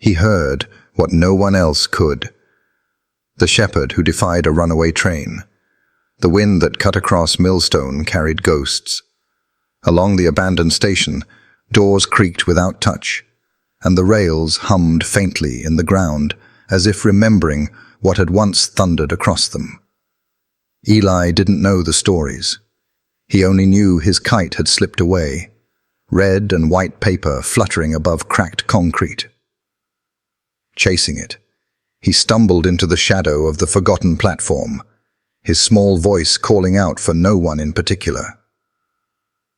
He heard what no one else could. The shepherd who defied a runaway train. The wind that cut across Millstone carried ghosts. Along the abandoned station, doors creaked without touch, and the rails hummed faintly in the ground, as if remembering what had once thundered across them. Eli didn't know the stories. He only knew his kite had slipped away, red and white paper fluttering above cracked concrete. Chasing it, he stumbled into the shadow of the forgotten platform, his small voice calling out for no one in particular.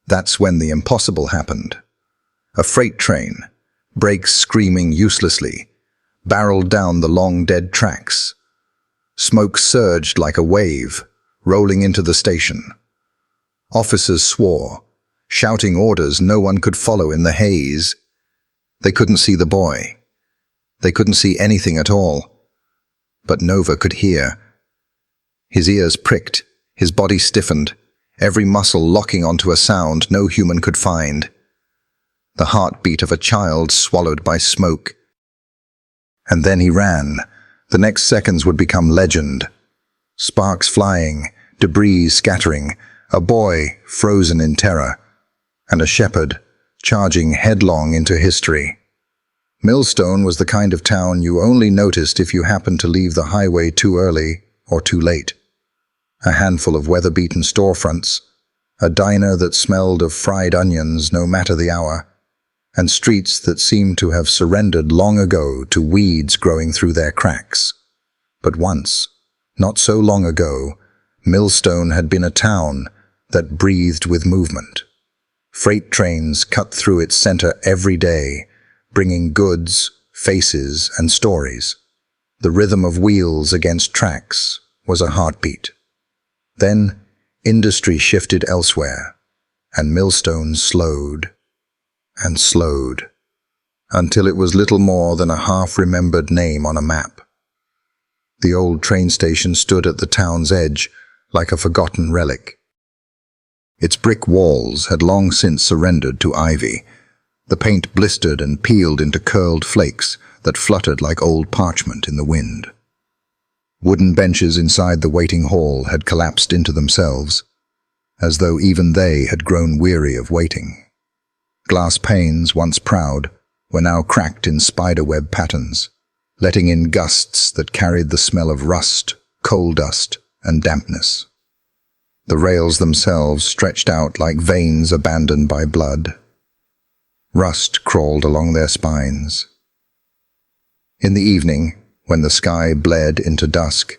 That's when the impossible happened. A freight train, brakes screaming uselessly, barreled down the long dead tracks. Smoke surged like a wave, rolling into the station. Officers swore, shouting orders no one could follow in the haze. They couldn't see the boy. They couldn't see anything at all. But Nova could hear. His ears pricked, his body stiffened, every muscle locking onto a sound no human could find. The heartbeat of a child swallowed by smoke. And then he ran. The next seconds would become legend. Sparks flying, debris scattering, a boy frozen in terror, and a shepherd charging headlong into history. Millstone was the kind of town you only noticed if you happened to leave the highway too early or too late. A handful of weather-beaten storefronts, a diner that smelled of fried onions no matter the hour, and streets that seemed to have surrendered long ago to weeds growing through their cracks. But once, not so long ago, Millstone had been a town that breathed with movement. Freight trains cut through its center every day, bringing goods, faces, and stories. The rhythm of wheels against tracks was a heartbeat. Then, industry shifted elsewhere, and Millstone slowed and slowed, until it was little more than a half-remembered name on a map. The old train station stood at the town's edge, like a forgotten relic. Its brick walls had long since surrendered to ivy. The paint blistered and peeled into curled flakes that fluttered like old parchment in the wind. Wooden benches inside the waiting hall had collapsed into themselves, as though even they had grown weary of waiting. Glass panes, once proud, were now cracked in spiderweb patterns, letting in gusts that carried the smell of rust, coal dust, and dampness. The rails themselves stretched out like veins abandoned by blood. Rust crawled along their spines. In the evening, when the sky bled into dusk,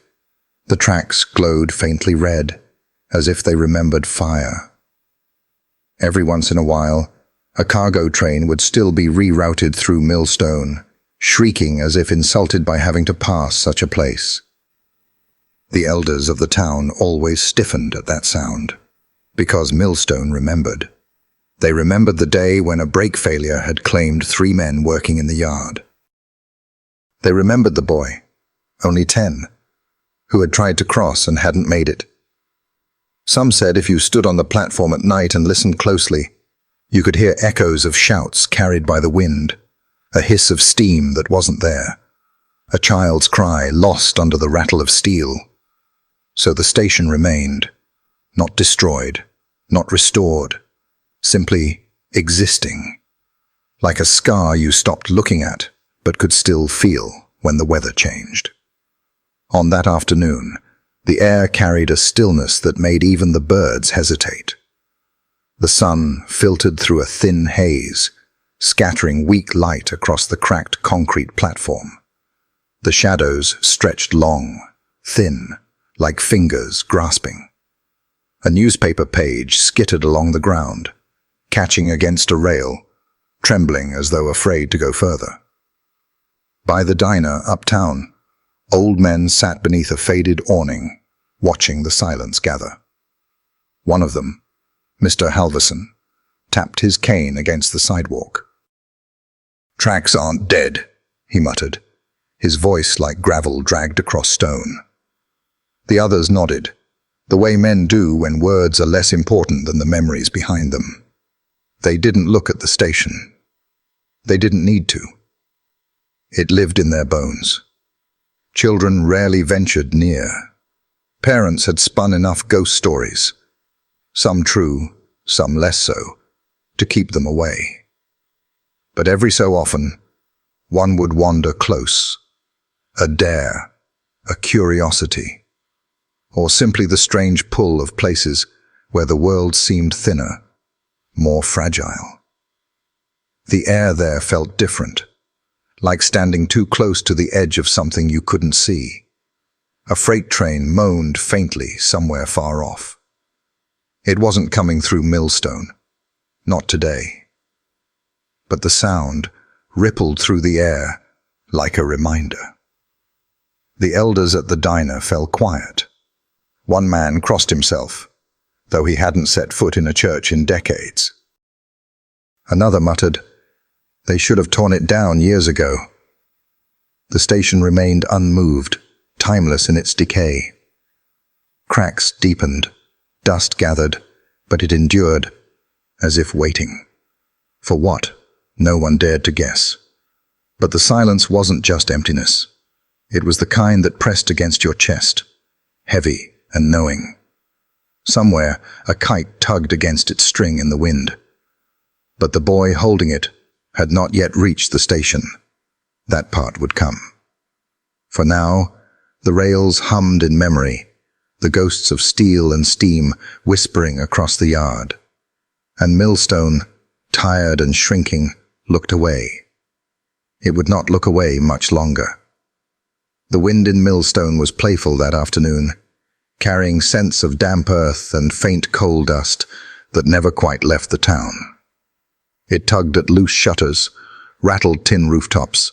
the tracks glowed faintly red, as if they remembered fire. Every once in a while, a cargo train would still be rerouted through Millstone, shrieking as if insulted by having to pass such a place. The elders of the town always stiffened at that sound, because Millstone remembered. They remembered the day when a brake failure had claimed 3 men working in the yard. They remembered the boy, only 10, who had tried to cross and hadn't made it. Some said if you stood on the platform at night and listened closely, you could hear echoes of shouts carried by the wind, a hiss of steam that wasn't there, a child's cry lost under the rattle of steel. So the station remained, not destroyed, not restored, simply existing, like a scar you stopped looking at but could still feel when the weather changed. On that afternoon, the air carried a stillness that made even the birds hesitate. The sun filtered through a thin haze, scattering weak light across the cracked concrete platform. The shadows stretched long, thin, like fingers grasping. A newspaper page skittered along the ground, catching against a rail, trembling as though afraid to go further. By the diner uptown, old men sat beneath a faded awning, watching the silence gather. One of them, Mr. Halverson, tapped his cane against the sidewalk. "Tracks aren't dead," he muttered, his voice like gravel dragged across stone. The others nodded, the way men do when words are less important than the memories behind them. They didn't look at the station. They didn't need to. It lived in their bones. Children rarely ventured near. Parents had spun enough ghost stories, some true, some less so, to keep them away. But every so often, one would wander close, a dare, a curiosity, or simply the strange pull of places where the world seemed thinner, more fragile. The air there felt different, like standing too close to the edge of something you couldn't see. A freight train moaned faintly somewhere far off. It wasn't coming through Millstone, not today. But the sound rippled through the air like a reminder. The elders at the diner fell quiet. One man crossed himself, though he hadn't set foot in a church in decades. Another muttered, "They should have torn it down years ago." The station remained unmoved, timeless in its decay. Cracks deepened, dust gathered, but it endured, as if waiting. For what? No one dared to guess. But the silence wasn't just emptiness. It was the kind that pressed against your chest, heavy and knowing. Somewhere, a kite tugged against its string in the wind. But the boy holding it had not yet reached the station. That part would come. For now, the rails hummed in memory, the ghosts of steel and steam whispering across the yard. And Millstone, tired and shrinking, looked away. It would not look away much longer. The wind in Millstone was playful that afternoon, carrying scents of damp earth and faint coal dust that never quite left the town. It tugged at loose shutters, rattled tin rooftops,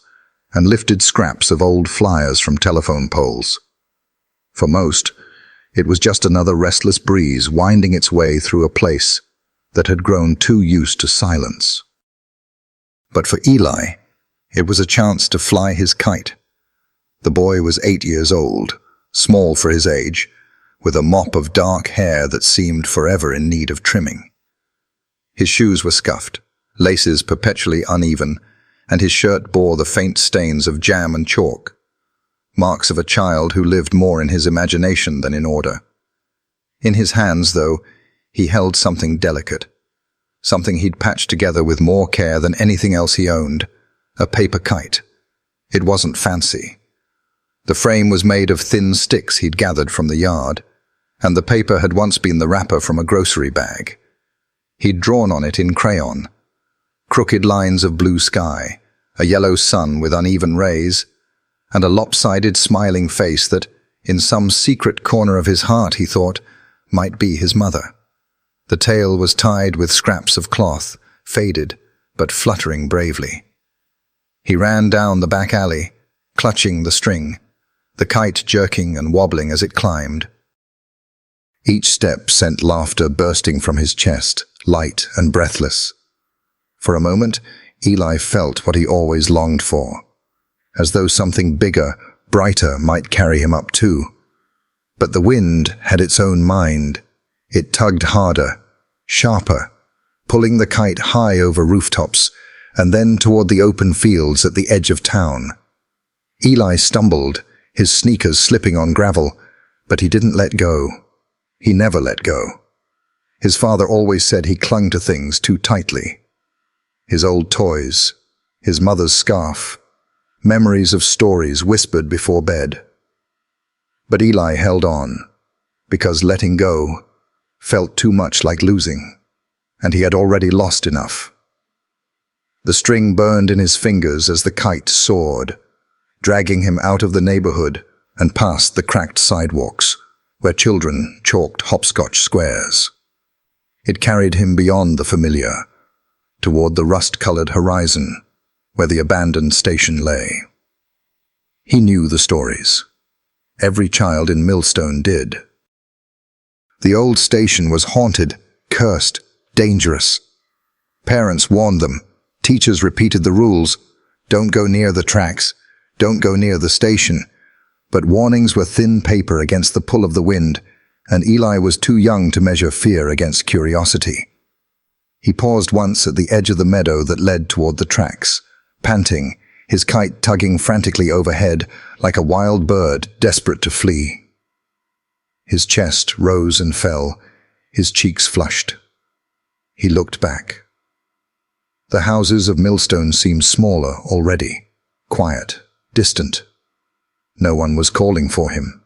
and lifted scraps of old flyers from telephone poles. For most, it was just another restless breeze winding its way through a place that had grown too used to silence. But for Eli, it was a chance to fly his kite. The boy was 8 years old, small for his age, with a mop of dark hair that seemed forever in need of trimming. His shoes were scuffed, laces perpetually uneven, and his shirt bore the faint stains of jam and chalk, marks of a child who lived more in his imagination than in order. In his hands, though, he held something delicate, something he'd patched together with more care than anything else he owned, a paper kite. It wasn't fancy. The frame was made of thin sticks he'd gathered from the yard, and the paper had once been the wrapper from a grocery bag. He'd drawn on it in crayon, crooked lines of blue sky, a yellow sun with uneven rays, and a lopsided smiling face that, in some secret corner of his heart, he thought, might be his mother. The tail was tied with scraps of cloth, faded, but fluttering bravely. He ran down the back alley, clutching the string, the kite jerking and wobbling as it climbed. Each step sent laughter bursting from his chest, light and breathless. For a moment, Eli felt what he always longed for, as though something bigger, brighter might carry him up too. But the wind had its own mind. It tugged harder, sharper, pulling the kite high over rooftops, and then toward the open fields at the edge of town. Eli stumbled, his sneakers slipping on gravel, but he didn't let go. He never let go. His father always said he clung to things too tightly. His old toys, his mother's scarf, memories of stories whispered before bed. But Eli held on, because letting go felt too much like losing, and he had already lost enough. The string burned in his fingers as the kite soared, dragging him out of the neighborhood and past the cracked sidewalks, where children chalked hopscotch squares. It carried him beyond the familiar, toward the rust-colored horizon, where the abandoned station lay. He knew the stories. Every child in Millstone did. The old station was haunted, cursed, dangerous. Parents warned them. Teachers repeated the rules. Don't go near the tracks. Don't go near the station. But warnings were thin paper against the pull of the wind, and Eli was too young to measure fear against curiosity. He paused once at the edge of the meadow that led toward the tracks, panting, his kite tugging frantically overhead like a wild bird desperate to flee. His chest rose and fell, his cheeks flushed. He looked back. The houses of Millstone seemed smaller already, quiet, distant. No one was calling for him.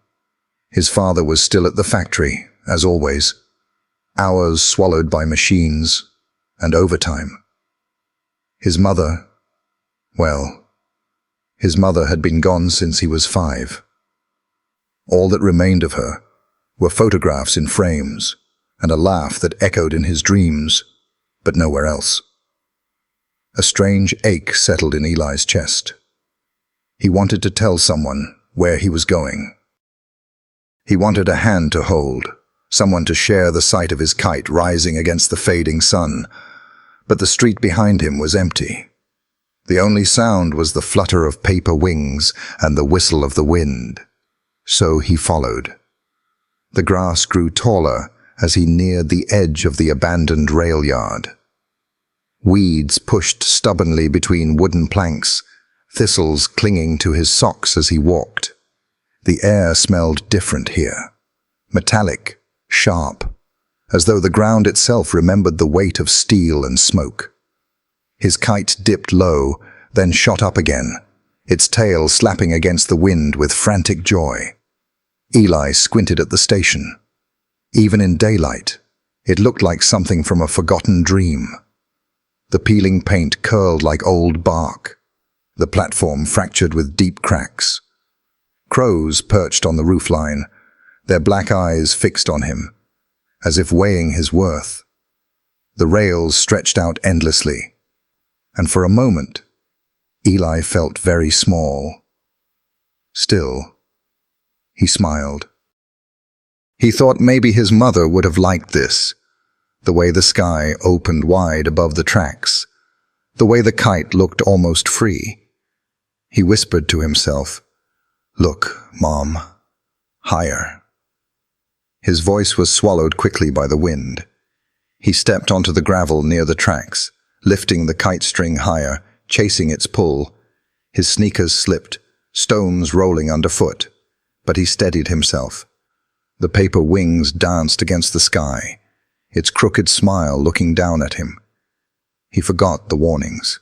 His father was still at the factory, as always. Hours swallowed by machines and overtime. His mother, well, his mother had been gone since he was 5. All that remained of her were photographs in frames and a laugh that echoed in his dreams, but nowhere else. A strange ache settled in Eli's chest. He wanted to tell someone where he was going. He wanted a hand to hold, someone to share the sight of his kite rising against the fading sun, but the street behind him was empty. The only sound was the flutter of paper wings and the whistle of the wind. So he followed. The grass grew taller as he neared the edge of the abandoned rail yard. Weeds pushed stubbornly between wooden planks, thistles clinging to his socks as he walked. The air smelled different here, metallic, sharp, as though the ground itself remembered the weight of steel and smoke. His kite dipped low, then shot up again, its tail slapping against the wind with frantic joy. Eli squinted at the station. Even in daylight, it looked like something from a forgotten dream. The peeling paint curled like old bark, the platform fractured with deep cracks. Crows perched on the roofline, their black eyes fixed on him, as if weighing his worth. The rails stretched out endlessly, and for a moment, Eli felt very small. Still, he smiled. He thought maybe his mother would have liked this, the way the sky opened wide above the tracks, the way the kite looked almost free. He whispered to himself, "Look, Mom, higher." His voice was swallowed quickly by the wind. He stepped onto the gravel near the tracks, lifting the kite string higher, chasing its pull. His sneakers slipped, stones rolling underfoot, but he steadied himself. The paper wings danced against the sky, its crooked smile looking down at him. He forgot the warnings.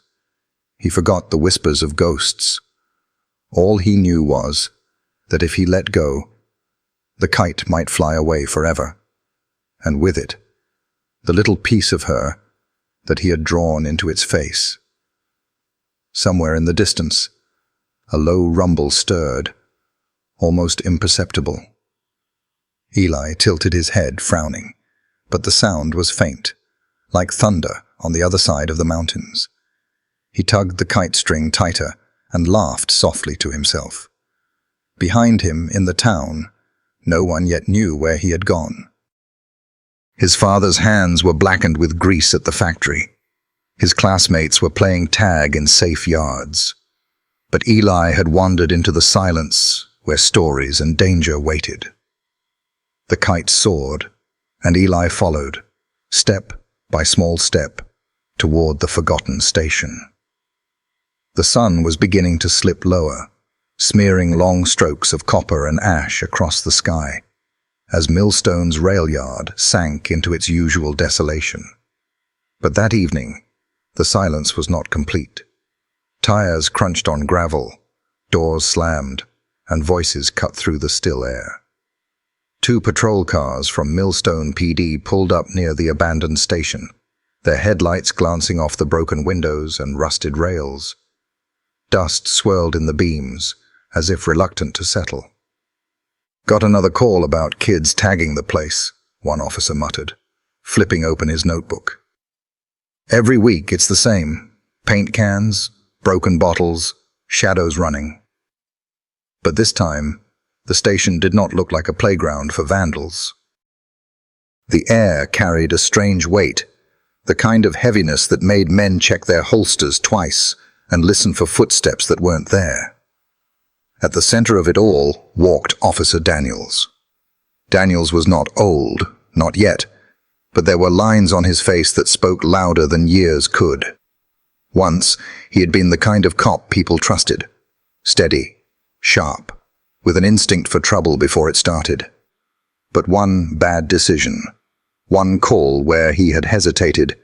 He forgot the whispers of ghosts. All he knew was that if he let go, the kite might fly away forever, and with it, the little piece of her that he had drawn into its face. Somewhere in the distance, a low rumble stirred, almost imperceptible. Eli tilted his head, frowning, but the sound was faint, like thunder on the other side of the mountains. He tugged the kite string tighter and laughed softly to himself. Behind him, in the town, no one yet knew where he had gone. His father's hands were blackened with grease at the factory. His classmates were playing tag in safe yards. But Eli had wandered into the silence where stories and danger waited. The kite soared, and Eli followed, step by small step, toward the forgotten station. The sun was beginning to slip lower, smearing long strokes of copper and ash across the sky, as Millstone's rail yard sank into its usual desolation. But that evening, the silence was not complete. Tires crunched on gravel, doors slammed, and voices cut through the still air. 2 patrol cars from Millstone PD pulled up near the abandoned station, their headlights glancing off the broken windows and rusted rails. Dust swirled in the beams, as if reluctant to settle. "Got another call about kids tagging the place," one officer muttered, flipping open his notebook. "Every week it's the same. Paint cans, broken bottles, shadows running." But this time, the station did not look like a playground for vandals. The air carried a strange weight, the kind of heaviness that made men check their holsters twice and listen for footsteps that weren't there. At the center of it all walked Officer Daniels. Daniels was not old, not yet, but there were lines on his face that spoke louder than years could. Once, he had been the kind of cop people trusted. Steady, sharp, with an instinct for trouble before it started. But one bad decision, one call where he had hesitated,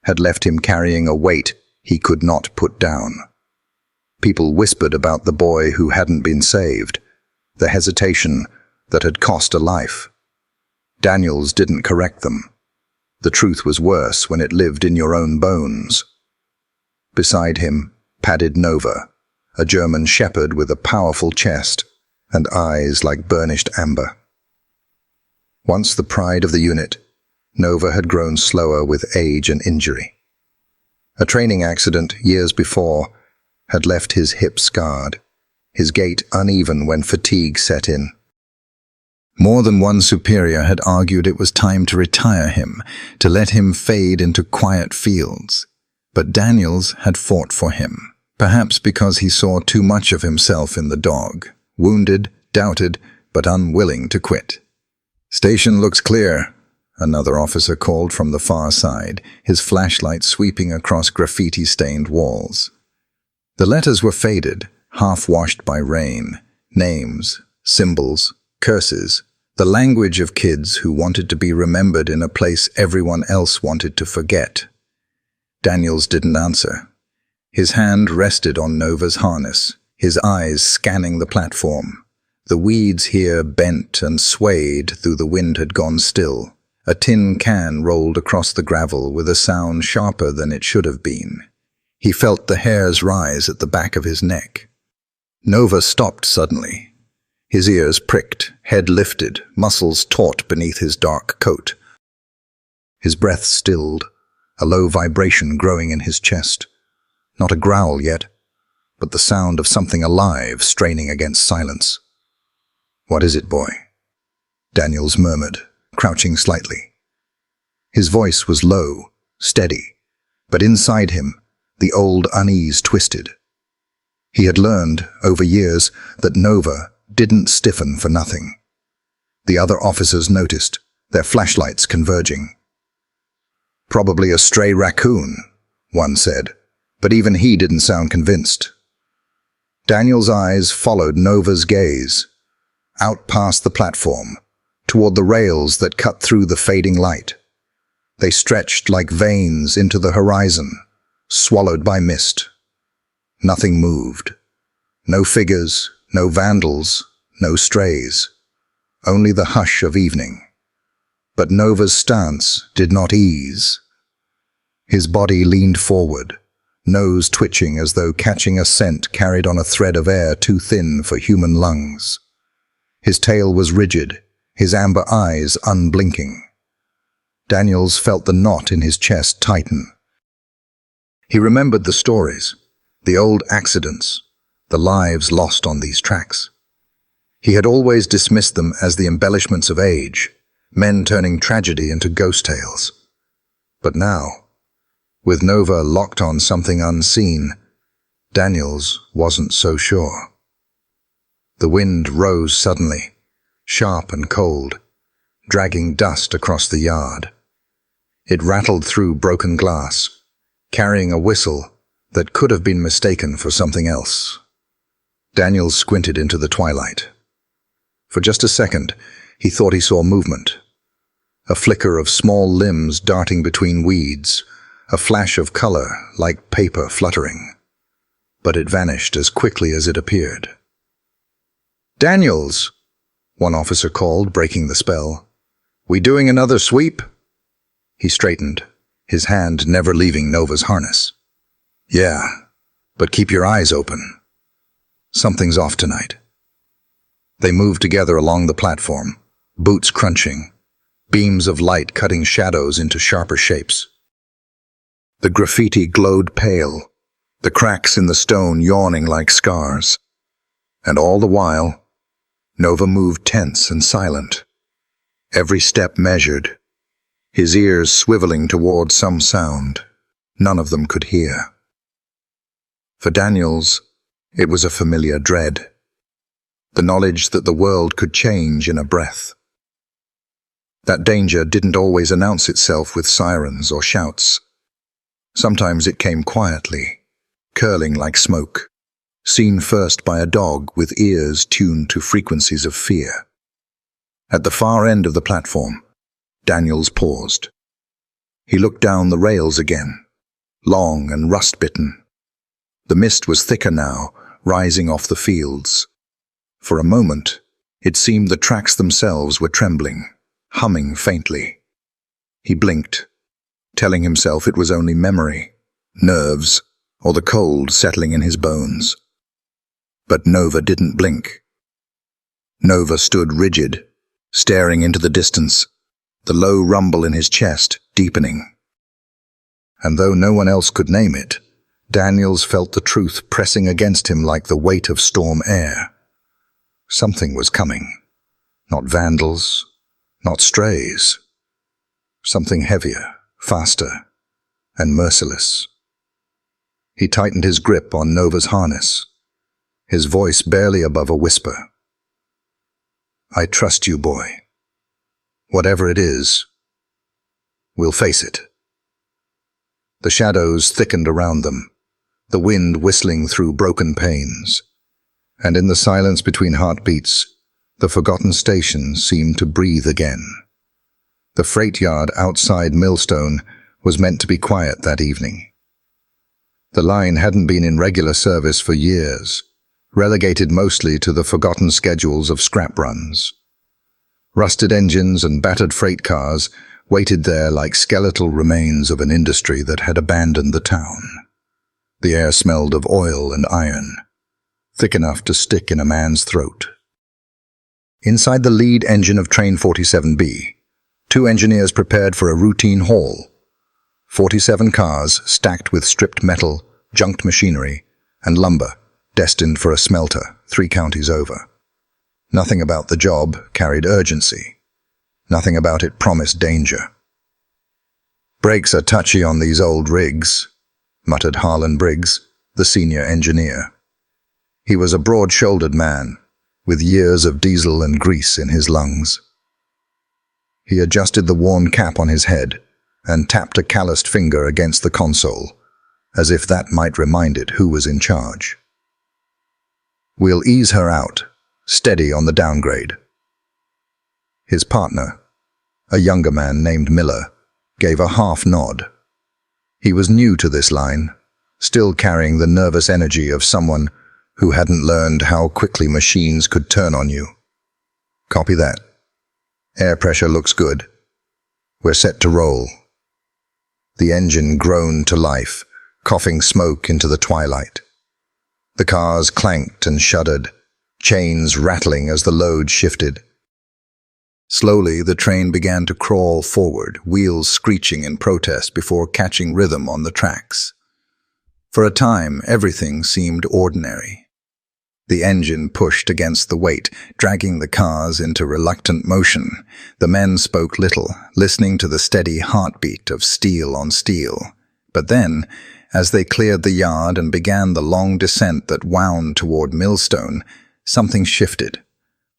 had left him carrying a weight he could not put down. People whispered about the boy who hadn't been saved, the hesitation that had cost a life. Daniels didn't correct them. The truth was worse when it lived in your own bones. Beside him padded Nova, a German shepherd with a powerful chest and eyes like burnished amber. Once the pride of the unit, Nova had grown slower with age and injury. A training accident years before had left his hip scarred, his gait uneven when fatigue set in. More than one superior had argued it was time to retire him, to let him fade into quiet fields. But Daniels had fought for him, perhaps because he saw too much of himself in the dog, wounded, doubted, but unwilling to quit. "Station looks clear," another officer called from the far side, his flashlight sweeping across graffiti-stained walls. The letters were faded, half-washed by rain. Names, symbols, curses, the language of kids who wanted to be remembered in a place everyone else wanted to forget. Daniels didn't answer. His hand rested on Nova's harness, his eyes scanning the platform. The weeds here bent and swayed though the wind had gone still. A tin can rolled across the gravel with a sound sharper than it should have been. He felt the hairs rise at the back of his neck. Nova stopped suddenly. His ears pricked, head lifted, muscles taut beneath his dark coat. His breath stilled, a low vibration growing in his chest. Not a growl yet, but the sound of something alive straining against silence. "What is it, boy?" Daniels murmured, crouching slightly. His voice was low, steady, but inside him, the old unease twisted. He had learned, over years, that Nova didn't stiffen for nothing. The other officers noticed, their flashlights converging. "Probably a stray raccoon," one said, but even he didn't sound convinced. Daniel's eyes followed Nova's gaze, out past the platform, toward the rails that cut through the fading light. They stretched like veins into the horizon, swallowed by mist. Nothing moved. No figures, no vandals, no strays. Only the hush of evening. But Nova's stance did not ease. His body leaned forward, nose twitching as though catching a scent carried on a thread of air too thin for human lungs. His tail was rigid, his amber eyes unblinking. Daniels felt the knot in his chest tighten. He remembered the stories, the old accidents, the lives lost on these tracks. He had always dismissed them as the embellishments of age, men turning tragedy into ghost tales. But now, with Nova locked on something unseen, Daniels wasn't so sure. The wind rose suddenly, sharp and cold, dragging dust across the yard. It rattled through broken glass, carrying a whistle that could have been mistaken for something else. Daniels squinted into the twilight. For just a second, he thought he saw movement. A flicker of small limbs darting between weeds, a flash of color like paper fluttering. But it vanished as quickly as it appeared. "Daniels!" one officer called, breaking the spell. "We doing another sweep?" He straightened, his hand never leaving Nova's harness. "Yeah, but keep your eyes open. Something's off tonight." They moved together along the platform, boots crunching, beams of light cutting shadows into sharper shapes. The graffiti glowed pale, the cracks in the stone yawning like scars. And all the while, Nova moved tense and silent, every step measured, his ears swiveling toward some sound none of them could hear. For Daniels, it was a familiar dread, the knowledge that the world could change in a breath. That danger didn't always announce itself with sirens or shouts. Sometimes it came quietly, curling like smoke, seen first by a dog with ears tuned to frequencies of fear. At the far end of the platform, Daniels paused. He looked down the rails again, long and rust-bitten. The mist was thicker now, rising off the fields. For a moment, it seemed the tracks themselves were trembling, humming faintly. He blinked, telling himself it was only memory, nerves, or the cold settling in his bones. But Nova didn't blink. Nova stood rigid, staring into the distance, the low rumble in his chest deepening. And though no one else could name it, Daniels felt the truth pressing against him like the weight of storm air. Something was coming. Not vandals, not strays. Something heavier, faster, and merciless. He tightened his grip on Nova's harness, his voice barely above a whisper. "I trust you, boy. Whatever it is, we'll face it." The shadows thickened around them, the wind whistling through broken panes. And in the silence between heartbeats, the forgotten station seemed to breathe again. The freight yard outside Millstone was meant to be quiet that evening. The line hadn't been in regular service for years, relegated mostly to the forgotten schedules of scrap runs. Rusted engines and battered freight cars waited there like skeletal remains of an industry that had abandoned the town. The air smelled of oil and iron, thick enough to stick in a man's throat. Inside the lead engine of Train 47B, 2 engineers prepared for a routine haul. 47 cars stacked with stripped metal, junked machinery, and lumber, destined for a smelter 3 counties over. Nothing about the job carried urgency. Nothing about it promised danger. "Brakes are touchy on these old rigs," muttered Harlan Briggs, the senior engineer. He was a broad-shouldered man, with years of diesel and grease in his lungs. He adjusted the worn cap on his head and tapped a calloused finger against the console, as if that might remind it who was in charge. "We'll ease her out, steady on the downgrade." His partner, a younger man named Miller, gave a half nod. He was new to this line, still carrying the nervous energy of someone who hadn't learned how quickly machines could turn on you. "Copy that. Air pressure looks good. We're set to roll." The engine groaned to life, coughing smoke into the twilight. The cars clanked and shuddered, chains rattling as the load shifted. Slowly, the train began to crawl forward, wheels screeching in protest before catching rhythm on the tracks. For a time, everything seemed ordinary. The engine pushed against the weight, dragging the cars into reluctant motion. The men spoke little, listening to the steady heartbeat of steel on steel. But then, as they cleared the yard and began the long descent that wound toward Millstone, something shifted.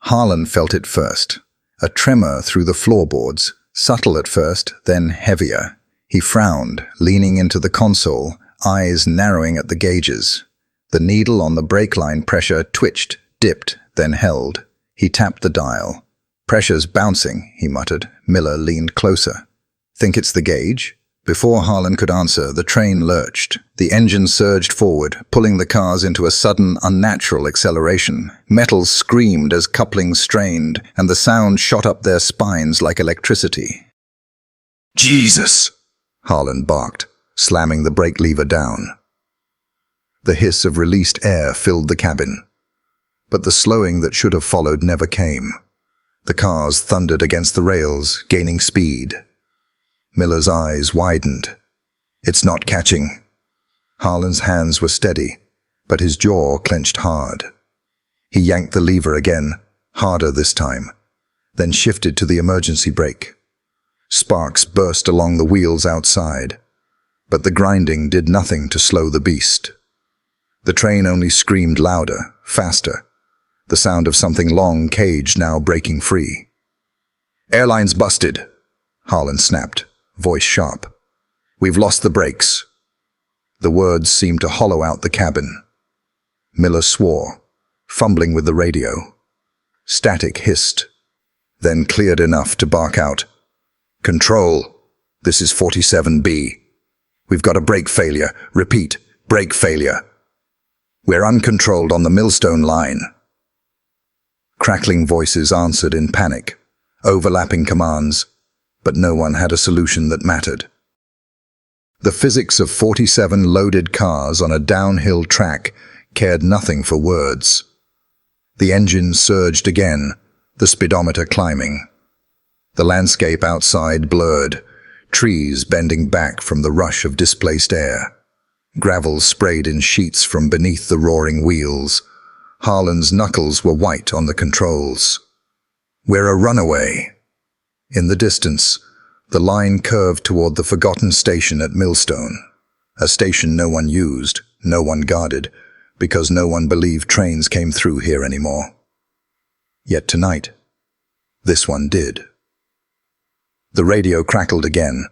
Harlan felt it first. A tremor through the floorboards, subtle at first, then heavier. He frowned, leaning into the console, eyes narrowing at the gauges. The needle on the brake line pressure twitched, dipped, then held. He tapped the dial. "Pressure's bouncing," he muttered. Miller leaned closer. "Think it's the gauge?" Before Harlan could answer, the train lurched. The engine surged forward, pulling the cars into a sudden, unnatural acceleration. Metals screamed as couplings strained, and the sound shot up their spines like electricity. "Jesus!" Harlan barked, slamming the brake lever down. The hiss of released air filled the cabin. But the slowing that should have followed never came. The cars thundered against the rails, gaining speed. Miller's eyes widened. "It's not catching." Harlan's hands were steady, but his jaw clenched hard. He yanked the lever again, harder this time, then shifted to the emergency brake. Sparks burst along the wheels outside, but the grinding did nothing to slow the beast. The train only screamed louder, faster, the sound of something long caged now breaking free. "Airline's busted," Harlan snapped, voice sharp. "We've lost the brakes." The words seemed to hollow out the cabin. Miller swore, fumbling with the radio. Static hissed, then cleared enough to bark out, "Control, this is 47B. We've got a brake failure. Repeat, brake failure. We're uncontrolled on the Millstone line." Crackling voices answered in panic, overlapping commands, but no one had a solution that mattered. The physics of 47 loaded cars on a downhill track cared nothing for words. The engine surged again, the speedometer climbing. The landscape outside blurred, trees bending back from the rush of displaced air. Gravel sprayed in sheets from beneath the roaring wheels. Harlan's knuckles were white on the controls. "We're a runaway." In the distance, the line curved toward the forgotten station at Millstone, a station no one used, no one guarded, because no one believed trains came through here anymore. Yet tonight, this one did. The radio crackled again,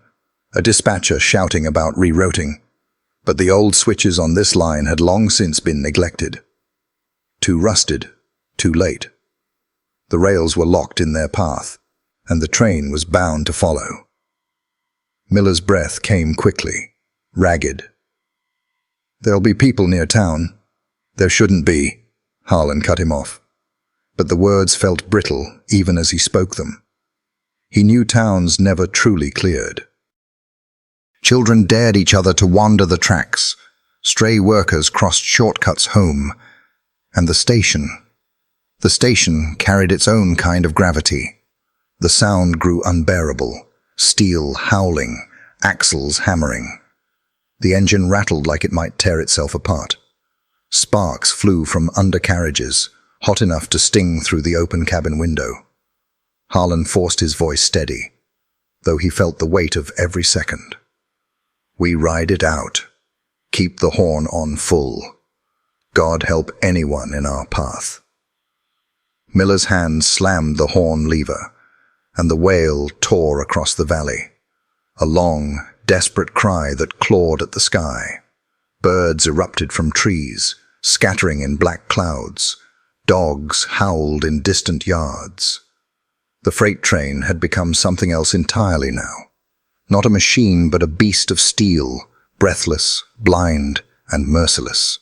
a dispatcher shouting about rerouting, but the old switches on this line had long since been neglected. Too rusted, too late. The rails were locked in their path, and the train was bound to follow. Miller's breath came quickly, ragged. "There'll be people near town." "There shouldn't be," Harlan cut him off. But the words felt brittle even as he spoke them. He knew towns never truly cleared. Children dared each other to wander the tracks. Stray workers crossed shortcuts home. And the station carried its own kind of gravity. The sound grew unbearable, steel howling, axles hammering. The engine rattled like it might tear itself apart. Sparks flew from undercarriages, hot enough to sting through the open cabin window. Harlan forced his voice steady, though he felt the weight of every second. "We ride it out. Keep the horn on full. God help anyone in our path." Miller's hand slammed the horn lever, and the wail tore across the valley. A long, desperate cry that clawed at the sky. Birds erupted from trees, scattering in black clouds. Dogs howled in distant yards. The freight train had become something else entirely now. Not a machine, but a beast of steel, breathless, blind, and merciless.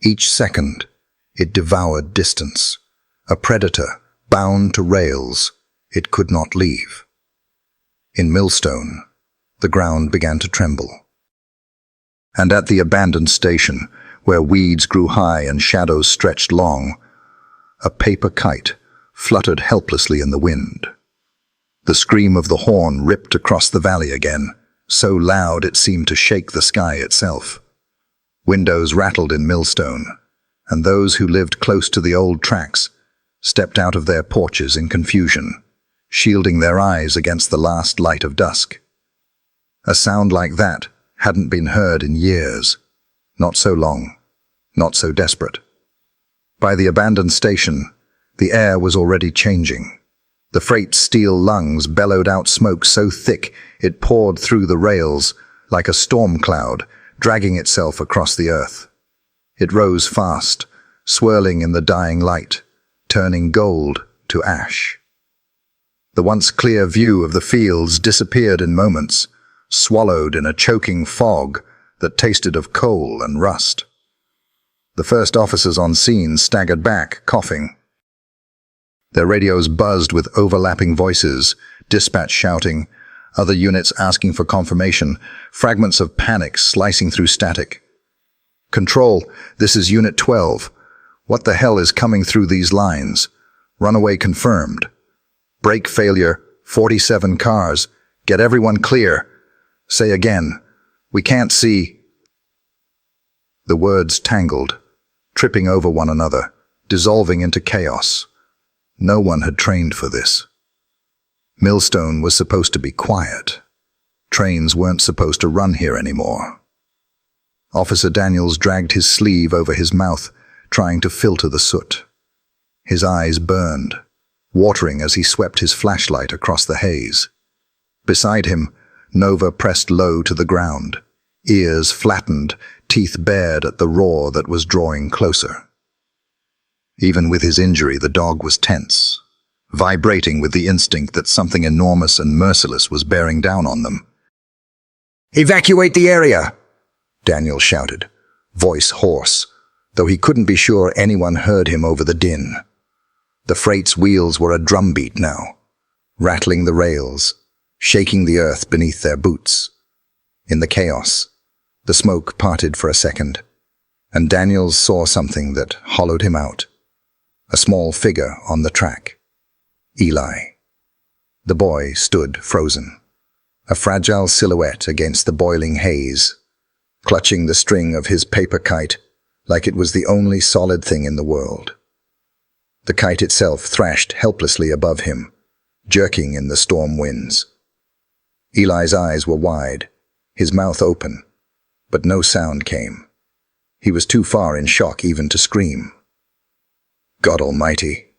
Each second, it devoured distance. A predator, bound to rails, it could not leave. In Millstone, the ground began to tremble. And at the abandoned station, where weeds grew high and shadows stretched long, a paper kite fluttered helplessly in the wind. The scream of the horn ripped across the valley again, so loud it seemed to shake the sky itself. Windows rattled in Millstone, and those who lived close to the old tracks stepped out of their porches in confusion, shielding their eyes against the last light of dusk. A sound like that hadn't been heard in years. Not so long, not so desperate. By the abandoned station, the air was already changing. The freight's steel lungs bellowed out smoke so thick it poured through the rails like a storm cloud, dragging itself across the earth. It rose fast, swirling in the dying light, turning gold to ash. The once clear view of the fields disappeared in moments, swallowed in a choking fog that tasted of coal and rust. The first officers on scene staggered back, coughing. Their radios buzzed with overlapping voices, dispatch shouting, other units asking for confirmation, fragments of panic slicing through static. "Control, this is Unit 12. What the hell is coming through these lines? Runaway confirmed. Brake failure, 47 cars. Get everyone clear. Say again. We can't see." The words tangled, tripping over one another, dissolving into chaos. No one had trained for this. Millstone was supposed to be quiet. Trains weren't supposed to run here anymore. Officer Daniels dragged his sleeve over his mouth, trying to filter the soot. His eyes burned, watering as he swept his flashlight across the haze. Beside him, Nova pressed low to the ground, ears flattened, teeth bared at the roar that was drawing closer. Even with his injury, the dog was tense, vibrating with the instinct that something enormous and merciless was bearing down on them. "Evacuate the area!" Daniel shouted, voice hoarse, though he couldn't be sure anyone heard him over the din. The freight's wheels were a drumbeat now, rattling the rails, shaking the earth beneath their boots. In the chaos, the smoke parted for a second, and Daniels saw something that hollowed him out. A small figure on the track. Eli. The boy stood frozen, a fragile silhouette against the boiling haze, clutching the string of his paper kite like it was the only solid thing in the world. The kite itself thrashed helplessly above him, jerking in the storm winds. Eli's eyes were wide, his mouth open, but no sound came. He was too far in shock even to scream. "God Almighty,"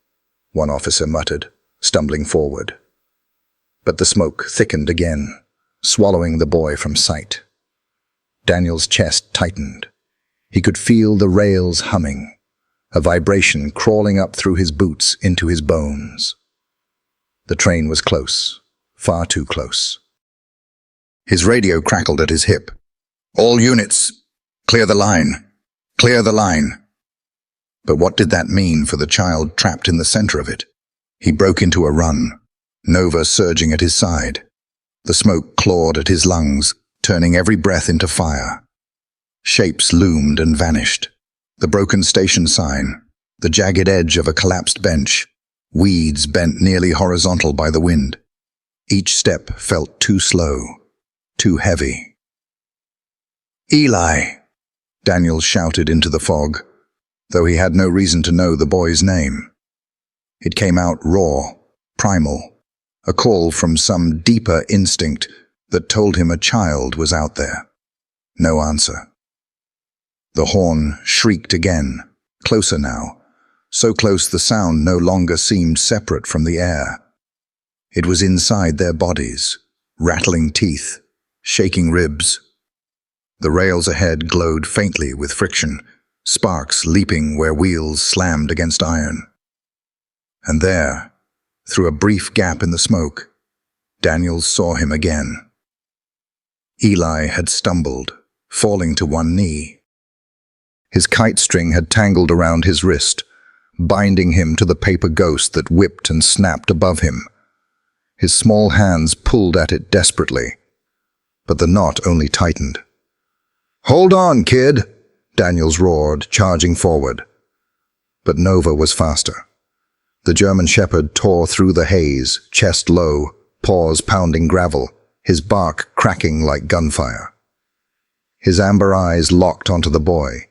one officer muttered, stumbling forward. But the smoke thickened again, swallowing the boy from sight. Daniel's chest tightened. He could feel the rails humming, a vibration crawling up through his boots into his bones. The train was close, far too close. His radio crackled at his hip. "All units, clear the line, clear the line." But what did that mean for the child trapped in the center of it? He broke into a run, Nova surging at his side. The smoke clawed at his lungs, turning every breath into fire. Shapes loomed and vanished. The broken station sign, the jagged edge of a collapsed bench, weeds bent nearly horizontal by the wind. Each step felt too slow, too heavy. "Eli!" Daniel shouted into the fog, though he had no reason to know the boy's name. It came out raw, primal, a call from some deeper instinct that told him a child was out there. No answer. The horn shrieked again, closer now, so close the sound no longer seemed separate from the air. It was inside their bodies, rattling teeth, shaking ribs. The rails ahead glowed faintly with friction, sparks leaping where wheels slammed against iron. And there, through a brief gap in the smoke, Daniel saw him again. Eli had stumbled, falling to one knee. His kite string had tangled around his wrist, binding him to the paper ghost that whipped and snapped above him. His small hands pulled at it desperately, but the knot only tightened. "Hold on, kid!" Daniels roared, charging forward. But Nova was faster. The German shepherd tore through the haze, chest low, paws pounding gravel, his bark cracking like gunfire. His amber eyes locked onto the boy,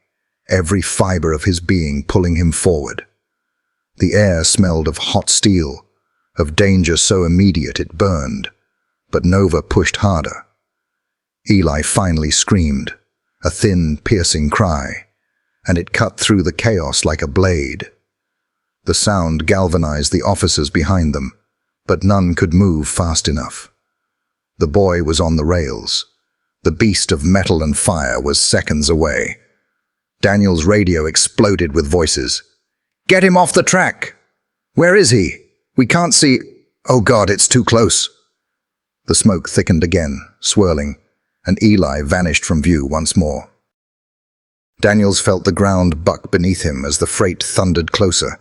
every fiber of his being pulling him forward. The air smelled of hot steel, of danger so immediate it burned, but Nova pushed harder. Eli finally screamed, a thin, piercing cry, and it cut through the chaos like a blade. The sound galvanized the officers behind them, but none could move fast enough. The boy was on the rails. The beast of metal and fire was seconds away. Daniel's radio exploded with voices. "Get him off the track! Where is he? We can't see. Oh God, it's too close." The smoke thickened again, swirling, and Eli vanished from view once more. Daniels felt the ground buck beneath him as the freight thundered closer,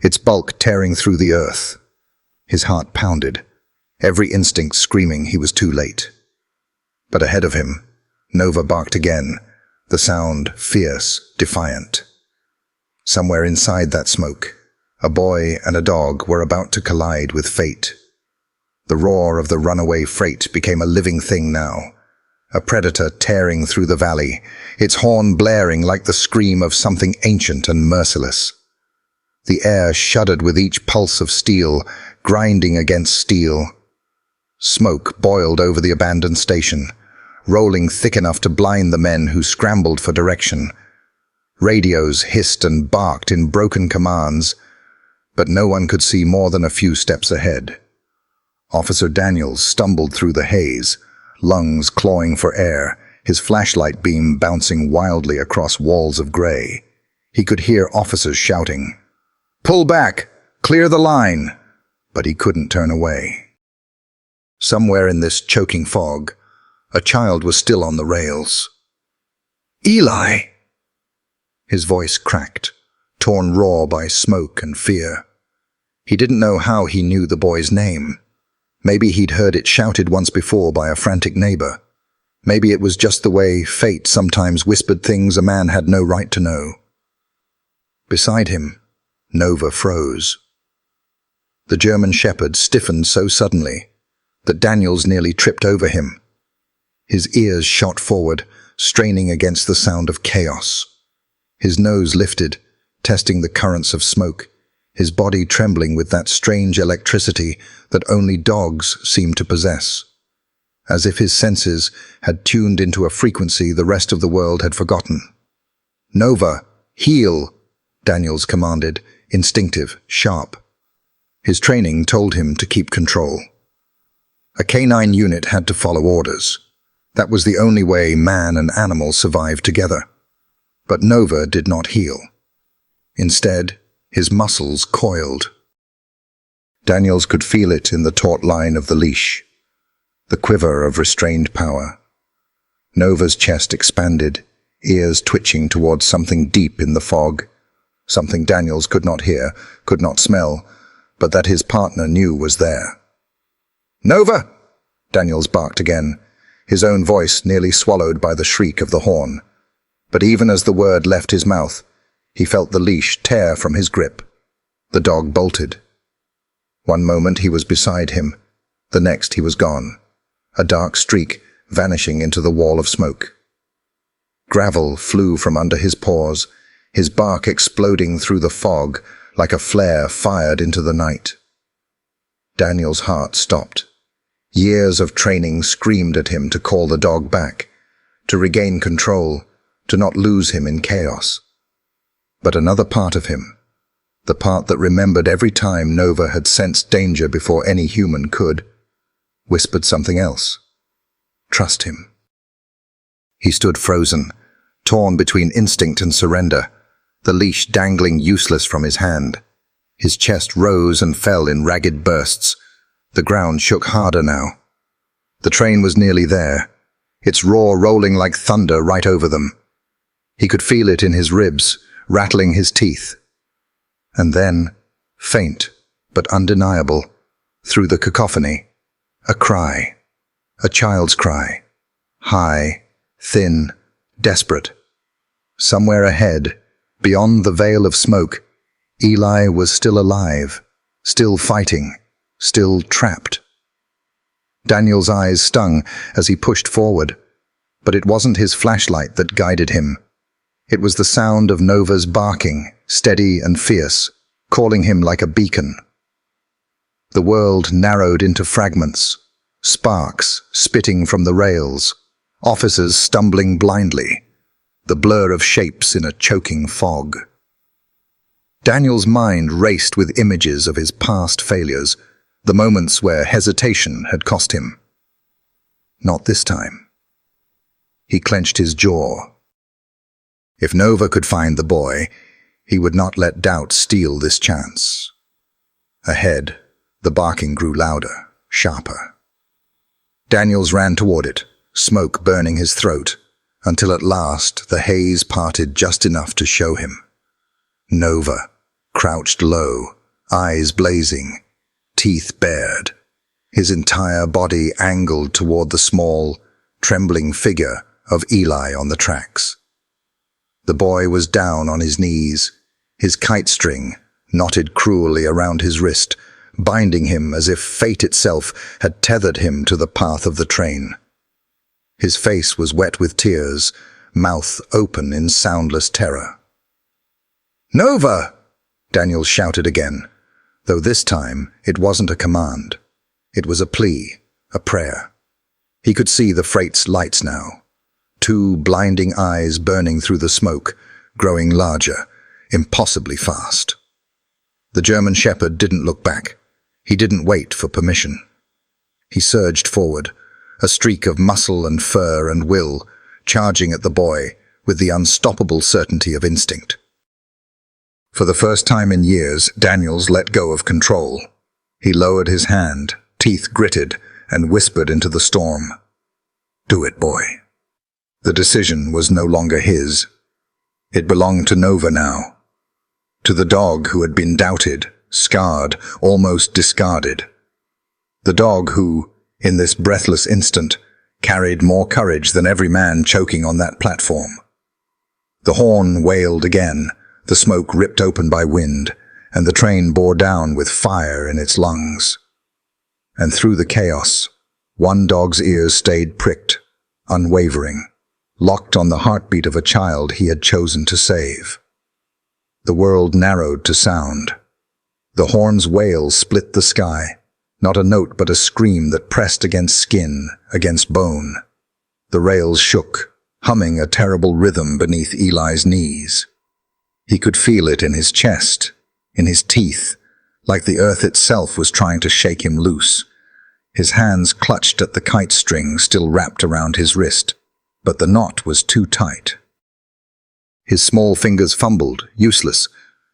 its bulk tearing through the earth. His heart pounded, every instinct screaming he was too late. But ahead of him, Nova barked again, the sound fierce, defiant. Somewhere inside that smoke, a boy and a dog were about to collide with fate. The roar of the runaway freight became a living thing now, a predator tearing through the valley, its horn blaring like the scream of something ancient and merciless. The air shuddered with each pulse of steel, grinding against steel. Smoke boiled over the abandoned station, rolling thick enough to blind the men who scrambled for direction. Radios hissed and barked in broken commands, but no one could see more than a few steps ahead. Officer Daniels stumbled through the haze, lungs clawing for air, his flashlight beam bouncing wildly across walls of grey. He could hear officers shouting, "Pull back! Clear the line!" But he couldn't turn away. Somewhere in this choking fog, a child was still on the rails. "Eli!" His voice cracked, torn raw by smoke and fear. He didn't know how he knew the boy's name. Maybe he'd heard it shouted once before by a frantic neighbor. Maybe it was just the way fate sometimes whispered things a man had no right to know. Beside him, Nova froze. The German shepherd stiffened so suddenly that Daniels nearly tripped over him. His ears shot forward, straining against the sound of chaos. His nose lifted, testing the currents of smoke, his body trembling with that strange electricity that only dogs seem to possess. As if his senses had tuned into a frequency the rest of the world had forgotten. "Nova, heel!" Daniels commanded, instinctive, sharp. His training told him to keep control. A canine unit had to follow orders. That was the only way man and animal survived together. But Nova did not heel. Instead, his muscles coiled. Daniels could feel it in the taut line of the leash, the quiver of restrained power. Nova's chest expanded, ears twitching towards something deep in the fog, something Daniels could not hear, could not smell, but that his partner knew was there. "Nova!" Daniels barked again, his own voice nearly swallowed by the shriek of the horn. But even as the word left his mouth, he felt the leash tear from his grip. The dog bolted. One moment he was beside him, the next he was gone, a dark streak vanishing into the wall of smoke. Gravel flew from under his paws, his bark exploding through the fog like a flare fired into the night. Daniel's heart stopped. Years of training screamed at him to call the dog back, to regain control, to not lose him in chaos. But another part of him, the part that remembered every time Nova had sensed danger before any human could, whispered something else. Trust him. He stood frozen, torn between instinct and surrender, the leash dangling useless from his hand. His chest rose and fell in ragged bursts. The ground shook harder now. The train was nearly there, its roar rolling like thunder right over them. He could feel it in his ribs, rattling his teeth. And then, faint but undeniable, through the cacophony, a cry, a child's cry, high, thin, desperate. Somewhere ahead, beyond the veil of smoke, Eli was still alive, still fighting, still trapped. Daniel's eyes stung as he pushed forward, but it wasn't his flashlight that guided him. It was the sound of Nova's barking, steady and fierce, calling him like a beacon. The world narrowed into fragments, sparks spitting from the rails, officers stumbling blindly, the blur of shapes in a choking fog. Daniel's mind raced with images of his past failures, the moments where hesitation had cost him. Not this time. He clenched his jaw. If Nova could find the boy, he would not let doubt steal this chance. Ahead, the barking grew louder, sharper. Daniels ran toward it, smoke burning his throat, until at last the haze parted just enough to show him. Nova, crouched low, eyes blazing, teeth bared, his entire body angled toward the small, trembling figure of Eli on the tracks. The boy was down on his knees, his kite string knotted cruelly around his wrist, binding him as if fate itself had tethered him to the path of the train. His face was wet with tears, mouth open in soundless terror. "Nova!" Daniel shouted again, though this time it wasn't a command. It was a plea, a prayer. He could see the freight's lights now, two blinding eyes burning through the smoke, growing larger, impossibly fast. The German shepherd didn't look back. He didn't wait for permission. He surged forward, a streak of muscle and fur and will, charging at the boy with the unstoppable certainty of instinct. For the first time in years, Daniels let go of control. He lowered his hand, teeth gritted, and whispered into the storm, "Do it, boy." The decision was no longer his. It belonged to Nova now. To the dog who had been doubted, scarred, almost discarded. The dog who, in this breathless instant, carried more courage than every man choking on that platform. The horn wailed again, the smoke ripped open by wind, and the train bore down with fire in its lungs. And through the chaos, one dog's ears stayed pricked, unwavering, locked on the heartbeat of a child he had chosen to save. The world narrowed to sound. The horn's wail split the sky, not a note but a scream that pressed against skin, against bone. The rails shook, humming a terrible rhythm beneath Eli's knees. He could feel it in his chest, in his teeth, like the earth itself was trying to shake him loose. His hands clutched at the kite string still wrapped around his wrist, but the knot was too tight. His small fingers fumbled, useless,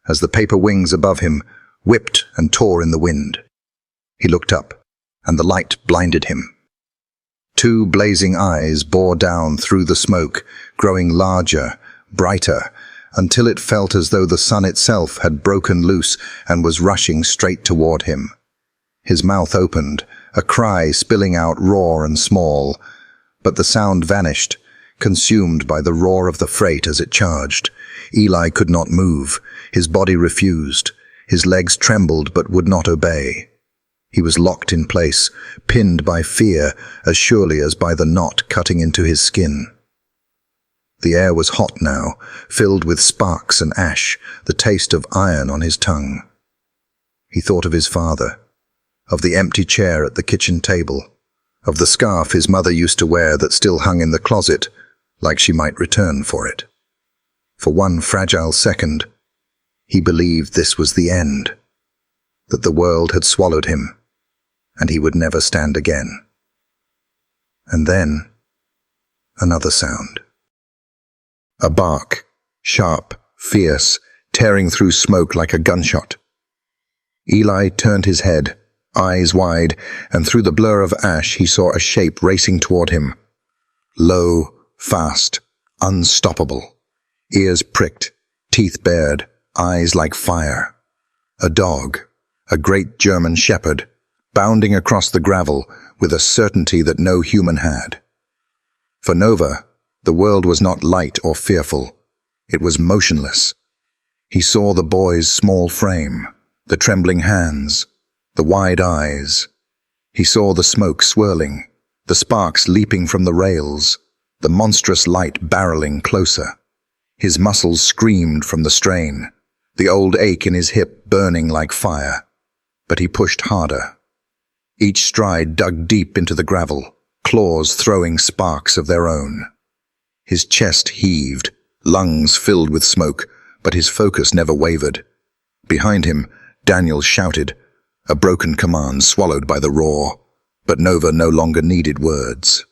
as the paper wings above him whipped and tore in the wind. He looked up, and the light blinded him. Two blazing eyes bore down through the smoke, growing larger, brighter, until it felt as though the sun itself had broken loose and was rushing straight toward him. His mouth opened, a cry spilling out raw and small, but the sound vanished, consumed by the roar of the freight as it charged. Eli could not move. His body refused. His legs trembled but would not obey. He was locked in place, pinned by fear as surely as by the knot cutting into his skin. The air was hot now, filled with sparks and ash, the taste of iron on his tongue. He thought of his father, of the empty chair at the kitchen table, of the scarf his mother used to wear that still hung in the closet, like she might return for it. For one fragile second, he believed this was the end, that the world had swallowed him, and he would never stand again. And then, another sound. A bark, sharp, fierce, tearing through smoke like a gunshot. Eli turned his head, eyes wide, and through the blur of ash he saw a shape racing toward him. Low, fast, unstoppable. Ears pricked, teeth bared, eyes like fire. A dog, a great German shepherd, bounding across the gravel with a certainty that no human had. For Nova, the world was not light or fearful. It was motionless. He saw the boy's small frame, the trembling hands, the wide eyes. He saw the smoke swirling, the sparks leaping from the rails, the monstrous light barreling closer. His muscles screamed from the strain, the old ache in his hip burning like fire. But he pushed harder. Each stride dug deep into the gravel, claws throwing sparks of their own. His chest heaved, lungs filled with smoke, but his focus never wavered. Behind him, Daniel shouted, a broken command swallowed by the roar, but Nova no longer needed words.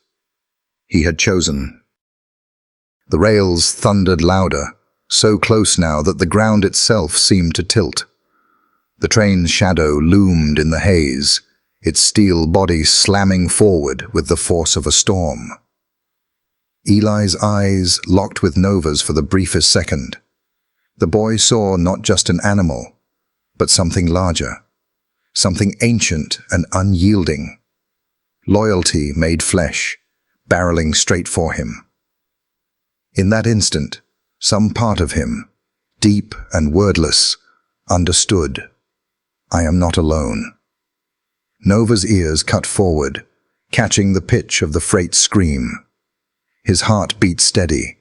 He had chosen. The rails thundered louder, so close now that the ground itself seemed to tilt. The train's shadow loomed in the haze, its steel body slamming forward with the force of a storm. Eli's eyes locked with Nova's for the briefest second. The boy saw not just an animal, but something larger, something ancient and unyielding. Loyalty made flesh, barreling straight for him. In that instant, some part of him, deep and wordless, understood. I am not alone. Nova's ears cut forward, catching the pitch of the freight's scream. His heart beat steady,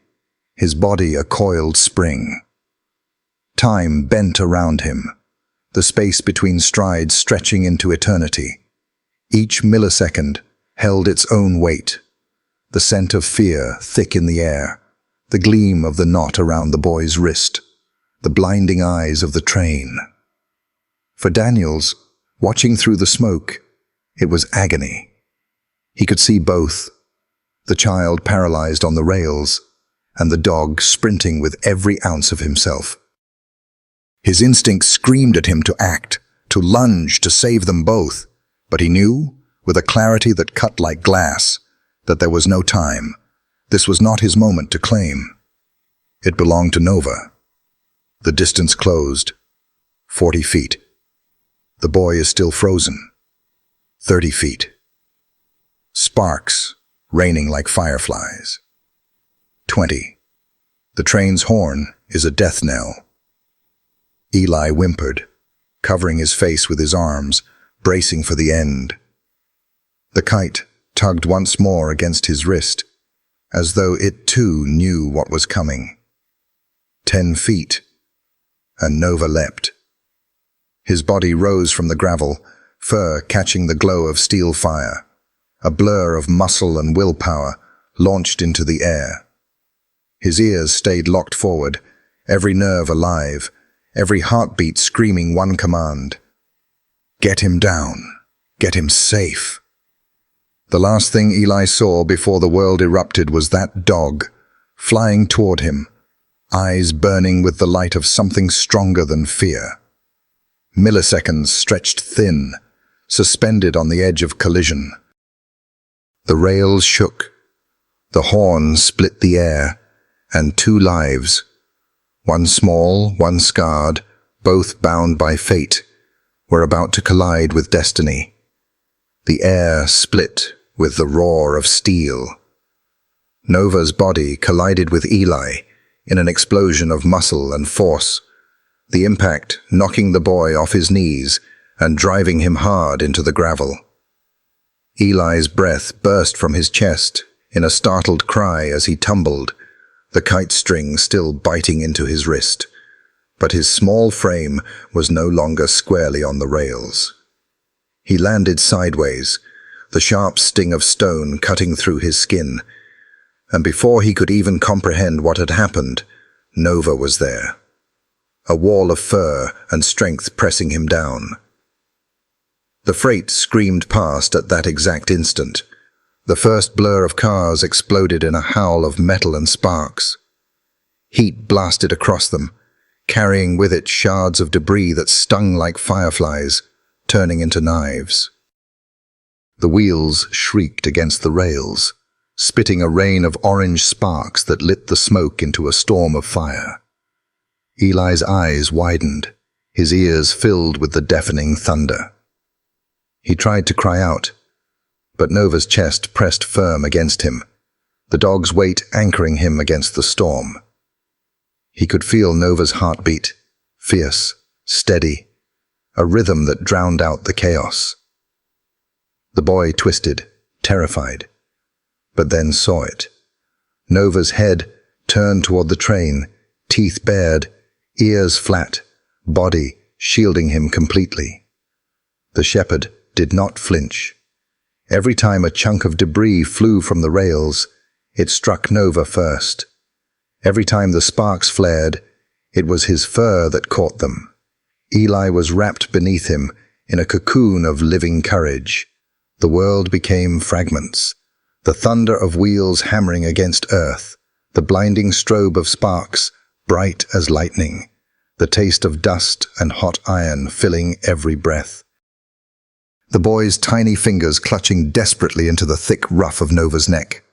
his body a coiled spring. Time bent around him, the space between strides stretching into eternity. Each millisecond held its own weight, the scent of fear thick in the air, the gleam of the knot around the boy's wrist, the blinding eyes of the train. For Daniels, watching through the smoke, it was agony. He could see both, the child paralyzed on the rails, and the dog sprinting with every ounce of himself. His instinct screamed at him to act, to lunge, to save them both, but he knew, with a clarity that cut like glass, that there was no time. This was not his moment to claim. It belonged to Nova. The distance closed. 40 feet. The boy is still frozen. 30 feet. Sparks, raining like fireflies. 20. The train's horn is a death knell. Eli whimpered, covering his face with his arms, bracing for the end. The kite tugged once more against his wrist, as though it too knew what was coming. 10 feet, and Nova leapt. His body rose from the gravel, fur catching the glow of steel fire. A blur of muscle and willpower launched into the air. His ears stayed locked forward, every nerve alive, every heartbeat screaming one command. Get him down. Get him safe. The last thing Eli saw before the world erupted was that dog, flying toward him, eyes burning with the light of something stronger than fear. Milliseconds stretched thin, suspended on the edge of collision. The rails shook. The horn split the air, and 2 lives, one small, one scarred, both bound by fate, were about to collide with destiny. The air split with the roar of steel. Nova's body collided with Eli in an explosion of muscle and force, the impact knocking the boy off his knees and driving him hard into the gravel. Eli's breath burst from his chest in a startled cry as he tumbled, the kite string still biting into his wrist. But his small frame was no longer squarely on the rails. He landed sideways, the sharp sting of stone cutting through his skin, and before he could even comprehend what had happened, Nova was there, a wall of fur and strength pressing him down. The freight screamed past at that exact instant. The first blur of cars exploded in a howl of metal and sparks. Heat blasted across them, carrying with it shards of debris that stung like fireflies, turning into knives. The wheels shrieked against the rails, spitting a rain of orange sparks that lit the smoke into a storm of fire. Eli's eyes widened, his ears filled with the deafening thunder. He tried to cry out, but Nova's chest pressed firm against him, the dog's weight anchoring him against the storm. He could feel Nova's heartbeat, fierce, steady, a rhythm that drowned out the chaos. The boy twisted, terrified, but then saw it. Nova's head turned toward the train, teeth bared, ears flat, body shielding him completely. The shepherd did not flinch. Every time a chunk of debris flew from the rails, it struck Nova first. Every time the sparks flared, it was his fur that caught them. Eli was wrapped beneath him in a cocoon of living courage. The world became fragments, the thunder of wheels hammering against earth, the blinding strobe of sparks, bright as lightning, the taste of dust and hot iron filling every breath. The boy's tiny fingers clutching desperately into the thick ruff of Nova's neck.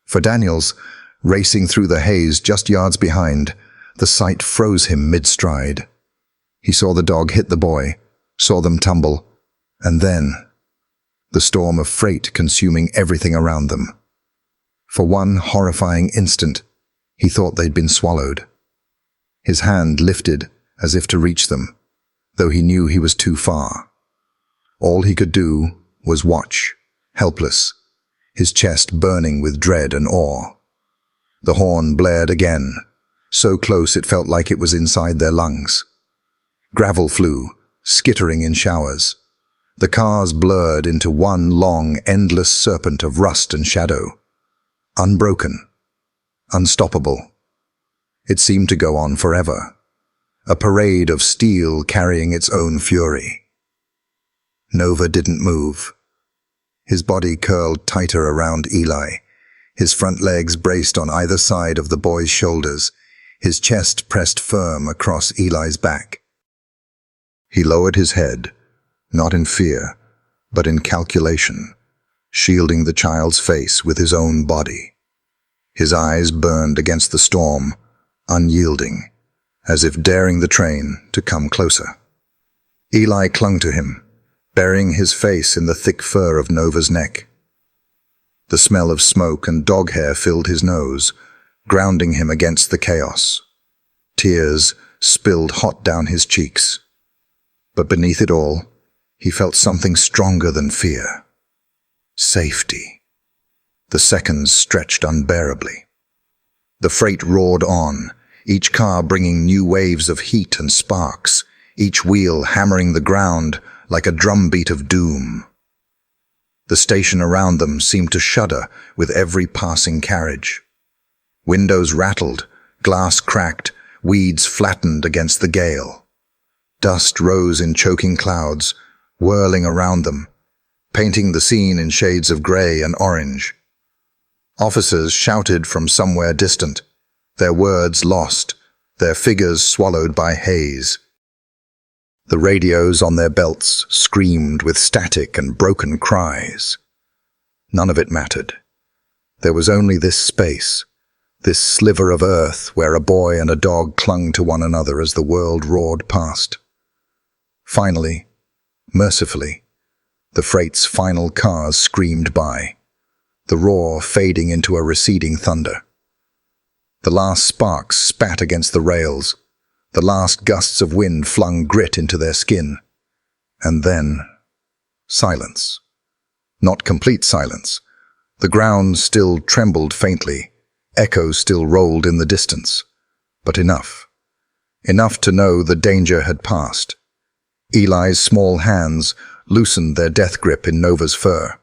For Daniels, racing through the haze just yards behind, the sight froze him mid-stride. He saw the dog hit the boy, saw them tumble, and then the storm of freight consuming everything around them. For one horrifying instant, he thought they'd been swallowed. His hand lifted as if to reach them, though he knew he was too far. All he could do was watch, helpless, his chest burning with dread and awe. The horn blared again, so close it felt like it was inside their lungs. Gravel flew, skittering in showers. The cars blurred into one long, endless serpent of rust and shadow. Unbroken, unstoppable. It seemed to go on forever, a parade of steel carrying its own fury. Nova didn't move. His body curled tighter around Eli, his front legs braced on either side of the boy's shoulders, his chest pressed firm across Eli's back. He lowered his head, not in fear, but in calculation, shielding the child's face with his own body. His eyes burned against the storm, unyielding, as if daring the train to come closer. Eli clung to him, burying his face in the thick fur of Nova's neck. The smell of smoke and dog hair filled his nose, grounding him against the chaos. Tears spilled hot down his cheeks. But beneath it all, he felt something stronger than fear. Safety. The seconds stretched unbearably. The freight roared on, each car bringing new waves of heat and sparks, each wheel hammering the ground like a drumbeat of doom. The station around them seemed to shudder with every passing carriage. Windows rattled, glass cracked, weeds flattened against the gale. Dust rose in choking clouds, whirling around them, painting the scene in shades of gray and orange. Officers shouted from somewhere distant, their words lost, their figures swallowed by haze. The radios on their belts screamed with static and broken cries. None of it mattered. There was only this space, this sliver of earth where a boy and a dog clung to one another as the world roared past. Finally, mercifully, the freight's final cars screamed by, the roar fading into a receding thunder. The last sparks spat against the rails, the last gusts of wind flung grit into their skin. And then, silence. Not complete silence. The ground still trembled faintly, echoes still rolled in the distance. But enough. Enough to know the danger had passed. Eli's small hands loosened their death grip in Nova's fur.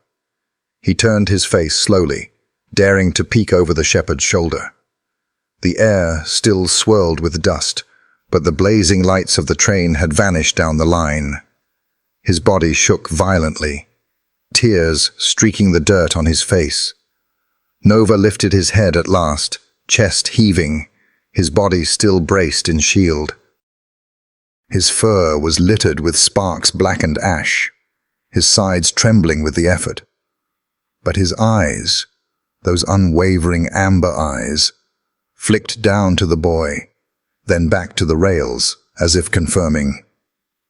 He turned his face slowly, daring to peek over the shepherd's shoulder. The air still swirled with dust, but the blazing lights of the train had vanished down the line. His body shook violently, tears streaking the dirt on his face. Nova lifted his head at last, chest heaving, his body still braced in shield. His fur was littered with sparks blackened ash, his sides trembling with the effort. But his eyes, those unwavering amber eyes, flicked down to the boy, then back to the rails, as if confirming,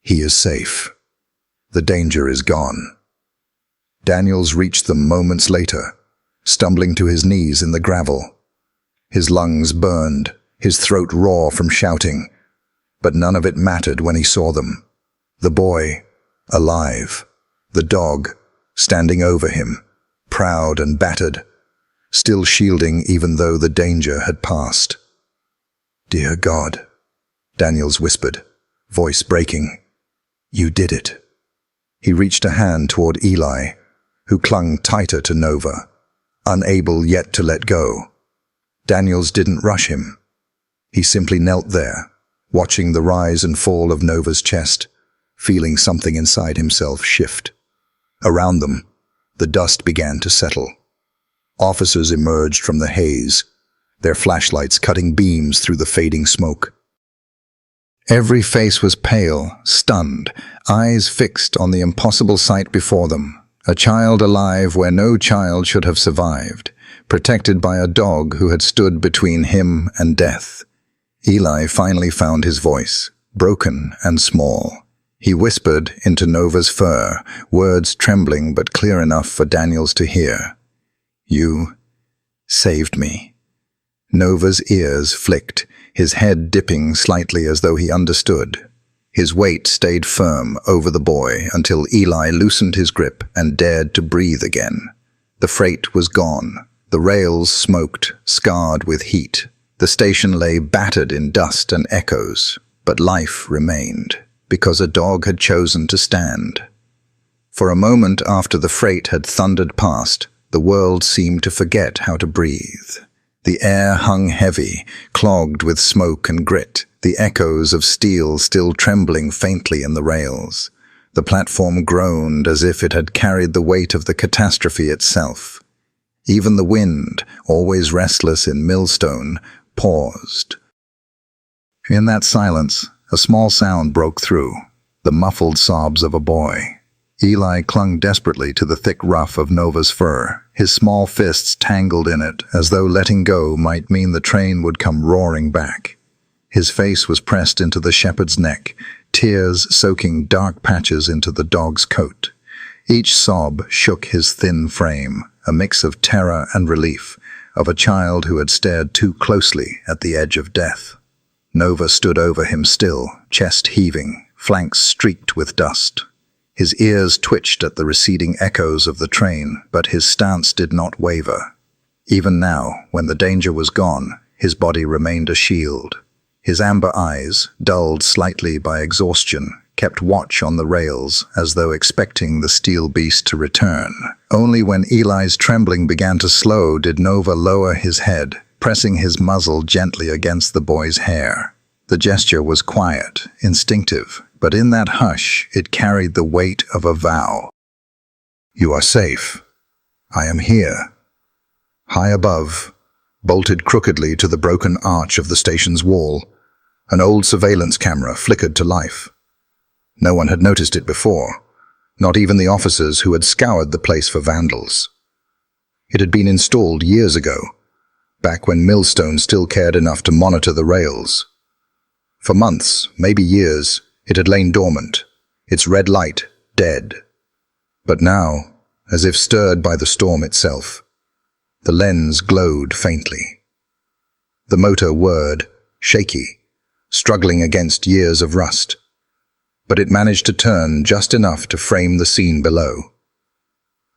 he is safe. The danger is gone. Daniels reached them moments later, stumbling to his knees in the gravel. His lungs burned, his throat raw from shouting, but none of it mattered when he saw them. The boy, alive, the dog, standing over him, proud and battered, still shielding even though the danger had passed. "Dear God," Daniels whispered, voice breaking, "you did it." He reached a hand toward Eli, who clung tighter to Nova, unable yet to let go. Daniels didn't rush him. He simply knelt there, watching the rise and fall of Nova's chest, feeling something inside himself shift. Around them, the dust began to settle. Officers emerged from the haze, their flashlights cutting beams through the fading smoke. Every face was pale, stunned, eyes fixed on the impossible sight before them. A child alive where no child should have survived, protected by a dog who had stood between him and death. Eli finally found his voice, broken and small. He whispered into Nova's fur, words trembling but clear enough for Daniels to hear. "You saved me." Nova's ears flicked, his head dipping slightly as though he understood. His weight stayed firm over the boy until Eli loosened his grip and dared to breathe again. The freight was gone. The rails smoked, scarred with heat. The station lay battered in dust and echoes, but life remained, because a dog had chosen to stand. For a moment after the freight had thundered past, the world seemed to forget how to breathe. The air hung heavy, clogged with smoke and grit, the echoes of steel still trembling faintly in the rails. The platform groaned as if it had carried the weight of the catastrophe itself. Even the wind, always restless in Millstone, paused. In that silence, a small sound broke through, the muffled sobs of a boy. Eli clung desperately to the thick ruff of Nova's fur, his small fists tangled in it, as though letting go might mean the train would come roaring back. His face was pressed into the shepherd's neck, tears soaking dark patches into the dog's coat. Each sob shook his thin frame, a mix of terror and relief, of a child who had stared too closely at the edge of death. Nova stood over him still, chest heaving, flanks streaked with dust. His ears twitched at the receding echoes of the train, but his stance did not waver. Even now, when the danger was gone, his body remained a shield. His amber eyes, dulled slightly by exhaustion, kept watch on the rails as though expecting the steel beast to return. Only when Eli's trembling began to slow did Nova lower his head, pressing his muzzle gently against the boy's hair. The gesture was quiet, instinctive, but in that hush it carried the weight of a vow. "You are safe. I am here." High above, bolted crookedly to the broken arch of the station's wall, an old surveillance camera flickered to life. No one had noticed it before, not even the officers who had scoured the place for vandals. It had been installed years ago, back when Millstone still cared enough to monitor the rails. For months, maybe years, it had lain dormant, its red light dead. But now, as if stirred by the storm itself, the lens glowed faintly. The motor whirred, shaky, struggling against years of rust. But it managed to turn just enough to frame the scene below.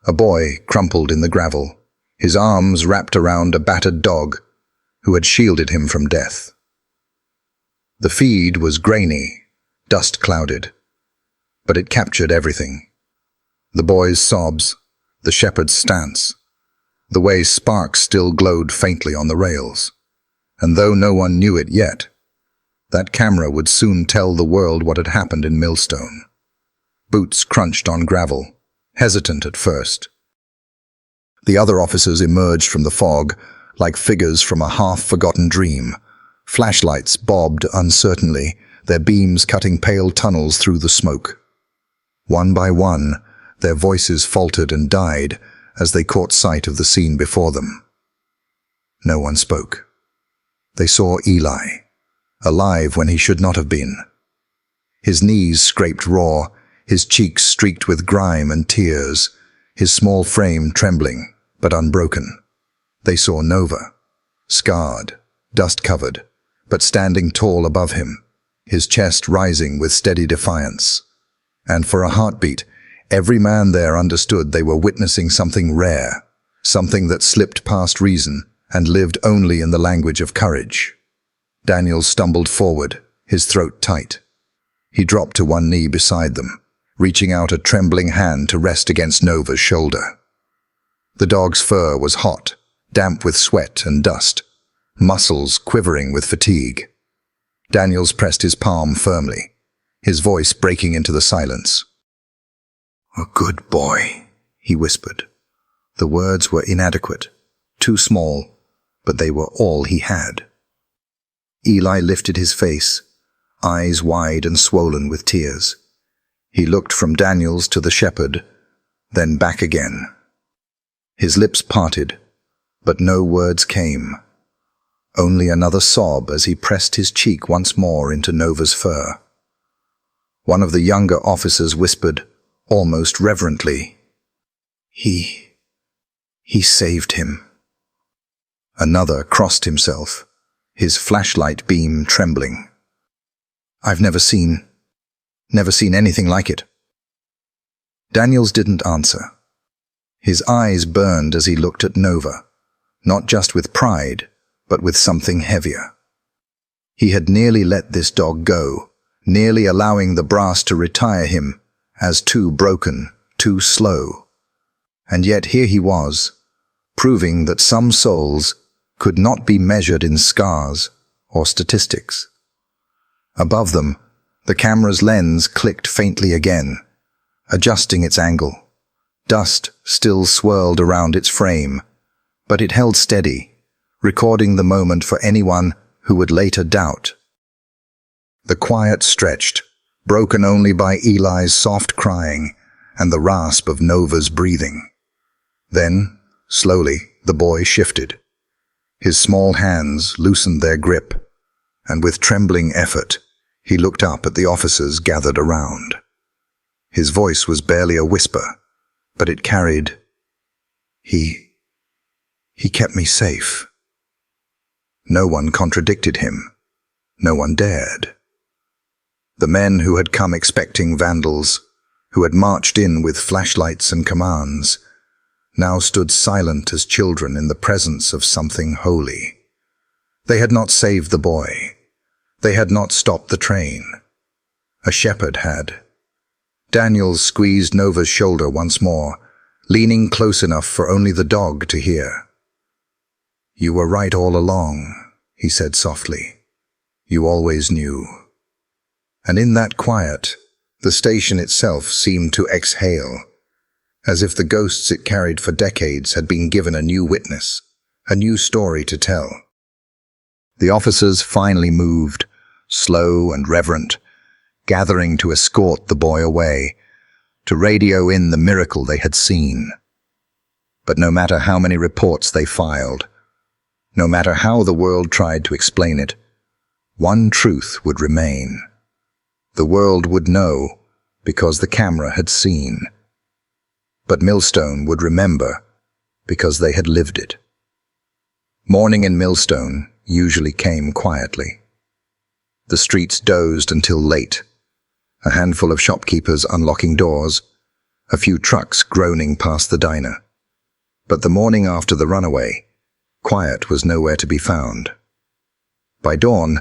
A boy crumpled in the gravel, his arms wrapped around a battered dog who had shielded him from death. The feed was grainy, dust-clouded, but it captured everything. The boy's sobs, the shepherd's stance, the way sparks still glowed faintly on the rails. And though no one knew it yet, that camera would soon tell the world what had happened in Millstone. Boots crunched on gravel, hesitant at first. The other officers emerged from the fog, like figures from a half-forgotten dream. Flashlights bobbed uncertainly, their beams cutting pale tunnels through the smoke. One by one, their voices faltered and died as they caught sight of the scene before them. No one spoke. They saw Eli, alive when he should not have been. His knees scraped raw, his cheeks streaked with grime and tears, his small frame trembling, but unbroken. They saw Nova, scarred, dust-covered, but standing tall above him, his chest rising with steady defiance. And for a heartbeat, every man there understood they were witnessing something rare, something that slipped past reason and lived only in the language of courage. Daniel stumbled forward, his throat tight. He dropped to one knee beside them, reaching out a trembling hand to rest against Nova's shoulder. The dog's fur was hot, damp with sweat and dust, muscles quivering with fatigue. Daniels pressed his palm firmly, his voice breaking into the silence. "A good boy," he whispered. The words were inadequate, too small, but they were all he had. Eli lifted his face, eyes wide and swollen with tears. He looked from Daniels to the shepherd, then back again. His lips parted, but no words came. Only another sob as he pressed his cheek once more into Nova's fur. One of the younger officers whispered, almost reverently, He saved him." Another crossed himself, his flashlight beam trembling. "I've never seen anything like it." Daniels didn't answer. His eyes burned as he looked at Nova, not just with pride, but with something heavier. He had nearly let this dog go, nearly allowing the brass to retire him as too broken, too slow. And yet here he was, proving that some souls could not be measured in scars or statistics. Above them, the camera's lens clicked faintly again, adjusting its angle. Dust still swirled around its frame, but it held steady, recording the moment for anyone who would later doubt. The quiet stretched, broken only by Eli's soft crying and the rasp of Nova's breathing. Then, slowly, the boy shifted. His small hands loosened their grip, and with trembling effort, he looked up at the officers gathered around. His voice was barely a whisper, but it carried, He kept me safe." No one contradicted him. No one dared. The men who had come expecting vandals, who had marched in with flashlights and commands, now stood silent as children in the presence of something holy. They had not saved the boy. They had not stopped the train. A shepherd had. Daniels squeezed Nova's shoulder once more, leaning close enough for only the dog to hear. "You were right all along," he said softly. "You always knew." And in that quiet, the station itself seemed to exhale, as if the ghosts it carried for decades had been given a new witness, a new story to tell. The officers finally moved, slow and reverent, gathering to escort the boy away, to radio in the miracle they had seen. But no matter how many reports they filed, no matter how the world tried to explain it, one truth would remain. The world would know because the camera had seen. But Millstone would remember because they had lived it. Morning in Millstone usually came quietly. The streets dozed until late, a handful of shopkeepers unlocking doors, a few trucks groaning past the diner. But the morning after the runaway, quiet was nowhere to be found. By dawn,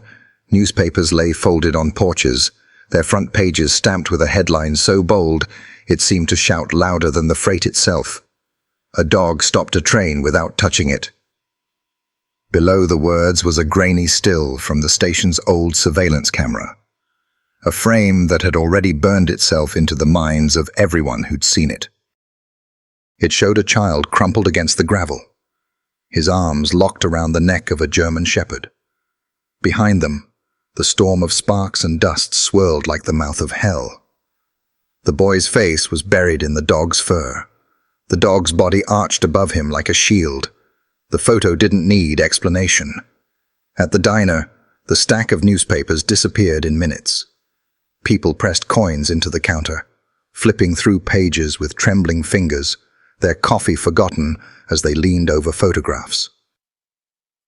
newspapers lay folded on porches, their front pages stamped with a headline so bold it seemed to shout louder than the freight itself. "A dog stopped a train without touching it." Below the words was a grainy still from the station's old surveillance camera, a frame that had already burned itself into the minds of everyone who'd seen it. It showed a child crumpled against the gravel, his arms locked around the neck of a German shepherd. Behind them, the storm of sparks and dust swirled like the mouth of hell. The boy's face was buried in the dog's fur. The dog's body arched above him like a shield. The photo didn't need explanation. At the diner, the stack of newspapers disappeared in minutes. People pressed coins into the counter, flipping through pages with trembling fingers, their coffee forgotten as they leaned over photographs.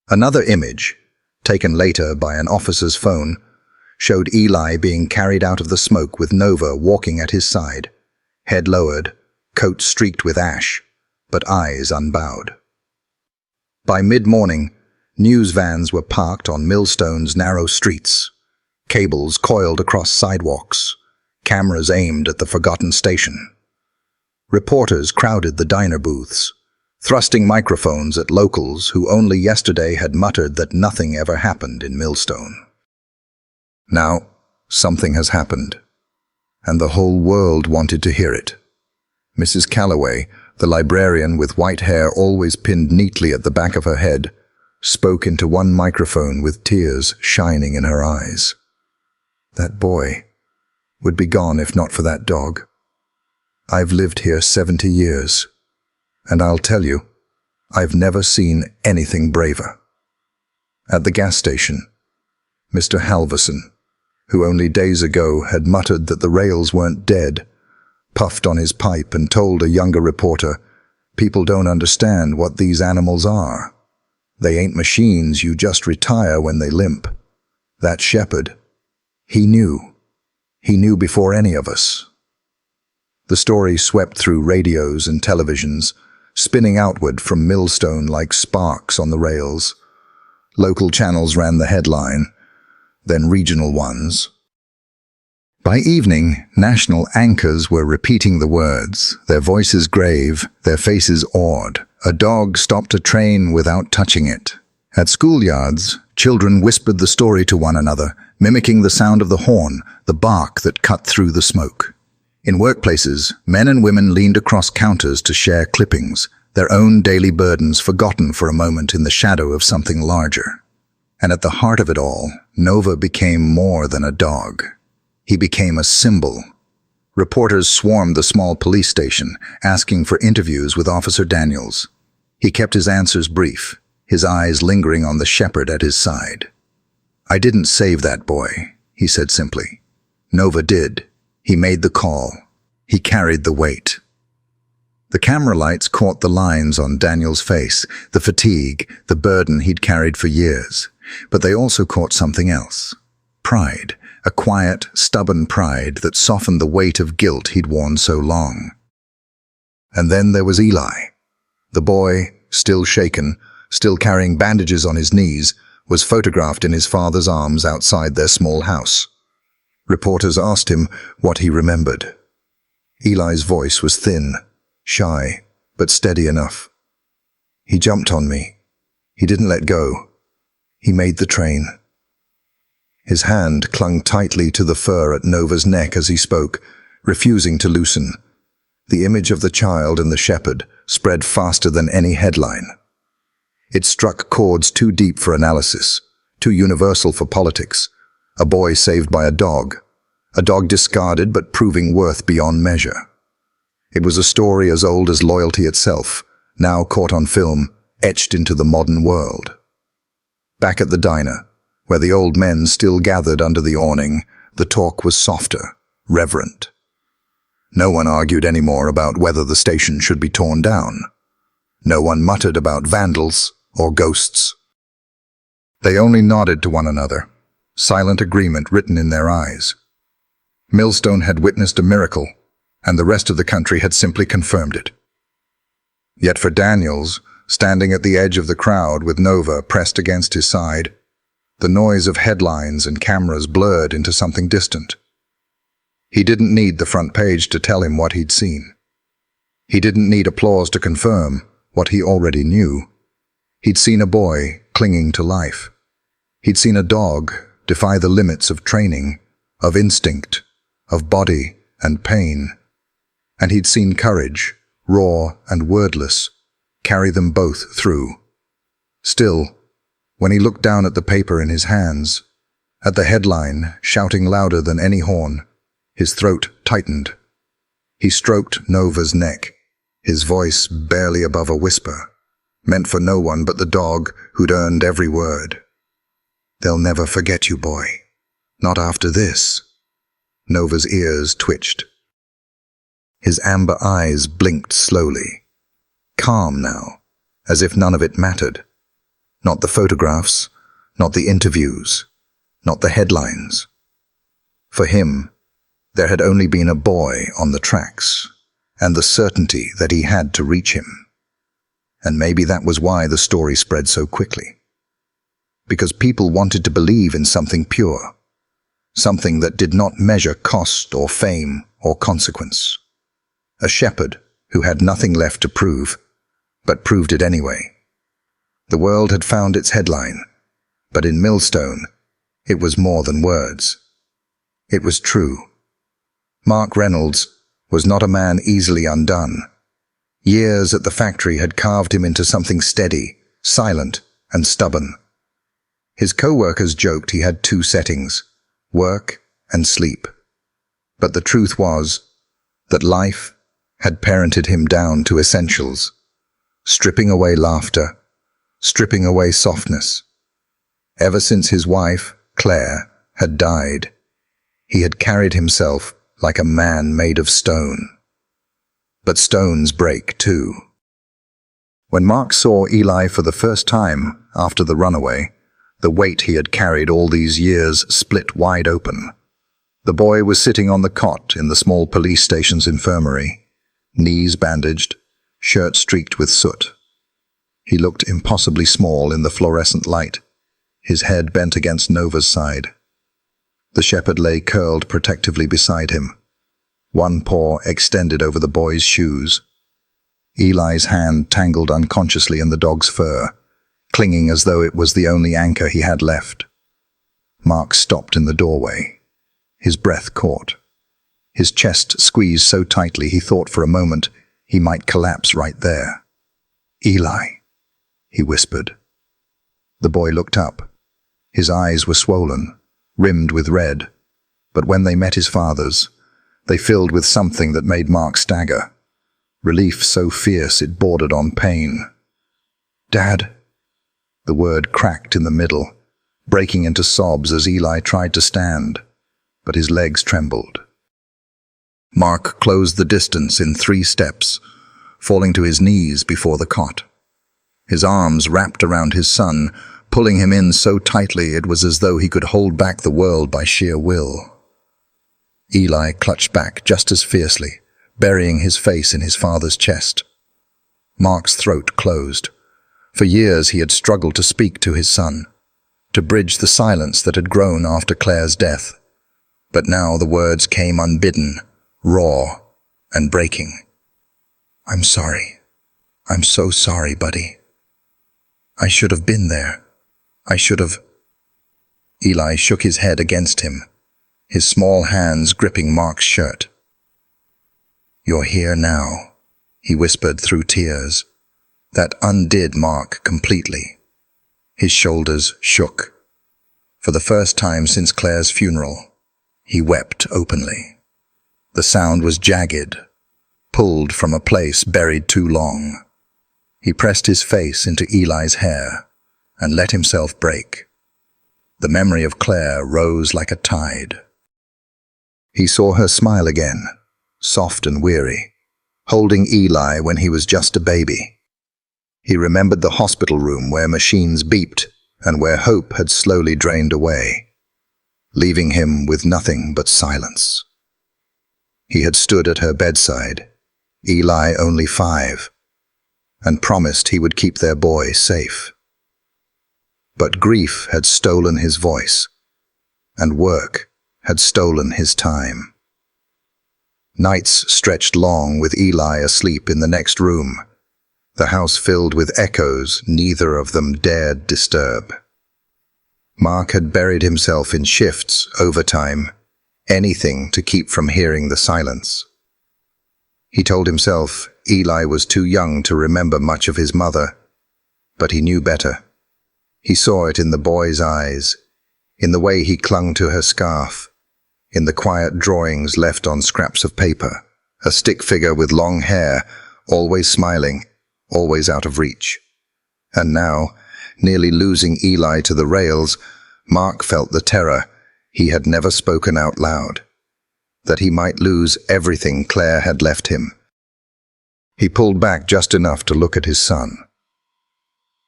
Another image, taken later by an officer's phone, showed Eli being carried out of the smoke with Nova walking at his side, head lowered, coat streaked with ash, but eyes unbowed. By mid-morning, news vans were parked on Millstone's narrow streets, cables coiled across sidewalks, cameras aimed at the forgotten station. Reporters crowded the diner booths, thrusting microphones at locals who only yesterday had muttered that nothing ever happened in Millstone. Now, something has happened, and the whole world wanted to hear it. Mrs. Calloway, the librarian with white hair always pinned neatly at the back of her head, spoke into one microphone with tears shining in her eyes. That boy would be gone if not for that dog. I've lived here 70 years, and I'll tell you, I've never seen anything braver. At the gas station, Mr. Halverson, who only days ago had muttered that the rails weren't dead, puffed on his pipe and told a younger reporter, "People don't understand what these animals are. They ain't machines you just retire when they limp." That shepherd, he knew. He knew before any of us. The story swept through radios and televisions, spinning outward from Millstone like sparks on the rails. Local channels ran the headline, then regional ones. By evening, national anchors were repeating the words, their voices grave, their faces awed. A dog stopped a train without touching it. At schoolyards, children whispered the story to one another, mimicking the sound of the horn, the bark that cut through the smoke. In workplaces, men and women leaned across counters to share clippings, their own daily burdens forgotten for a moment in the shadow of something larger. And at the heart of it all, Nova became more than a dog. He became a symbol. Reporters swarmed the small police station, asking for interviews with Officer Daniels. He kept his answers brief, his eyes lingering on the shepherd at his side. "I didn't save that boy," he said simply. "Nova did. He made the call. He carried the weight." The camera lights caught the lines on Daniel's face, the fatigue, the burden he'd carried for years. But they also caught something else. Pride, a quiet, stubborn pride that softened the weight of guilt he'd worn so long. And then there was Eli. The boy, still shaken, still carrying bandages on his knees, was photographed in his father's arms outside their small house. Reporters asked him what he remembered. Eli's voice was thin, shy, but steady enough. "He jumped on me. He didn't let go. He made the train." His hand clung tightly to the fur at Nova's neck as he spoke, refusing to loosen. The image of the child and the shepherd spread faster than any headline. It struck chords too deep for analysis, too universal for politics. A boy saved by a dog discarded but proving worth beyond measure. It was a story as old as loyalty itself, now caught on film, etched into the modern world. Back at the diner, where the old men still gathered under the awning, the talk was softer, reverent. No one argued anymore about whether the station should be torn down. No one muttered about vandals or ghosts. They only nodded to one another, silent agreement written in their eyes. Millstone had witnessed a miracle, and the rest of the country had simply confirmed it. Yet for Daniels, standing at the edge of the crowd with Nova pressed against his side, the noise of headlines and cameras blurred into something distant. He didn't need the front page to tell him what he'd seen. He didn't need applause to confirm what he already knew. He'd seen a boy clinging to life. He'd seen a dog defy the limits of training, of instinct, of body and pain. And he'd seen courage, raw and wordless, carry them both through. Still, when he looked down at the paper in his hands, at the headline shouting louder than any horn, his throat tightened. He stroked Nova's neck, his voice barely above a whisper, meant for no one but the dog who'd earned every word. "They'll never forget you, boy. Not after this." Nova's ears twitched. His amber eyes blinked slowly. Calm now, as if none of it mattered. Not the photographs, not the interviews, not the headlines. For him, there had only been a boy on the tracks, and the certainty that he had to reach him. And maybe that was why the story spread so quickly. Because people wanted to believe in something pure, something that did not measure cost or fame or consequence. A shepherd who had nothing left to prove, but proved it anyway. The world had found its headline, but in Millstone, it was more than words. It was true. Mark Reynolds was not a man easily undone. Years at the factory had carved him into something steady, silent, and stubborn. His co-workers joked he had two settings, work and sleep. But the truth was that life had parented him down to essentials, stripping away laughter, stripping away softness. Ever since his wife, Claire, had died, he had carried himself like a man made of stone. But stones break too. When Mark saw Eli for the first time after the runaway, the weight he had carried all these years split wide open. The boy was sitting on the cot in the small police station's infirmary, knees bandaged, shirt streaked with soot. He looked impossibly small in the fluorescent light, his head bent against Nova's side. The shepherd lay curled protectively beside him, one paw extended over the boy's shoes. Eli's hand tangled unconsciously in the dog's fur, clinging as though it was the only anchor he had left. Mark stopped in the doorway, his breath caught. His chest squeezed so tightly he thought for a moment he might collapse right there. "Eli," he whispered. The boy looked up. His eyes were swollen, rimmed with red, but when they met his father's, they filled with something that made Mark stagger. Relief so fierce it bordered on pain. "Dad." The word cracked in the middle, breaking into sobs as Eli tried to stand, but his legs trembled. Mark closed the distance in 3 steps, falling to his knees before the cot. His arms wrapped around his son, pulling him in so tightly it was as though he could hold back the world by sheer will. Eli clutched back just as fiercely, burying his face in his father's chest. Mark's throat closed. For years he had struggled to speak to his son, to bridge the silence that had grown after Claire's death. But now the words came unbidden, raw, and breaking. "I'm sorry. I'm so sorry, buddy. I should have been there. I should have—" Eli shook his head against him, his small hands gripping Mark's shirt. "You're here now," he whispered through tears. That undid Mark completely. His shoulders shook. For the first time since Claire's funeral, he wept openly. The sound was jagged, pulled from a place buried too long. He pressed his face into Eli's hair and let himself break. The memory of Claire rose like a tide. He saw her smile again, soft and weary, holding Eli when he was just a baby. He remembered the hospital room where machines beeped and where hope had slowly drained away, leaving him with nothing but silence. He had stood at her bedside, Eli only 5, and promised he would keep their boy safe. But grief had stolen his voice, and work had stolen his time. Nights stretched long with Eli asleep in the next room, the house filled with echoes neither of them dared disturb. Mark had buried himself in shifts, overtime, anything to keep from hearing the silence. He told himself Eli was too young to remember much of his mother, but he knew better. He saw it in the boy's eyes, in the way he clung to her scarf, in the quiet drawings left on scraps of paper, a stick figure with long hair, always smiling, always out of reach. And now, nearly losing Eli to the rails, Mark felt the terror he had never spoken out loud, that he might lose everything Claire had left him. He pulled back just enough to look at his son.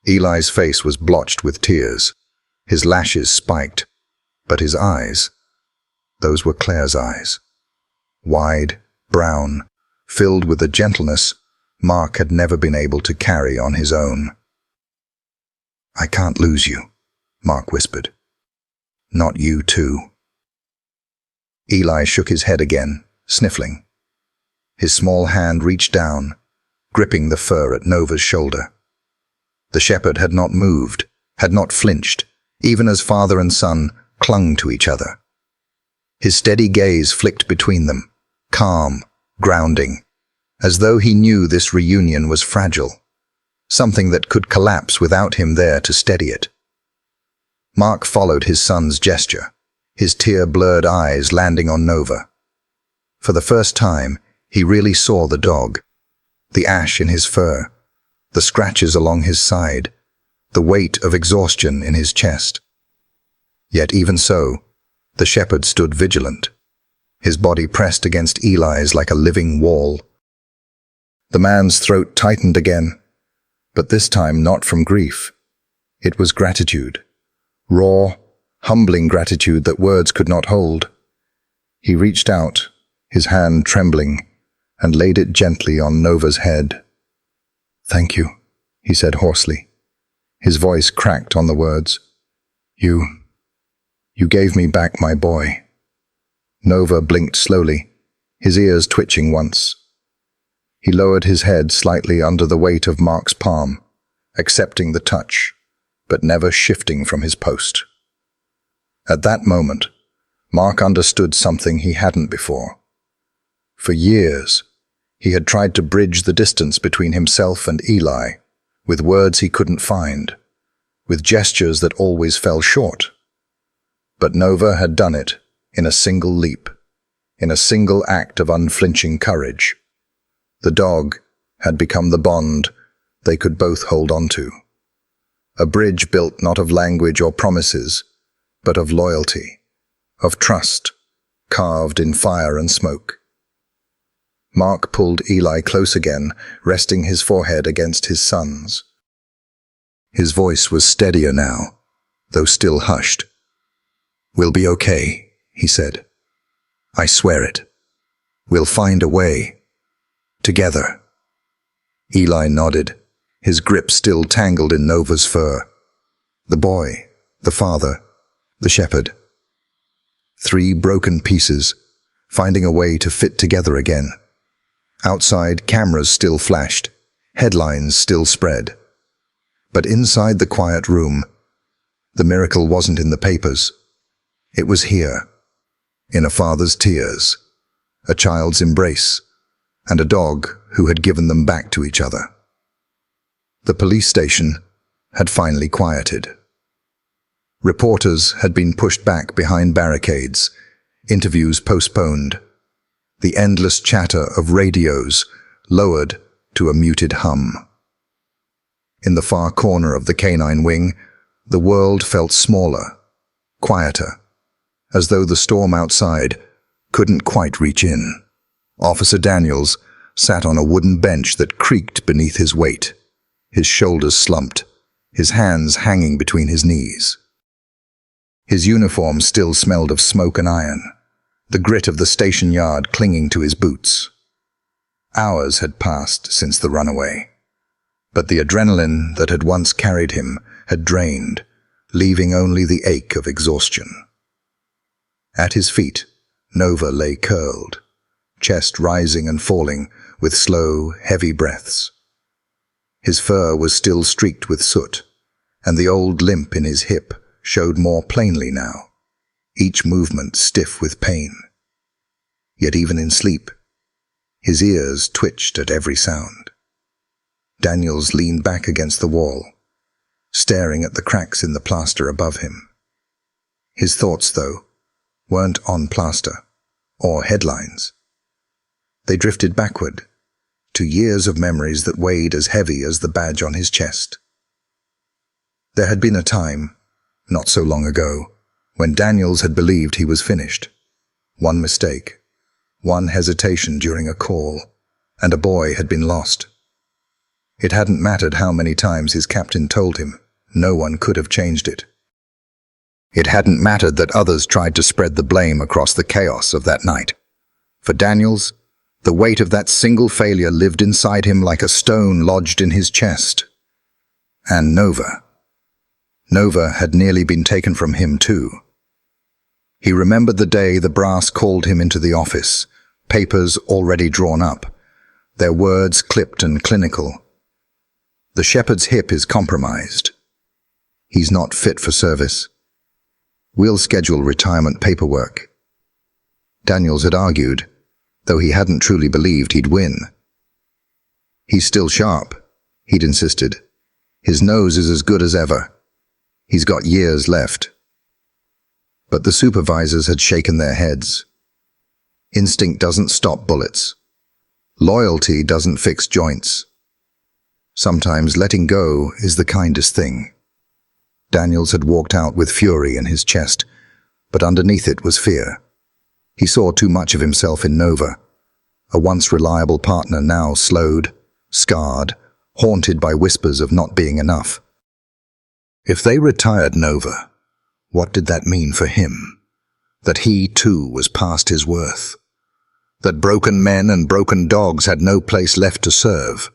Eli's face was blotched with tears, his lashes spiked, but his eyes, those were Claire's eyes. Wide, brown, filled with a gentleness Mark had never been able to carry on his own. "I can't lose you," Mark whispered. "Not you too." Eli shook his head again, sniffling. His small hand reached down, gripping the fur at Nova's shoulder. The shepherd had not moved, had not flinched, even as father and son clung to each other. His steady gaze flicked between them, calm, grounding, as though he knew this reunion was fragile, something that could collapse without him there to steady it. Mark followed his son's gesture, his tear-blurred eyes landing on Nova. For the first time, he really saw the dog, the ash in his fur, the scratches along his side, the weight of exhaustion in his chest. Yet even so, the shepherd stood vigilant, his body pressed against Eli's like a living wall. The man's throat tightened again, but this time not from grief. It was gratitude, raw, humbling gratitude that words could not hold. He reached out, his hand trembling, and laid it gently on Nova's head. "Thank you," he said hoarsely. His voice cracked on the words. You gave me back my boy." Nova blinked slowly, his ears twitching once. He lowered his head slightly under the weight of Mark's palm, accepting the touch, but never shifting from his post. At that moment, Mark understood something he hadn't before. For years, he had tried to bridge the distance between himself and Eli, with words he couldn't find, with gestures that always fell short. But Nova had done it in a single leap, in a single act of unflinching courage. The dog had become the bond they could both hold on to. A bridge built not of language or promises, but of loyalty, of trust, carved in fire and smoke. Mark pulled Eli close again, resting his forehead against his son's. His voice was steadier now, though still hushed. "We'll be okay," he said. "I swear it. We'll find a way. Together." Eli nodded, his grip still tangled in Nova's fur. The boy, the father, the shepherd. 3 broken pieces, finding a way to fit together again. Outside, cameras still flashed, headlines still spread. But inside the quiet room, the miracle wasn't in the papers. It was here, in a father's tears, a child's embrace, and a dog who had given them back to each other. The police station had finally quieted. Reporters had been pushed back behind barricades, interviews postponed, the endless chatter of radios lowered to a muted hum. In the far corner of the canine wing, the world felt smaller, quieter, as though the storm outside couldn't quite reach in. Officer Daniels sat on a wooden bench that creaked beneath his weight, his shoulders slumped, his hands hanging between his knees. His uniform still smelled of smoke and iron, the grit of the station yard clinging to his boots. Hours had passed since the runaway, but the adrenaline that had once carried him had drained, leaving only the ache of exhaustion. At his feet, Nova lay curled, chest rising and falling with slow, heavy breaths. His fur was still streaked with soot, and the old limp in his hip showed more plainly now, each movement stiff with pain. Yet even in sleep, his ears twitched at every sound. Daniels leaned back against the wall, staring at the cracks in the plaster above him. His thoughts, though, weren't on plaster or headlines. They drifted backward to years of memories that weighed as heavy as the badge on his chest. There had been a time, not so long ago, when Daniels had believed he was finished. One mistake, one hesitation during a call, and a boy had been lost. It hadn't mattered how many times his captain told him no one could have changed it. It hadn't mattered that others tried to spread the blame across the chaos of that night. For Daniels, the weight of that single failure lived inside him like a stone lodged in his chest. And Nova. Nova had nearly been taken from him too. He remembered the day the brass called him into the office, papers already drawn up, their words clipped and clinical. The shepherd's hip is compromised. He's not fit for service. We'll schedule retirement paperwork. Daniels had argued, though he hadn't truly believed he'd win. He's still sharp, he'd insisted. His nose is as good as ever. He's got years left. But the supervisors had shaken their heads. Instinct doesn't stop bullets. Loyalty doesn't fix joints. Sometimes letting go is the kindest thing. Daniels had walked out with fury in his chest, but underneath it was fear. He saw too much of himself in Nova, a once reliable partner now slowed, scarred, haunted by whispers of not being enough. If they retired Nova, what did that mean for him? That he too was past his worth. That broken men and broken dogs had no place left to serve.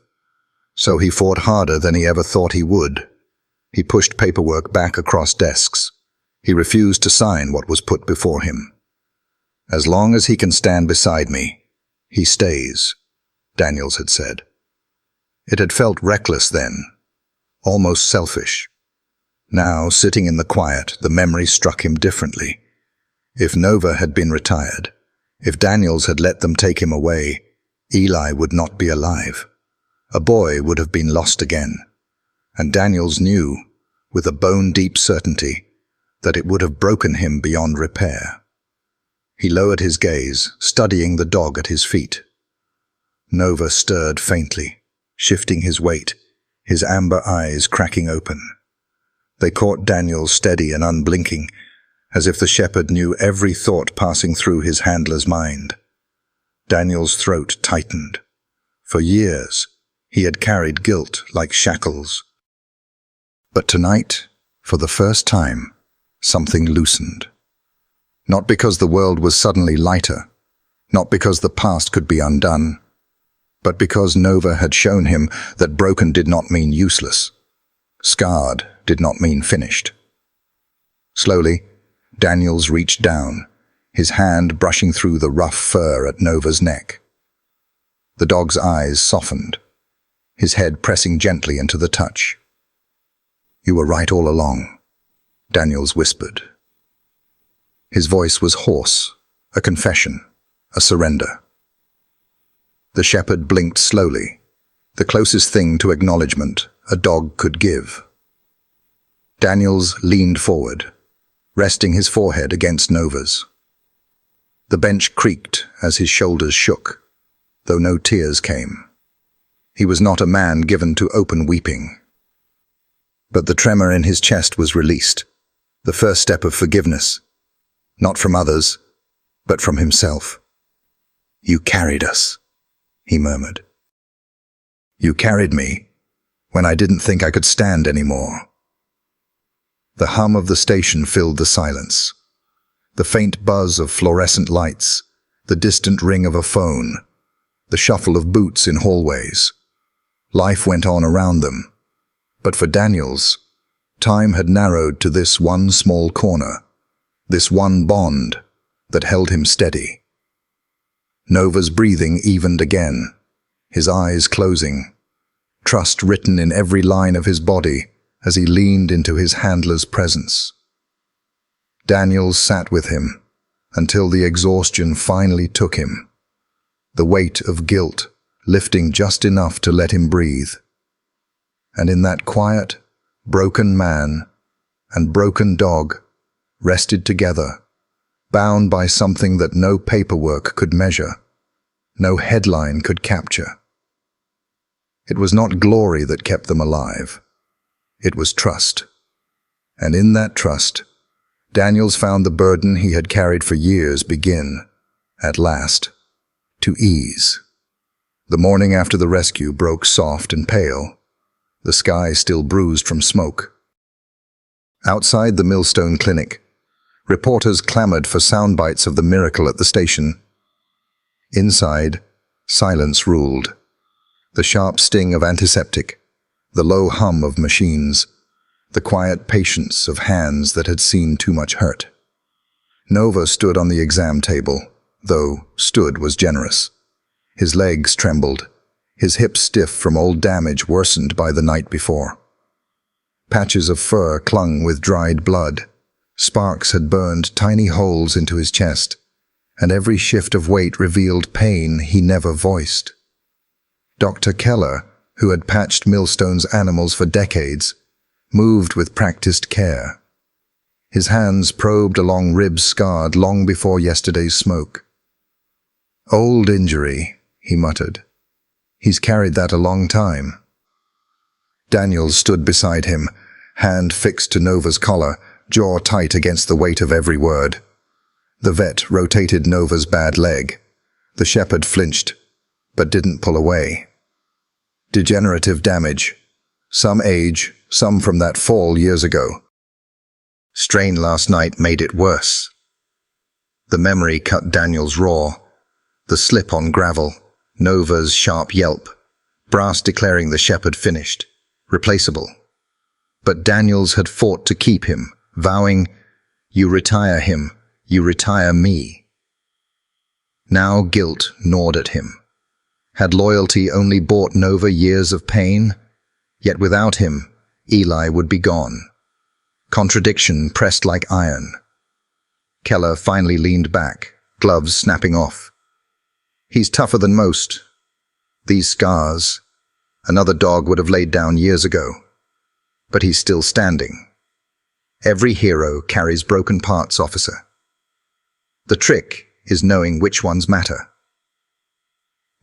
So he fought harder than he ever thought he would. He pushed paperwork back across desks. He refused to sign what was put before him. As long as he can stand beside me, he stays, Daniels had said. It had felt reckless then, almost selfish. Now, sitting in the quiet, the memory struck him differently. If Nova had been retired, if Daniels had let them take him away, Eli would not be alive. A boy would have been lost again. And Daniels knew, with a bone-deep certainty, that it would have broken him beyond repair. He lowered his gaze, studying the dog at his feet. Nova stirred faintly, shifting his weight, his amber eyes cracking open. They caught Daniels steady and unblinking, as if the shepherd knew every thought passing through his handler's mind. Daniel's throat tightened. For years, he had carried guilt like shackles. But tonight, for the first time, something loosened. Not because the world was suddenly lighter, not because the past could be undone, but because Nova had shown him that broken did not mean useless. Scarred did not mean finished. Slowly, Daniels reached down, his hand brushing through the rough fur at Nova's neck. The dog's eyes softened, his head pressing gently into the touch. "You were right all along," Daniels whispered. His voice was hoarse, a confession, a surrender. The shepherd blinked slowly, the closest thing to acknowledgement a dog could give. Daniels leaned forward, resting his forehead against Nova's. The bench creaked as his shoulders shook, though no tears came. He was not a man given to open weeping. But the tremor in his chest was released, the first step of forgiveness, not from others, but from himself. "You carried us," he murmured. "You carried me when I didn't think I could stand anymore." The hum of the station filled the silence. The faint buzz of fluorescent lights, the distant ring of a phone, the shuffle of boots in hallways. Life went on around them. But for Daniels, time had narrowed to this one small corner, this one bond that held him steady. Nova's breathing evened again, his eyes closing, trust written in every line of his body as he leaned into his handler's presence. Daniels sat with him until the exhaustion finally took him, the weight of guilt lifting just enough to let him breathe. And in that quiet, broken man and broken dog rested together, bound by something that no paperwork could measure, no headline could capture. It was not glory that kept them alive. It was trust. And in that trust, Daniels found the burden he had carried for years begin, at last, to ease. The morning after the rescue broke soft and pale, the sky still bruised from smoke. Outside the Millstone Clinic, reporters clamored for sound bites of the miracle at the station. Inside, silence ruled. The sharp sting of antiseptic, the low hum of machines, the quiet patience of hands that had seen too much hurt. Nova stood on the exam table, though stood was generous. His legs trembled, his hips stiff from old damage worsened by the night before. Patches of fur clung with dried blood. Sparks had burned tiny holes into his chest, and every shift of weight revealed pain he never voiced. Dr. Keller, who had patched Millstone's animals for decades, moved with practiced care. His hands probed along ribs scarred long before yesterday's smoke. "Old injury," he muttered. "He's carried that a long time." Daniels stood beside him, hand fixed to Nova's collar, jaw tight against the weight of every word. The vet rotated Nova's bad leg. The shepherd flinched, but didn't pull away. Degenerative damage. Some age, some from that fall years ago. Strain last night made it worse. The memory cut Daniels raw. The slip on gravel, Nova's sharp yelp, brass declaring the shepherd finished, replaceable. But Daniels had fought to keep him, vowing, "You retire him, you retire me." Now guilt gnawed at him. Had loyalty only bought Nova years of pain? Yet without him, Eli would be gone. Contradiction pressed like iron. Keller finally leaned back, gloves snapping off. "He's tougher than most. These scars, another dog would have laid down years ago. but he's still standing. Every hero carries broken parts, officer. The trick is knowing which ones matter.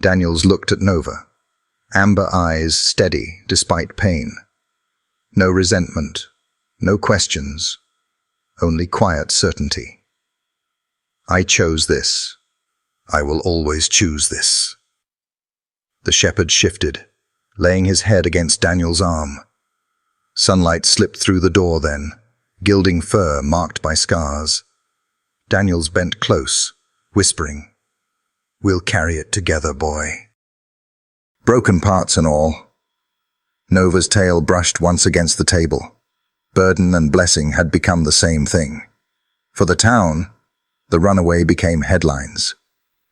Daniels looked at Nova, amber eyes steady despite pain. No resentment, no questions, only quiet certainty. I chose this. I will always choose this. The shepherd shifted, laying his head against Daniel's arm. Sunlight slipped through the door then, gilding fur marked by scars. Daniels bent close, whispering, "We'll carry it together, boy." Broken parts and all. Nova's tail brushed once against the table. Burden and blessing had become the same thing. For the town, the runaway became headlines.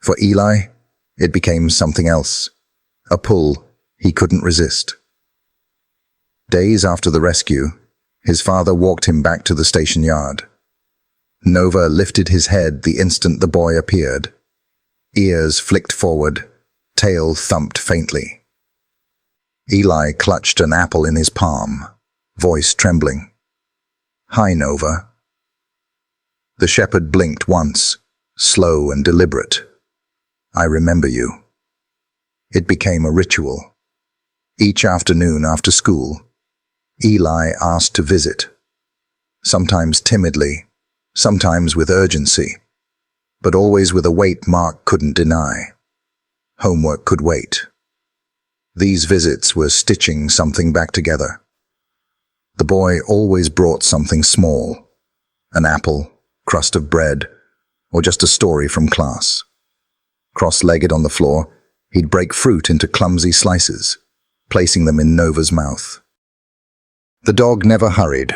For Eli, it became something else, a pull he couldn't resist. Days after the rescue, his father walked him back to the station yard. Nova lifted his head the instant the boy appeared. Ears flicked forward, tail thumped faintly. Eli clutched an apple in his palm, voice trembling. "Hi, Nova." The shepherd blinked once, slow and deliberate. "I remember you." It became a ritual. Each afternoon after school, Eli asked to visit. Sometimes timidly, sometimes with urgency, but always with a weight Mark couldn't deny. Homework could wait. These visits were stitching something back together. The boy always brought something small, an apple, crust of bread, or just a story from class. Cross-legged on the floor, he'd break fruit into clumsy slices, placing them in Nova's mouth. The dog never hurried,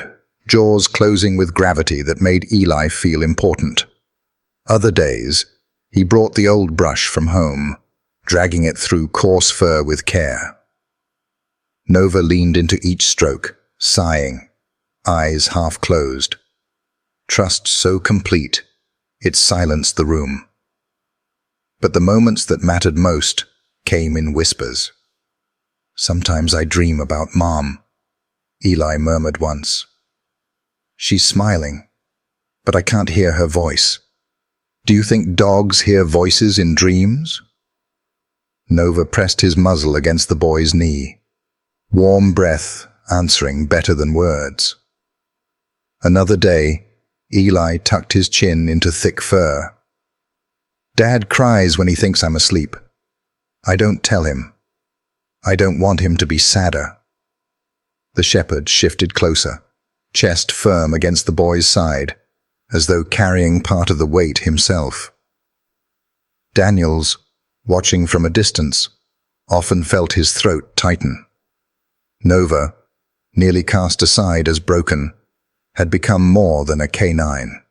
jaws closing with gravity that made Eli feel important. Other days, he brought the old brush from home, dragging it through coarse fur with care. Nova leaned into each stroke, sighing, eyes half closed. Trust so complete, it silenced the room. But the moments that mattered most came in whispers. "Sometimes I dream about Mom," Eli murmured once. "She's smiling, but I can't hear her voice. Do you think dogs hear voices in dreams?" Nova pressed his muzzle against the boy's knee, warm breath answering better than words. Another day, Eli tucked his chin into thick fur. "Dad cries when he thinks I'm asleep. I don't tell him. I don't want him to be sadder." The shepherd shifted closer, chest firm against the boy's side, as though carrying part of the weight himself. Daniels, watching from a distance, often felt his throat tighten. Nova, nearly cast aside as broken, had become more than a canine.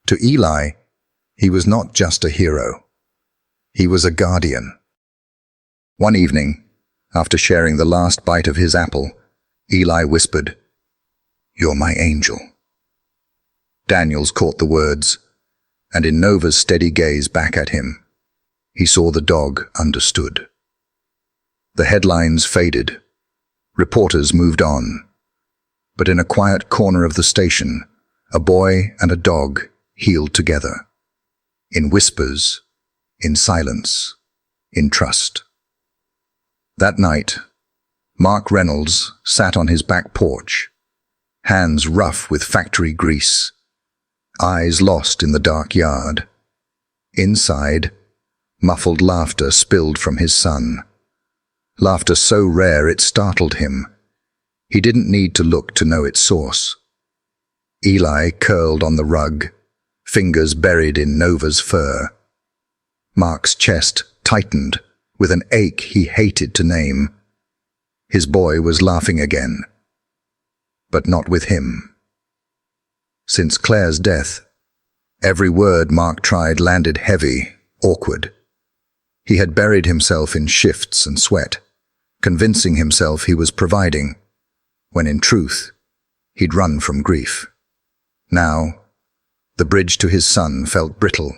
To Eli, he was not just a hero. He was a guardian. One evening, after sharing the last bite of his apple, Eli whispered, "You're my angel." Daniels caught the words, and in Nova's steady gaze back at him, he saw the dog understood. The headlines faded. Reporters moved on. But in a quiet corner of the station, a boy and a dog healed together. In whispers, in silence, in trust. That night, Mark Reynolds sat on his back porch, hands rough with factory grease, eyes lost in the dark yard. Inside, muffled laughter spilled from his son. Laughter so rare it startled him. He didn't need to look to know its source. Eli curled on the rug, fingers buried in Nova's fur. Mark's chest tightened with an ache he hated to name. His boy was laughing again, but not with him. Since Claire's death, every word Mark tried landed heavy, awkward. He had buried himself in shifts and sweat, convincing himself he was providing, when in truth, he'd run from grief. Now, the bridge to his son felt brittle,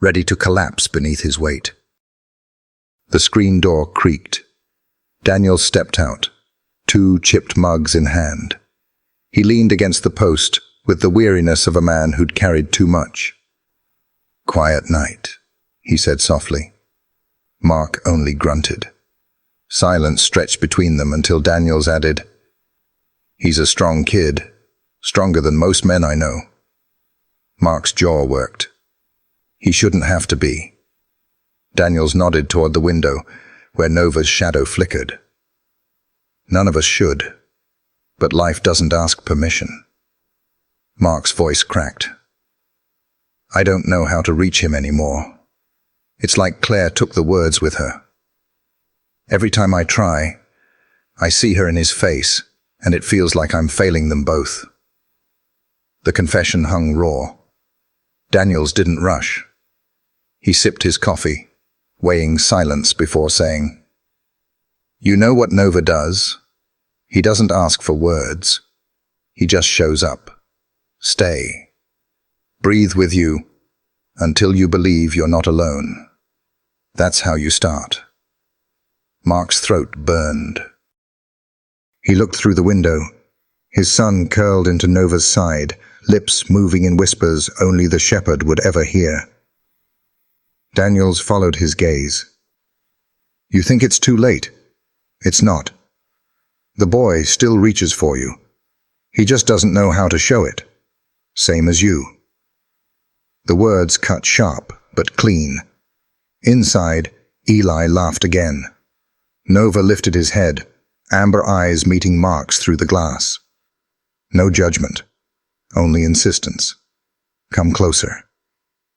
ready to collapse beneath his weight. The screen door creaked. Daniel stepped out, 2 chipped mugs in hand. He leaned against the post with the weariness of a man who'd carried too much. "Quiet night," he said softly. Mark only grunted. Silence stretched between them until Daniels added, "He's a strong kid, stronger than most men I know." Mark's jaw worked. He shouldn't have to be. Daniels nodded toward the window, where Nova's shadow flickered. "None of us should, but life doesn't ask permission." Mark's voice cracked. "I don't know how to reach him anymore. It's like Claire took the words with her. Every time I try, I see her in his face, and it feels like I'm failing them both." The confession hung raw. Daniels didn't rush. He sipped his coffee, weighing silence before saying, "You know what Nova does? He doesn't ask for words. He just shows up. Stay. Breathe with you until you believe you're not alone. That's how you start." Mark's throat burned. He looked through the window, his son curled into Nova's side, lips moving in whispers only the shepherd would ever hear. Daniels followed his gaze. "You think it's too late? It's not. The boy still reaches for you. He just doesn't know how to show it. Same as you." The words cut sharp, but clean. Inside, Eli laughed again. Nova lifted his head, amber eyes meeting Mark's through the glass. No judgment, only insistence. "Come closer.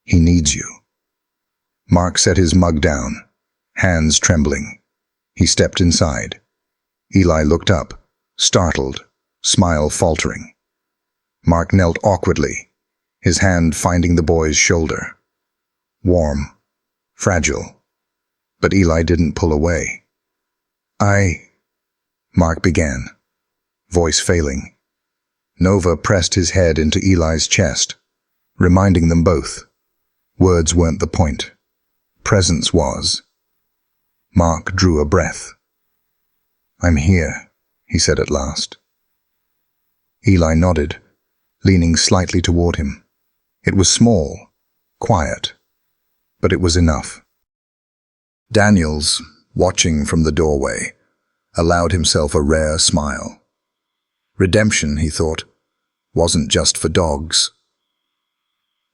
He needs you." Mark set his mug down, hands trembling. He stepped inside. Eli looked up, startled, smile faltering. Mark knelt awkwardly, his hand finding the boy's shoulder. Warm, fragile, but Eli didn't pull away. Mark began, voice failing. Nova pressed his head into Eli's chest, reminding them both. Words weren't the point. Presence was. Mark drew a breath. "I'm here," he said at last. Eli nodded, leaning slightly toward him. It was small, quiet, but it was enough. Daniels, watching from the doorway, allowed himself a rare smile. Redemption, he thought, wasn't just for dogs.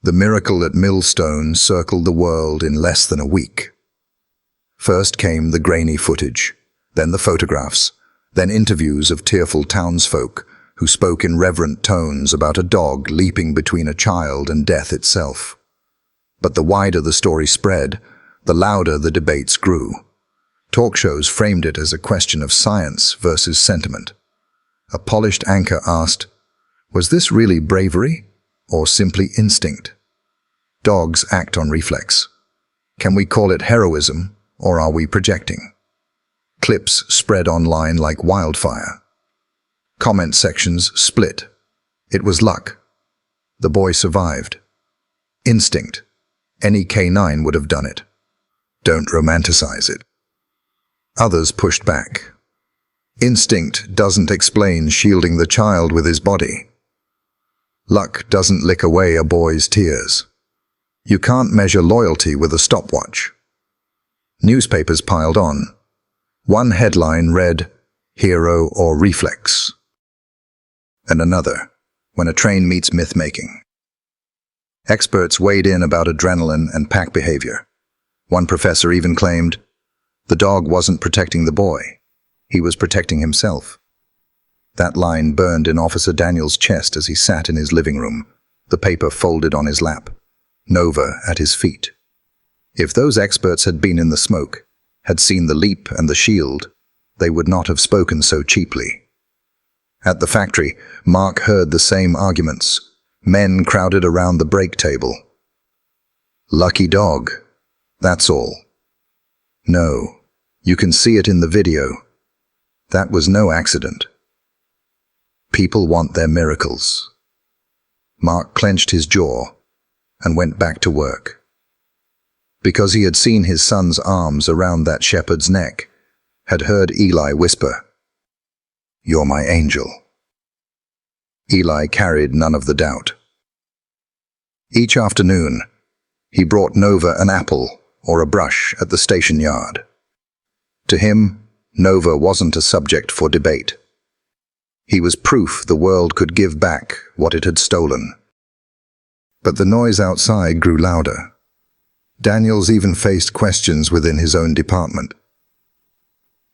The miracle at Millstone circled the world in less than a week. First came the grainy footage, then the photographs, then interviews of tearful townsfolk who spoke in reverent tones about a dog leaping between a child and death itself. But the wider the story spread, the louder the debates grew. Talk shows framed it as a question of science versus sentiment. A polished anchor asked, was this really bravery or simply instinct? Dogs act on reflex. Can we call it heroism or are we projecting? Clips spread online like wildfire. Comment sections split. It was luck. The boy survived. Instinct. Any canine would have done it. Don't romanticize it. Others pushed back. Instinct doesn't explain shielding the child with his body. Luck doesn't lick away a boy's tears. You can't measure loyalty with a stopwatch. Newspapers piled on. One headline read, "Hero or Reflex," and another, "When a train meets myth-making." Experts weighed in about adrenaline and pack behavior. One professor even claimed, the dog wasn't protecting the boy. He was protecting himself. That line burned in Officer Daniels' chest as he sat in his living room, the paper folded on his lap, Nova at his feet. If those experts had been in the smoke, had seen the leap and the shield, they would not have spoken so cheaply. At the factory, Mark heard the same arguments. Men crowded around the break table. Lucky dog, that's all. No, you can see it in the video. That was no accident. People want their miracles. Mark clenched his jaw and went back to work. Because he had seen his son's arms around that shepherd's neck, had heard Eli whisper, You're my angel." Eli carried none of the doubt. Each afternoon, he brought Nova an apple or a brush at the station yard. To him, Nova wasn't a subject for debate. He was proof the world could give back what it had stolen. But the noise outside grew louder. Daniels even faced questions within his own department.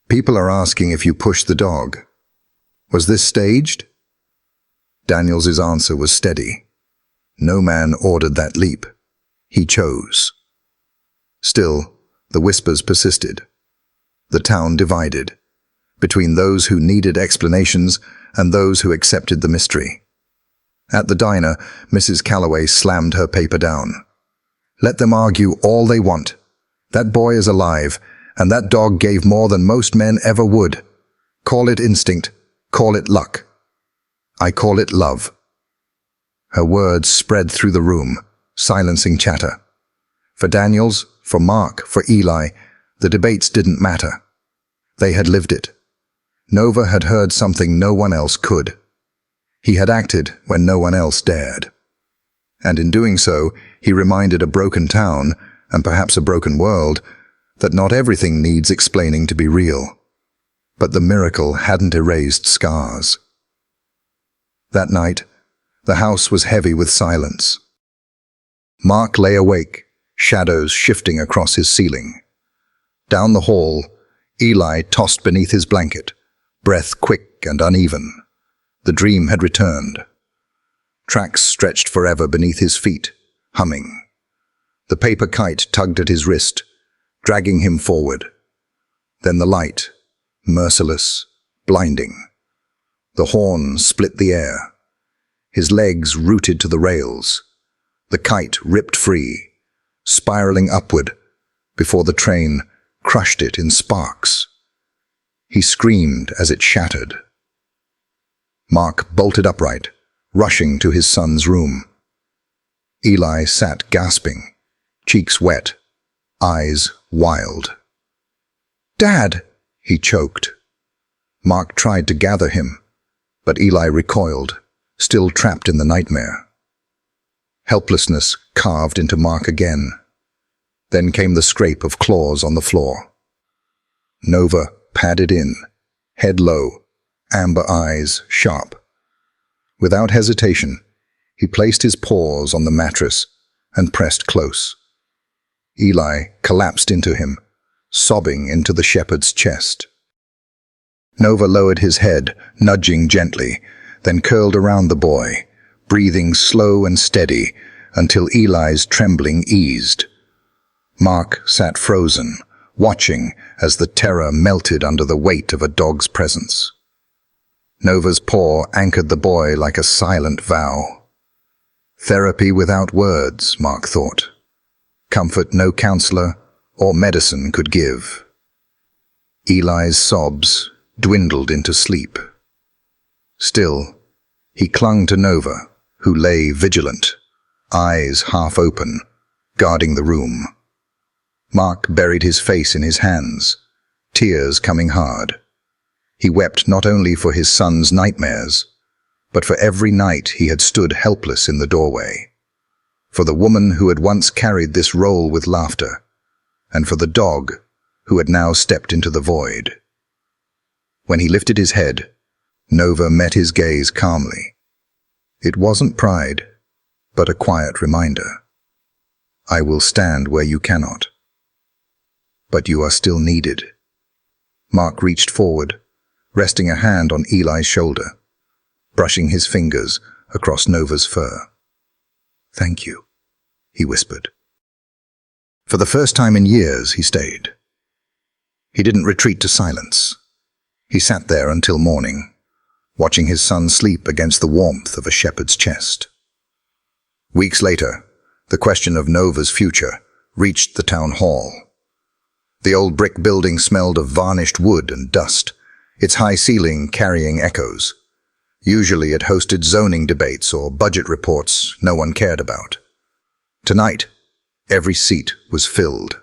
"People are asking if you pushed the dog. Was this staged?" Daniels's answer was steady. No man ordered that leap. He chose. Still, the whispers persisted. The town divided, between those who needed explanations and those who accepted the mystery. At the diner, Mrs. Calloway slammed her paper down. "Let them argue all they want. That boy is alive, and that dog gave more than most men ever would. Call it instinct, call it luck. I call it love." Her words spread through the room, silencing chatter. For Daniels, for Mark, for Eli, the debates didn't matter. They had lived it. Nova had heard something no one else could. He had acted when no one else dared. And in doing so, he reminded a broken town, and perhaps a broken world, that not everything needs explaining to be real. But the miracle hadn't erased scars. That night, the house was heavy with silence. Mark lay awake, shadows shifting across his ceiling. Down the hall, Eli tossed beneath his blanket, breath quick and uneven. The dream had returned. Tracks stretched forever beneath his feet, humming. The paper kite tugged at his wrist, dragging him forward. Then the light, merciless, blinding. The horn split the air. His legs rooted to the rails. The kite ripped free, spiraling upward, before the train crushed it in sparks. He screamed as it shattered. Mark bolted upright, rushing to his son's room. Eli sat gasping, cheeks wet, eyes wild. "Dad!" he choked. Mark tried to gather him, but Eli recoiled, still trapped in the nightmare. Helplessness carved into Mark again. Then came the scrape of claws on the floor. Nova padded in, head low, amber eyes sharp. Without hesitation, he placed his paws on the mattress and pressed close. Eli collapsed into him, sobbing into the shepherd's chest. Nova lowered his head, nudging gently, then curled around the boy, breathing slow and steady until Eli's trembling eased. Mark sat frozen, watching as the terror melted under the weight of a dog's presence. Nova's paw anchored the boy like a silent vow. Therapy without words, Mark thought. Comfort no counselor or medicine could give. Eli's sobs dwindled into sleep. Still, he clung to Nova, who lay vigilant, eyes half open, guarding the room. Mark buried his face in his hands, tears coming hard. He wept not only for his son's nightmares, but for every night he had stood helpless in the doorway, for the woman who had once carried this role with laughter, and for the dog who had now stepped into the void. When he lifted his head, Nova met his gaze calmly. It wasn't pride, but a quiet reminder. I will stand where you cannot. But you are still needed. Mark reached forward, resting a hand on Eli's shoulder, brushing his fingers across Nova's fur. Thank you, he whispered. For the first time in years, he stayed. He didn't retreat to silence. He sat there until morning, watching his son sleep against the warmth of a shepherd's chest. Weeks later, the question of Nova's future reached the town hall. The old brick building smelled of varnished wood and dust, its high ceiling carrying echoes. Usually it hosted zoning debates or budget reports no one cared about. Tonight, every seat was filled.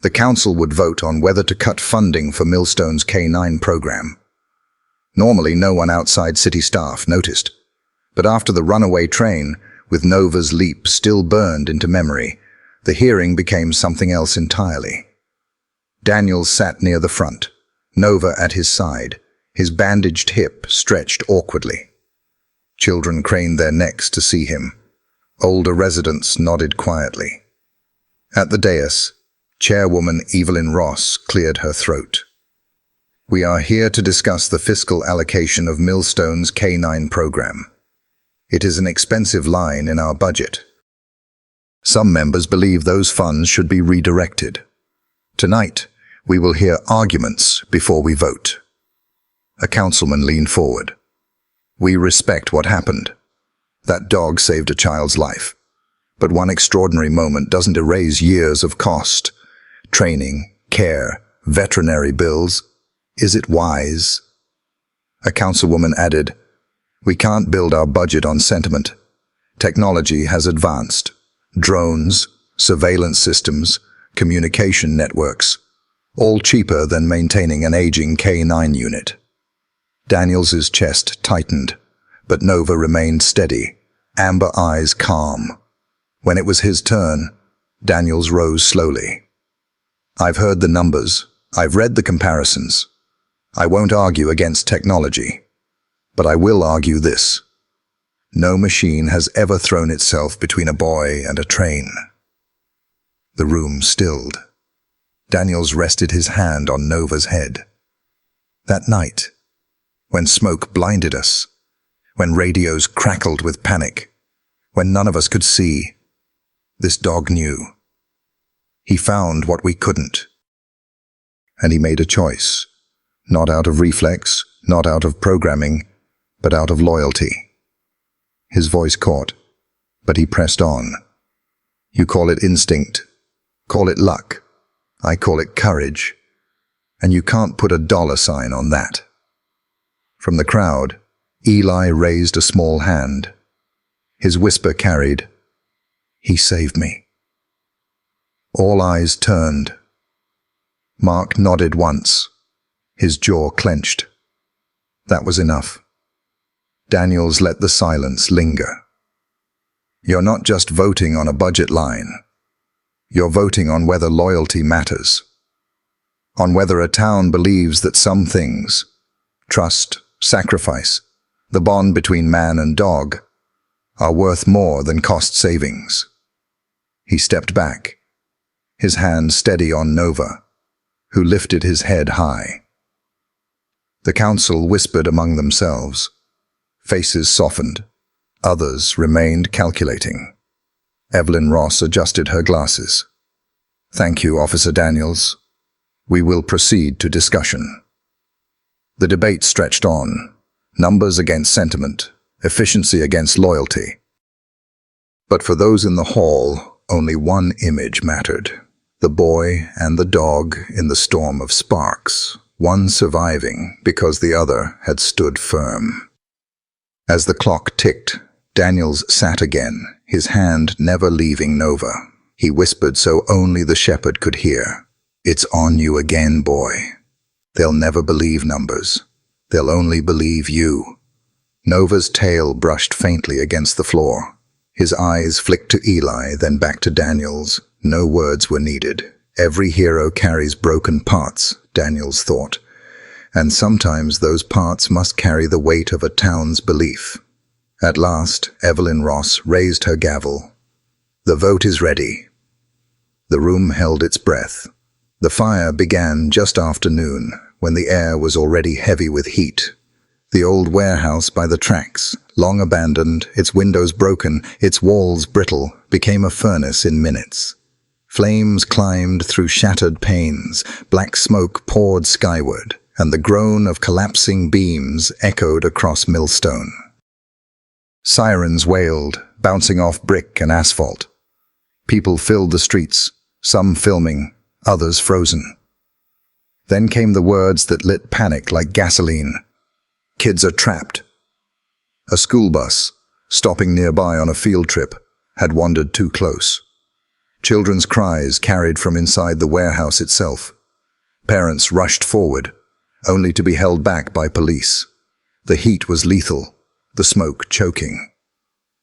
The council would vote on whether to cut funding for Millstone's K-9 program. Normally, no one outside city staff noticed. But after the runaway train, with Nova's leap still burned into memory, the hearing became something else entirely. Daniels sat near the front, Nova at his side, his bandaged hip stretched awkwardly. Children craned their necks to see him. Older residents nodded quietly. At the dais, Chairwoman Evelyn Ross cleared her throat. We are here to discuss the fiscal allocation of Millstone's K-9 program. It is an expensive line in our budget. Some members believe those funds should be redirected. Tonight, we will hear arguments before we vote. A councilman leaned forward. We respect what happened. That dog saved a child's life. But one extraordinary moment doesn't erase years of cost, training, care, veterinary bills. Is it wise? A councilwoman added, we can't build our budget on sentiment. Technology has advanced. Drones, surveillance systems, communication networks, all cheaper than maintaining an aging K-9 unit. Daniels's chest tightened, but Nova remained steady, amber eyes calm. When it was his turn, Daniels rose slowly. I've heard the numbers. I've read the comparisons. I won't argue against technology, but I will argue this. No machine has ever thrown itself between a boy and a train. The room stilled. Daniels rested his hand on Nova's head. That night, when smoke blinded us, when radios crackled with panic, when none of us could see, this dog knew. He found what we couldn't. And he made a choice. Not out of reflex, not out of programming, but out of loyalty. His voice caught, but he pressed on. You call it instinct, call it luck, I call it courage, and you can't put a dollar sign on that. From the crowd, Eli raised a small hand. His whisper carried, he saved me. All eyes turned. Mark nodded once. His jaw clenched. That was enough. Daniels let the silence linger. You're not just voting on a budget line. You're voting on whether loyalty matters. On whether a town believes that some things, trust, sacrifice, the bond between man and dog, are worth more than cost savings. He stepped back, his hand steady on Nova, who lifted his head high. The council whispered among themselves. Faces softened. Others remained calculating. Evelyn Ross adjusted her glasses. Thank you, Officer Daniels. We will proceed to discussion. The debate stretched on. Numbers against sentiment, efficiency against loyalty. But for those in the hall, only one image mattered. The boy and the dog in the storm of sparks, one surviving because the other had stood firm. As the clock ticked, Daniels sat again, his hand never leaving Nova. He whispered so only the shepherd could hear. It's on you again, boy. They'll never believe numbers. They'll only believe you. Nova's tail brushed faintly against the floor. His eyes flicked to Eli, then back to Daniels. No words were needed. Every hero carries broken parts, Daniels thought. And sometimes those parts must carry the weight of a town's belief. At last, Evelyn Ross raised her gavel. The vote is ready. The room held its breath. The fire began just after noon, when the air was already heavy with heat. The old warehouse by the tracks, long abandoned, its windows broken, its walls brittle, became a furnace in minutes. Flames climbed through shattered panes, black smoke poured skyward, and the groan of collapsing beams echoed across Millstone. Sirens wailed, bouncing off brick and asphalt. People filled the streets, some filming, others frozen. Then came the words that lit panic like gasoline. Kids are trapped. A school bus, stopping nearby on a field trip, had wandered too close. Children's cries carried from inside the warehouse itself. Parents rushed forward, only to be held back by police. The heat was lethal, the smoke choking.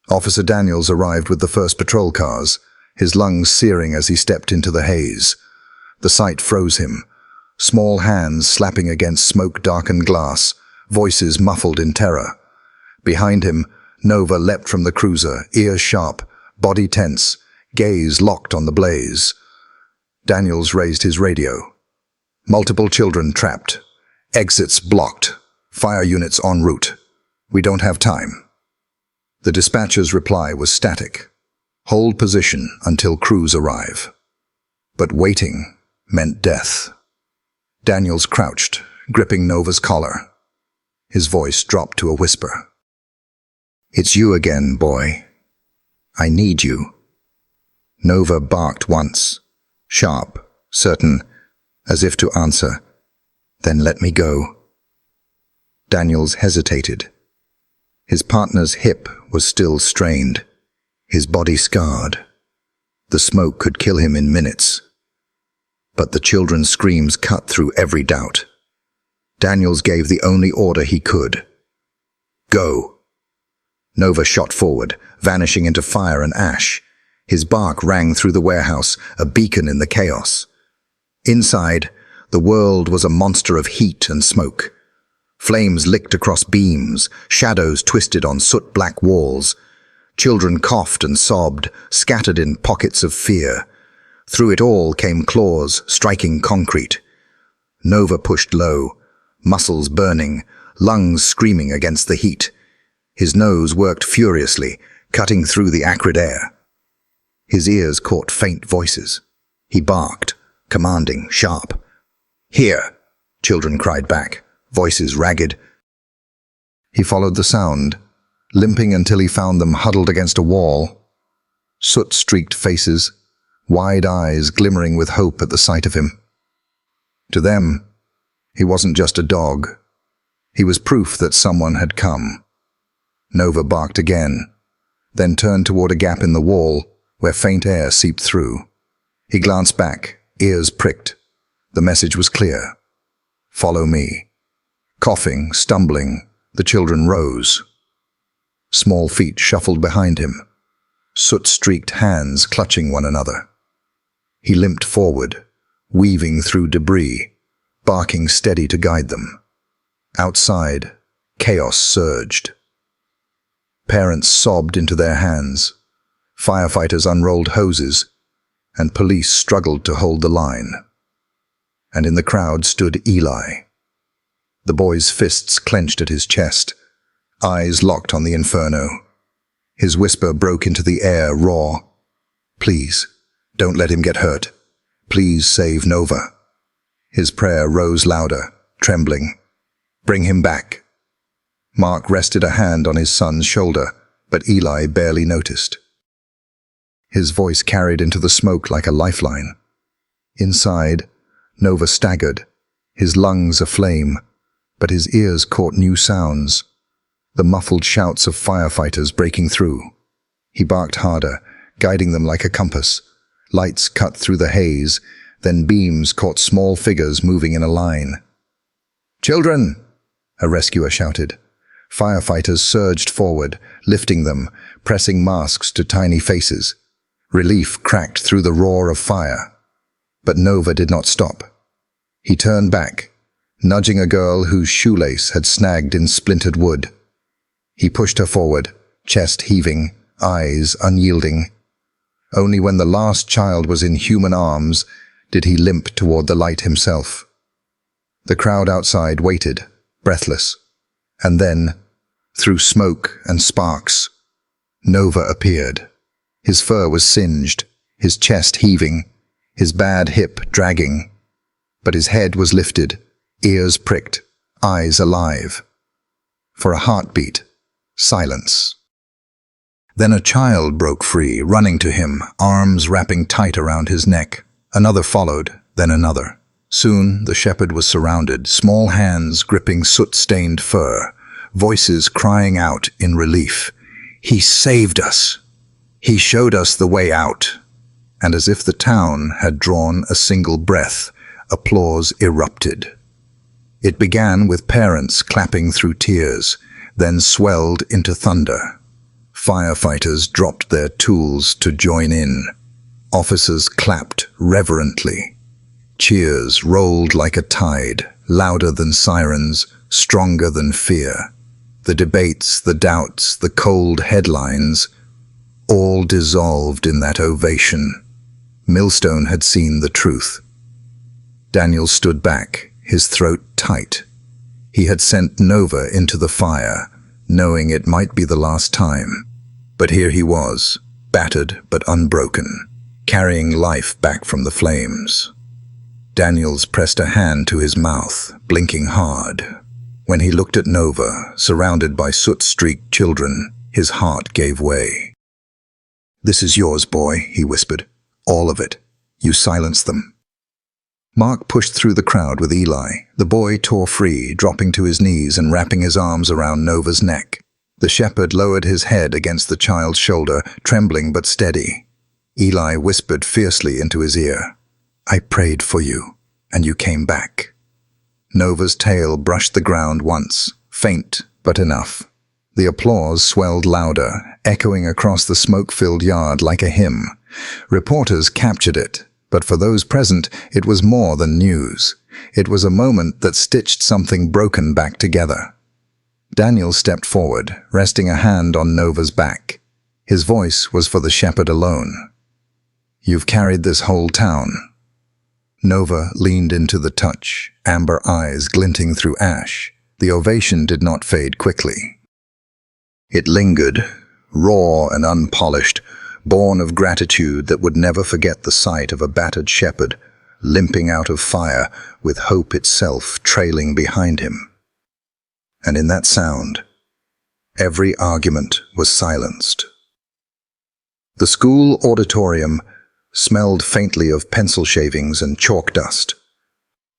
Officer Daniels arrived with the first patrol cars, his lungs searing as he stepped into the haze. The sight froze him, small hands slapping against smoke-darkened glass, voices muffled in terror. Behind him, Nova leapt from the cruiser, ears sharp, body tense, gaze locked on the blaze. Daniels raised his radio. Multiple children trapped. Exits blocked. Fire units en route. We don't have time. The dispatcher's reply was static. Hold position until crews arrive. But waiting meant death. Daniels crouched, gripping Nova's collar. His voice dropped to a whisper. "It's you again, boy. I need you." Nova barked once, sharp, certain, as if to answer, "Then let me go." Daniels hesitated. His partner's hip was still strained, his body scarred. The smoke could kill him in minutes. But the children's screams cut through every doubt. Daniels gave the only order he could. "Go." Nova shot forward, vanishing into fire and ash. His bark rang through the warehouse, a beacon in the chaos. Inside, the world was a monster of heat and smoke. Flames licked across beams, shadows twisted on soot-black walls. Children coughed and sobbed, scattered in pockets of fear. Through it all came claws, striking concrete. Nova pushed low, muscles burning, lungs screaming against the heat. His nose worked furiously, cutting through the acrid air. His ears caught faint voices. He barked, commanding, sharp. "Here!" children cried back, voices ragged. He followed the sound, limping until he found them huddled against a wall. Soot-streaked faces, wide eyes glimmering with hope at the sight of him. To them, he wasn't just a dog. He was proof that someone had come. Nova barked again, then turned toward a gap in the wall where faint air seeped through. He glanced back, ears pricked. The message was clear. "Follow me." Coughing, stumbling, the children rose. Small feet shuffled behind him, soot-streaked hands clutching one another. He limped forward, weaving through debris, barking steady to guide them. Outside, chaos surged. Parents sobbed into their hands. Firefighters unrolled hoses, and police struggled to hold the line. And in the crowd stood Eli. The boy's fists clenched at his chest, eyes locked on the inferno. His whisper broke into the air, raw. "Please, don't let him get hurt. Please save Nova." His prayer rose louder, trembling. "Bring him back." Mark rested a hand on his son's shoulder, but Eli barely noticed. His voice carried into the smoke like a lifeline. Inside, Nova staggered, his lungs aflame, but his ears caught new sounds, the muffled shouts of firefighters breaking through. He barked harder, guiding them like a compass. Lights cut through the haze, then beams caught small figures moving in a line. "Children!" a rescuer shouted. Firefighters surged forward, lifting them, pressing masks to tiny faces. Relief cracked through the roar of fire. But Nova did not stop. He turned back, nudging a girl whose shoelace had snagged in splintered wood. He pushed her forward, chest heaving, eyes unyielding. Only when the last child was in human arms did he limp toward the light himself. The crowd outside waited, breathless. And then, through smoke and sparks, Nova appeared. His fur was singed, his chest heaving, his bad hip dragging. But his head was lifted, ears pricked, eyes alive. For a heartbeat, silence. Then a child broke free, running to him, arms wrapping tight around his neck. Another followed, then another. Soon the shepherd was surrounded, small hands gripping soot-stained fur, voices crying out in relief. "He saved us! He showed us the way out!" And as if the town had drawn a single breath, applause erupted. It began with parents clapping through tears, then swelled into thunder. Firefighters dropped their tools to join in. Officers clapped reverently. Cheers rolled like a tide, louder than sirens, stronger than fear. The debates, the doubts, the cold headlines, all dissolved in that ovation. Millstone had seen the truth. Daniel stood back, his throat tight. He had sent Nova into the fire, knowing it might be the last time. But here he was, battered but unbroken, carrying life back from the flames. Daniels pressed a hand to his mouth, blinking hard. When he looked at Nova, surrounded by soot-streaked children, his heart gave way. "This is yours, boy," he whispered. "All of it. You silenced them." Mark pushed through the crowd with Eli. The boy tore free, dropping to his knees and wrapping his arms around Nova's neck. The shepherd lowered his head against the child's shoulder, trembling but steady. Eli whispered fiercely into his ear, "I prayed for you, and you came back." Nova's tail brushed the ground once, faint but enough. The applause swelled louder, echoing across the smoke-filled yard like a hymn. Reporters captured it, but for those present, it was more than news. It was a moment that stitched something broken back together. Daniel stepped forward, resting a hand on Nova's back. His voice was for the shepherd alone. "You've carried this whole town." Nova leaned into the touch, amber eyes glinting through ash. The ovation did not fade quickly. It lingered, raw and unpolished, born of gratitude that would never forget the sight of a battered shepherd, limping out of fire, with hope itself trailing behind him. And in that sound, every argument was silenced. The school auditorium smelled faintly of pencil shavings and chalk dust,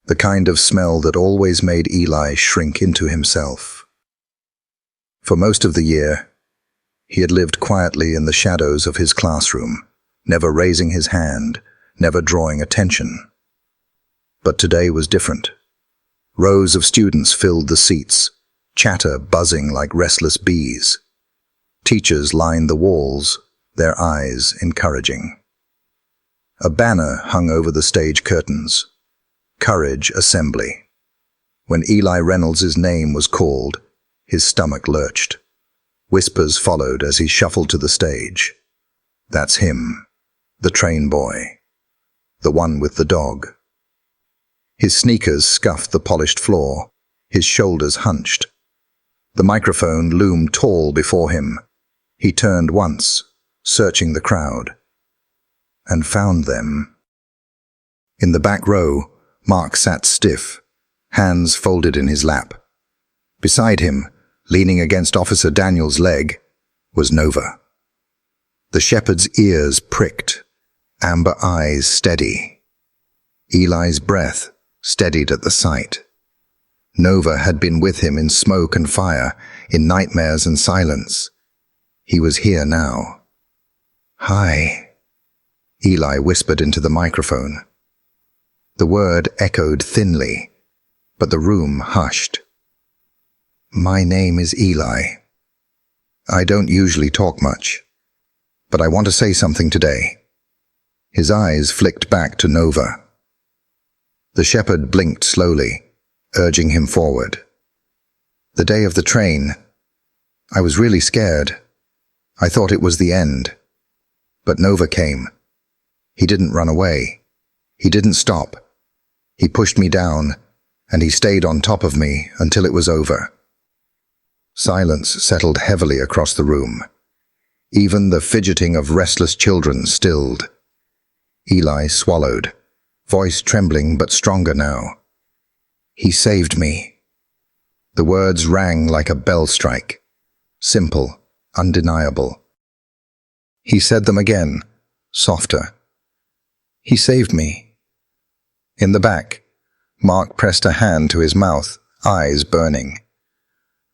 the kind of smell that always made Eli shrink into himself. For most of the year, he had lived quietly in the shadows of his classroom, never raising his hand, never drawing attention. But today was different. Rows of students filled the seats, chatter buzzing like restless bees. Teachers lined the walls, their eyes encouraging. A banner hung over the stage curtains, "Courage Assembly." When Eli Reynolds' name was called, his stomach lurched. Whispers followed as he shuffled to the stage. That's him, the train boy, the one with the dog. His sneakers scuffed the polished floor, his shoulders hunched. The microphone loomed tall before him. He turned once, searching the crowd, and found them. In the back row, Mark sat stiff, hands folded in his lap. Beside him, leaning against Officer Daniel's leg, was Nova. The shepherd's ears pricked, amber eyes steady. Eli's breath steadied at the sight. Nova had been with him in smoke and fire, in nightmares and silence. He was here now. "Hi," Eli whispered into the microphone. The word echoed thinly, but the room hushed. "My name is Eli. I don't usually talk much, but I want to say something today." His eyes flicked back to Nova. The shepherd blinked slowly, urging him forward. "The day of the train, I was really scared. I thought it was the end. But Nova came. He didn't run away. He didn't stop. He pushed me down, and he stayed on top of me until it was over." Silence settled heavily across the room. Even the fidgeting of restless children stilled. Eli swallowed, voice trembling but stronger now. "He saved me." The words rang like a bell strike. Simple, undeniable. He said them again, softer. "He saved me." In the back, Mark pressed a hand to his mouth, eyes burning.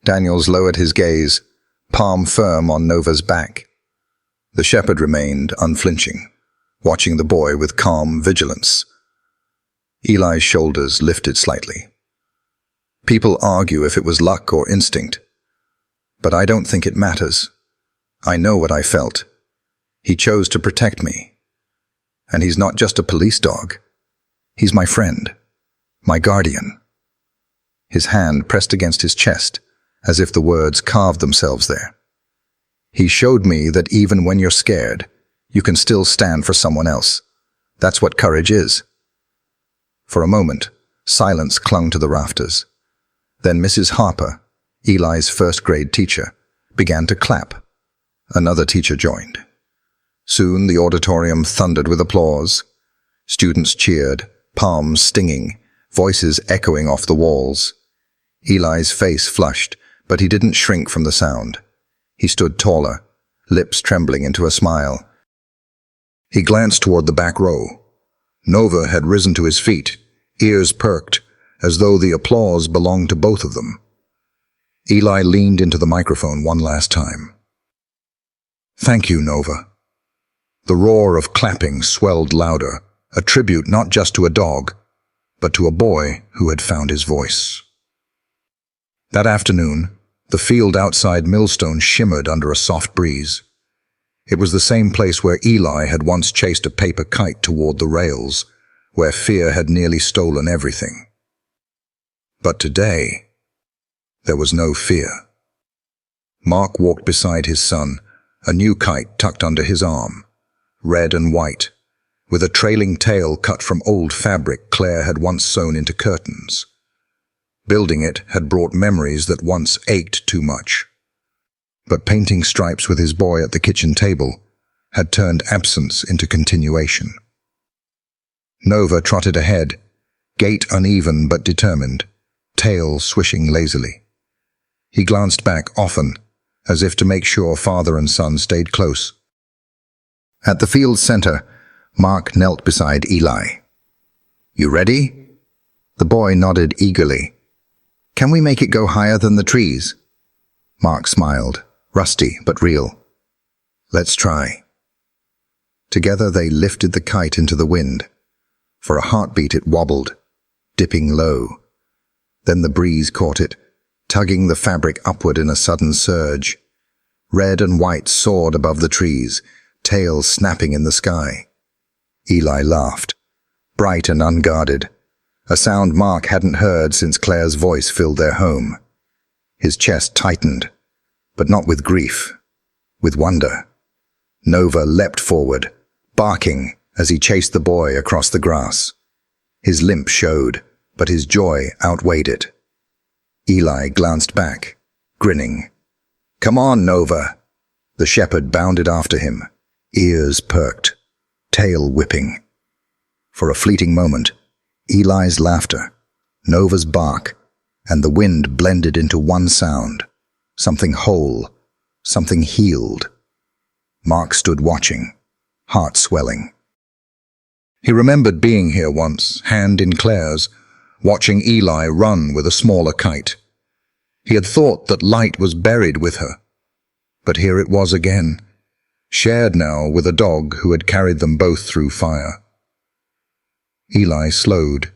Daniels lowered his gaze, palm firm on Nova's back. The shepherd remained unflinching, watching the boy with calm vigilance. Eli's shoulders lifted slightly. People argue if it was luck or instinct, but I don't think it matters. I know what I felt. He chose to protect me. And he's not just a police dog. He's my friend, my guardian. His hand pressed against his chest, as if the words carved themselves there. He showed me that even when you're scared, you can still stand for someone else. That's what courage is. For a moment, silence clung to the rafters. Then Mrs. Harper, Eli's first-grade teacher, began to clap. Another teacher joined. Soon the auditorium thundered with applause. Students cheered, palms stinging, voices echoing off the walls. Eli's face flushed, but he didn't shrink from the sound. He stood taller, lips trembling into a smile. He glanced toward the back row. Nova had risen to his feet, ears perked, as though the applause belonged to both of them. Eli leaned into the microphone one last time. "Thank you, Nova." The roar of clapping swelled louder, a tribute not just to a dog, but to a boy who had found his voice. That afternoon, the field outside Millstone shimmered under a soft breeze. It was the same place where Eli had once chased a paper kite toward the rails, where fear had nearly stolen everything. But today, there was no fear. Mark walked beside his son, a new kite tucked under his arm, red and white, with a trailing tail cut from old fabric Claire had once sewn into curtains. Building it had brought memories that once ached too much. But painting stripes with his boy at the kitchen table had turned absence into continuation. Nova trotted ahead, gait uneven but determined, tail swishing lazily. He glanced back often, as if to make sure father and son stayed close. At the field's center, Mark knelt beside Eli. "You ready?" The boy nodded eagerly. "Can we make it go higher than the trees?" Mark smiled, rusty but real. "Let's try." Together they lifted the kite into the wind. For a heartbeat it wobbled, dipping low. Then the breeze caught it, tugging the fabric upward in a sudden surge. Red and white soared above the trees, tails snapping in the sky. Eli laughed, bright and unguarded, a sound Mark hadn't heard since Claire's voice filled their home. His chest tightened, but not with grief, with wonder. Nova leapt forward, barking as he chased the boy across the grass. His limp showed, but his joy outweighed it. Eli glanced back, grinning. "Come on, Nova." The shepherd bounded after him, ears perked, tail whipping. For a fleeting moment, Eli's laughter, Nova's bark, and the wind blended into one sound, something whole, something healed. Mark stood watching, heart swelling. He remembered being here once, hand in Claire's, watching Eli run with a smaller kite. He had thought that light was buried with her, but here it was again, shared now with a dog who had carried them both through fire. Eli slowed,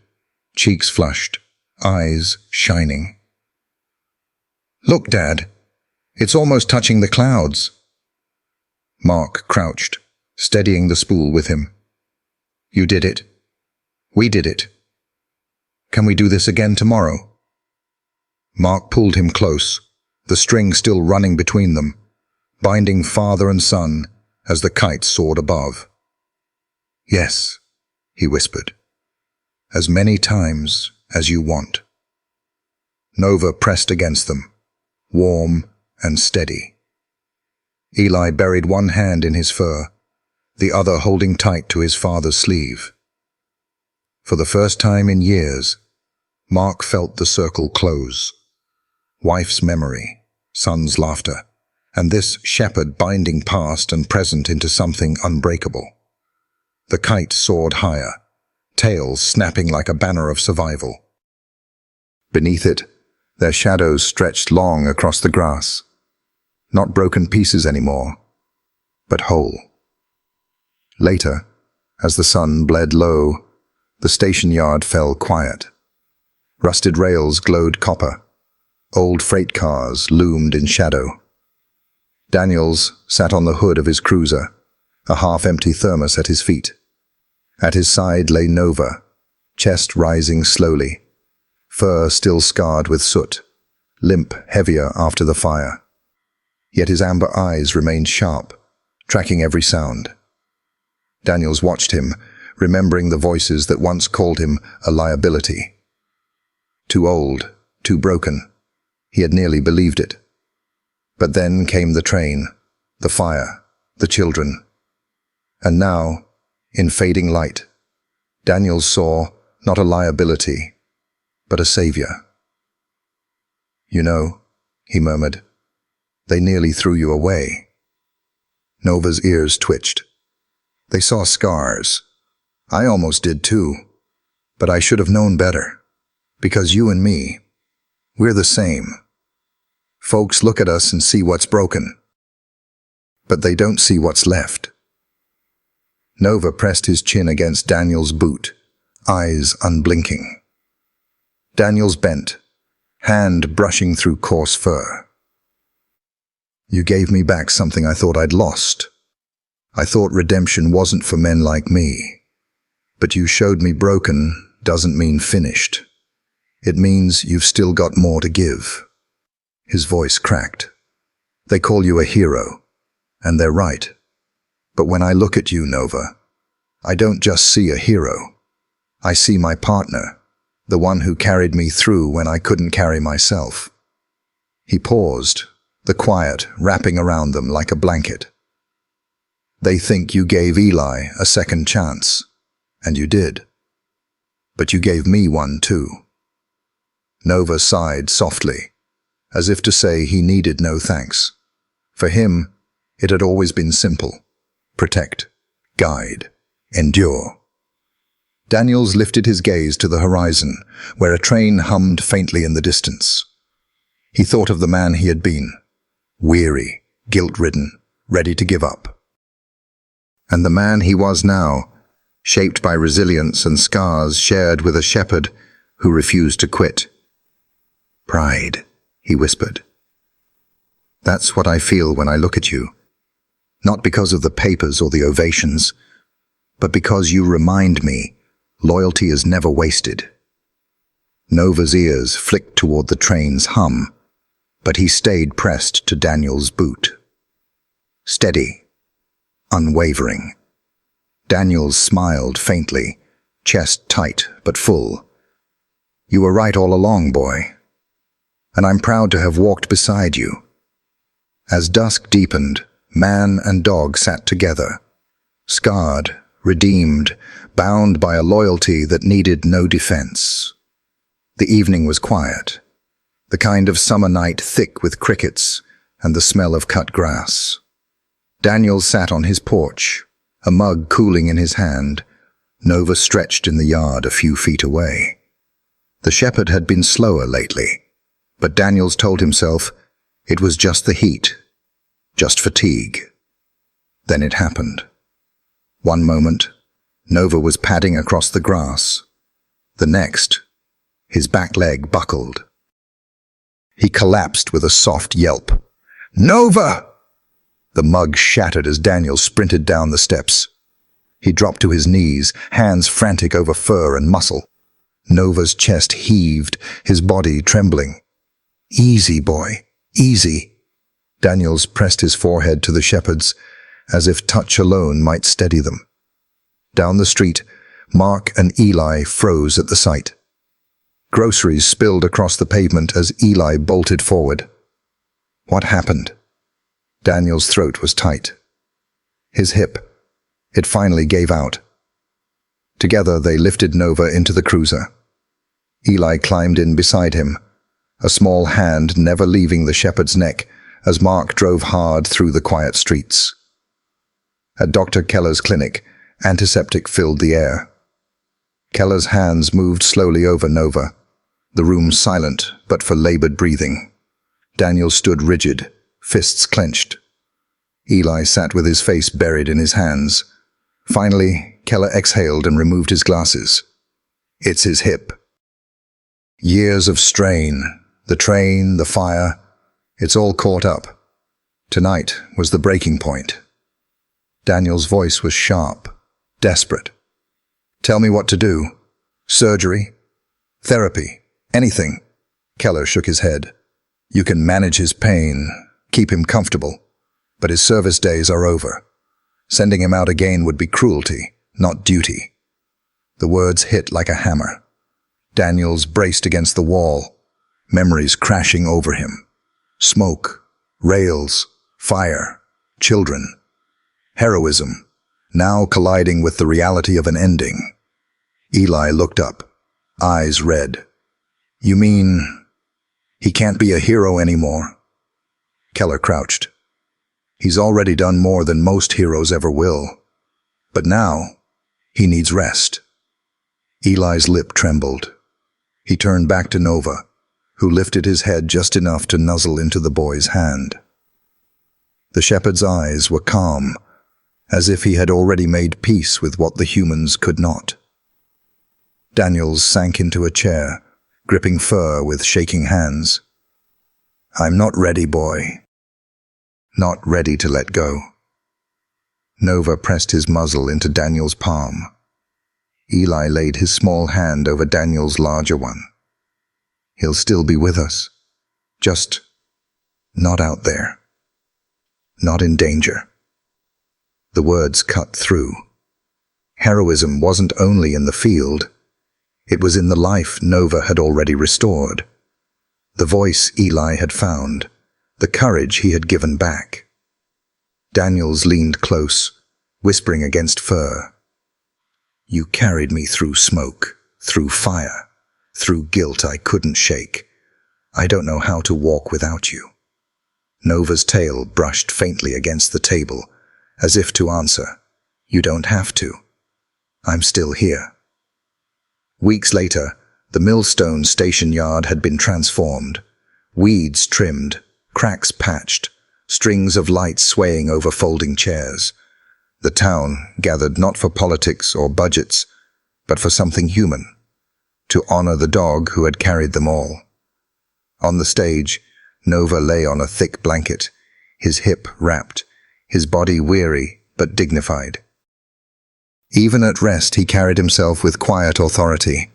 cheeks flushed, eyes shining. "Look, Dad, it's almost touching the clouds." Mark crouched, steadying the spool with him. "You did it. We did it. Can we do this again tomorrow?" Mark pulled him close, the string still running between them, binding father and son as the kite soared above. "Yes," he whispered, "as many times as you want." Nova pressed against them, warm and steady. Eli buried one hand in his fur, the other holding tight to his father's sleeve. For the first time in years, Mark felt the circle close. Wife's memory, son's laughter, and this shepherd binding past and present into something unbreakable. The kite soared higher, tails snapping like a banner of survival. Beneath it, their shadows stretched long across the grass. Not broken pieces anymore, but whole. Later, as the sun bled low, the station yard fell quiet. Rusted rails glowed copper. Old freight cars loomed in shadow. Daniels sat on the hood of his cruiser, a half-empty thermos at his feet. At his side lay Nova, chest rising slowly, fur still scarred with soot, limp heavier after the fire. Yet his amber eyes remained sharp, tracking every sound. Daniels watched him, remembering the voices that once called him a liability. Too old, too broken. He had nearly believed it. But then came the train, the fire, the children. And now, in fading light, Daniels saw not a liability, but a savior. "You know," he murmured, "they nearly threw you away." Nova's ears twitched. "They saw scars. I almost did too. But I should have known better. Because you and me, we're the same. Folks look at us and see what's broken. But they don't see what's left." Nova pressed his chin against Daniel's boot, eyes unblinking. Daniels bent, hand brushing through coarse fur. "You gave me back something I thought I'd lost. I thought redemption wasn't for men like me. But you showed me broken doesn't mean finished. It means you've still got more to give." His voice cracked. "They call you a hero, and they're right. But when I look at you, Nova, I don't just see a hero. I see my partner, the one who carried me through when I couldn't carry myself." He paused, the quiet wrapping around them like a blanket. "They think you gave Eli a second chance, and you did. But you gave me one too." Nova sighed softly, as if to say he needed no thanks. For him, it had always been simple. Protect, guide, endure. Daniels lifted his gaze to the horizon, where a train hummed faintly in the distance. He thought of the man he had been, weary, guilt-ridden, ready to give up. And the man he was now, shaped by resilience and scars shared with a shepherd who refused to quit. "Pride," he whispered. "That's what I feel when I look at you. Not because of the papers or the ovations, but because you remind me loyalty is never wasted." Nova's ears flicked toward the train's hum, but he stayed pressed to Daniel's boot. Steady, unwavering. Daniels smiled faintly, chest tight but full. "You were right all along, boy. And I'm proud to have walked beside you." As dusk deepened, man and dog sat together, scarred, redeemed, bound by a loyalty that needed no defense. The evening was quiet, the kind of summer night thick with crickets and the smell of cut grass. Daniel sat on his porch, a mug cooling in his hand. Nova stretched in the yard a few feet away. The shepherd had been slower lately, but Daniels told himself it was just the heat, just fatigue. Then it happened. One moment, Nova was padding across the grass. The next, his back leg buckled. He collapsed with a soft yelp. "Nova!" The mug shattered as Daniel sprinted down the steps. He dropped to his knees, hands frantic over fur and muscle. Nova's chest heaved, his body trembling. "Easy, boy, easy." Daniels pressed his forehead to the shepherd's, as if touch alone might steady them. Down the street, Mark and Eli froze at the sight. Groceries spilled across the pavement as Eli bolted forward. What happened? Daniel's throat was tight. His hip. It finally gave out. Together they lifted Nova into the cruiser. Eli climbed in beside him, a small hand never leaving the shepherd's neck as Mark drove hard through the quiet streets. At Dr. Keller's clinic, antiseptic filled the air. Keller's hands moved slowly over Nova, the room silent but for labored breathing. Daniel stood rigid, fists clenched. Eli sat with his face buried in his hands. Finally, Keller exhaled and removed his glasses. "It's his hip." Years of strain, the train, the fire, it's all caught up. Tonight was the breaking point. Daniel's voice was sharp, desperate. Tell me what to do. Surgery? Therapy? Anything? Keller shook his head. You can manage his pain, keep him comfortable, but his service days are over. Sending him out again would be cruelty, not duty. The words hit like a hammer. Daniels braced against the wall, memories crashing over him. Smoke, rails, fire, children. Heroism, now colliding with the reality of an ending. Eli looked up, eyes red. You mean he can't be a hero anymore? Keller crouched. He's already done more than most heroes ever will. But now, he needs rest. Eli's lip trembled. He turned back to Nova, who lifted his head just enough to nuzzle into the boy's hand. The shepherd's eyes were calm, as if he had already made peace with what the humans could not. Daniels sank into a chair, gripping fur with shaking hands. I'm not ready, boy. Not ready to let go. Nova pressed his muzzle into Daniel's palm. Eli laid his small hand over Daniel's larger one. He'll still be with us. Just not out there. Not in danger. The words cut through. Heroism wasn't only in the field. It was in the life Nova had already restored. The voice Eli had found. The courage he had given back. Daniels leaned close, whispering against fur. You carried me through smoke, through fire, through guilt I couldn't shake. I don't know how to walk without you. Nova's tail brushed faintly against the table, as if to answer, You don't have to. I'm still here. Weeks later, the Millstone station yard had been transformed. Weeds trimmed, cracks patched, strings of light swaying over folding chairs. The town gathered not for politics or budgets, but for something human, to honor the dog who had carried them all. On the stage, Nova lay on a thick blanket, his hip wrapped, his body weary but dignified. Even at rest, he carried himself with quiet authority.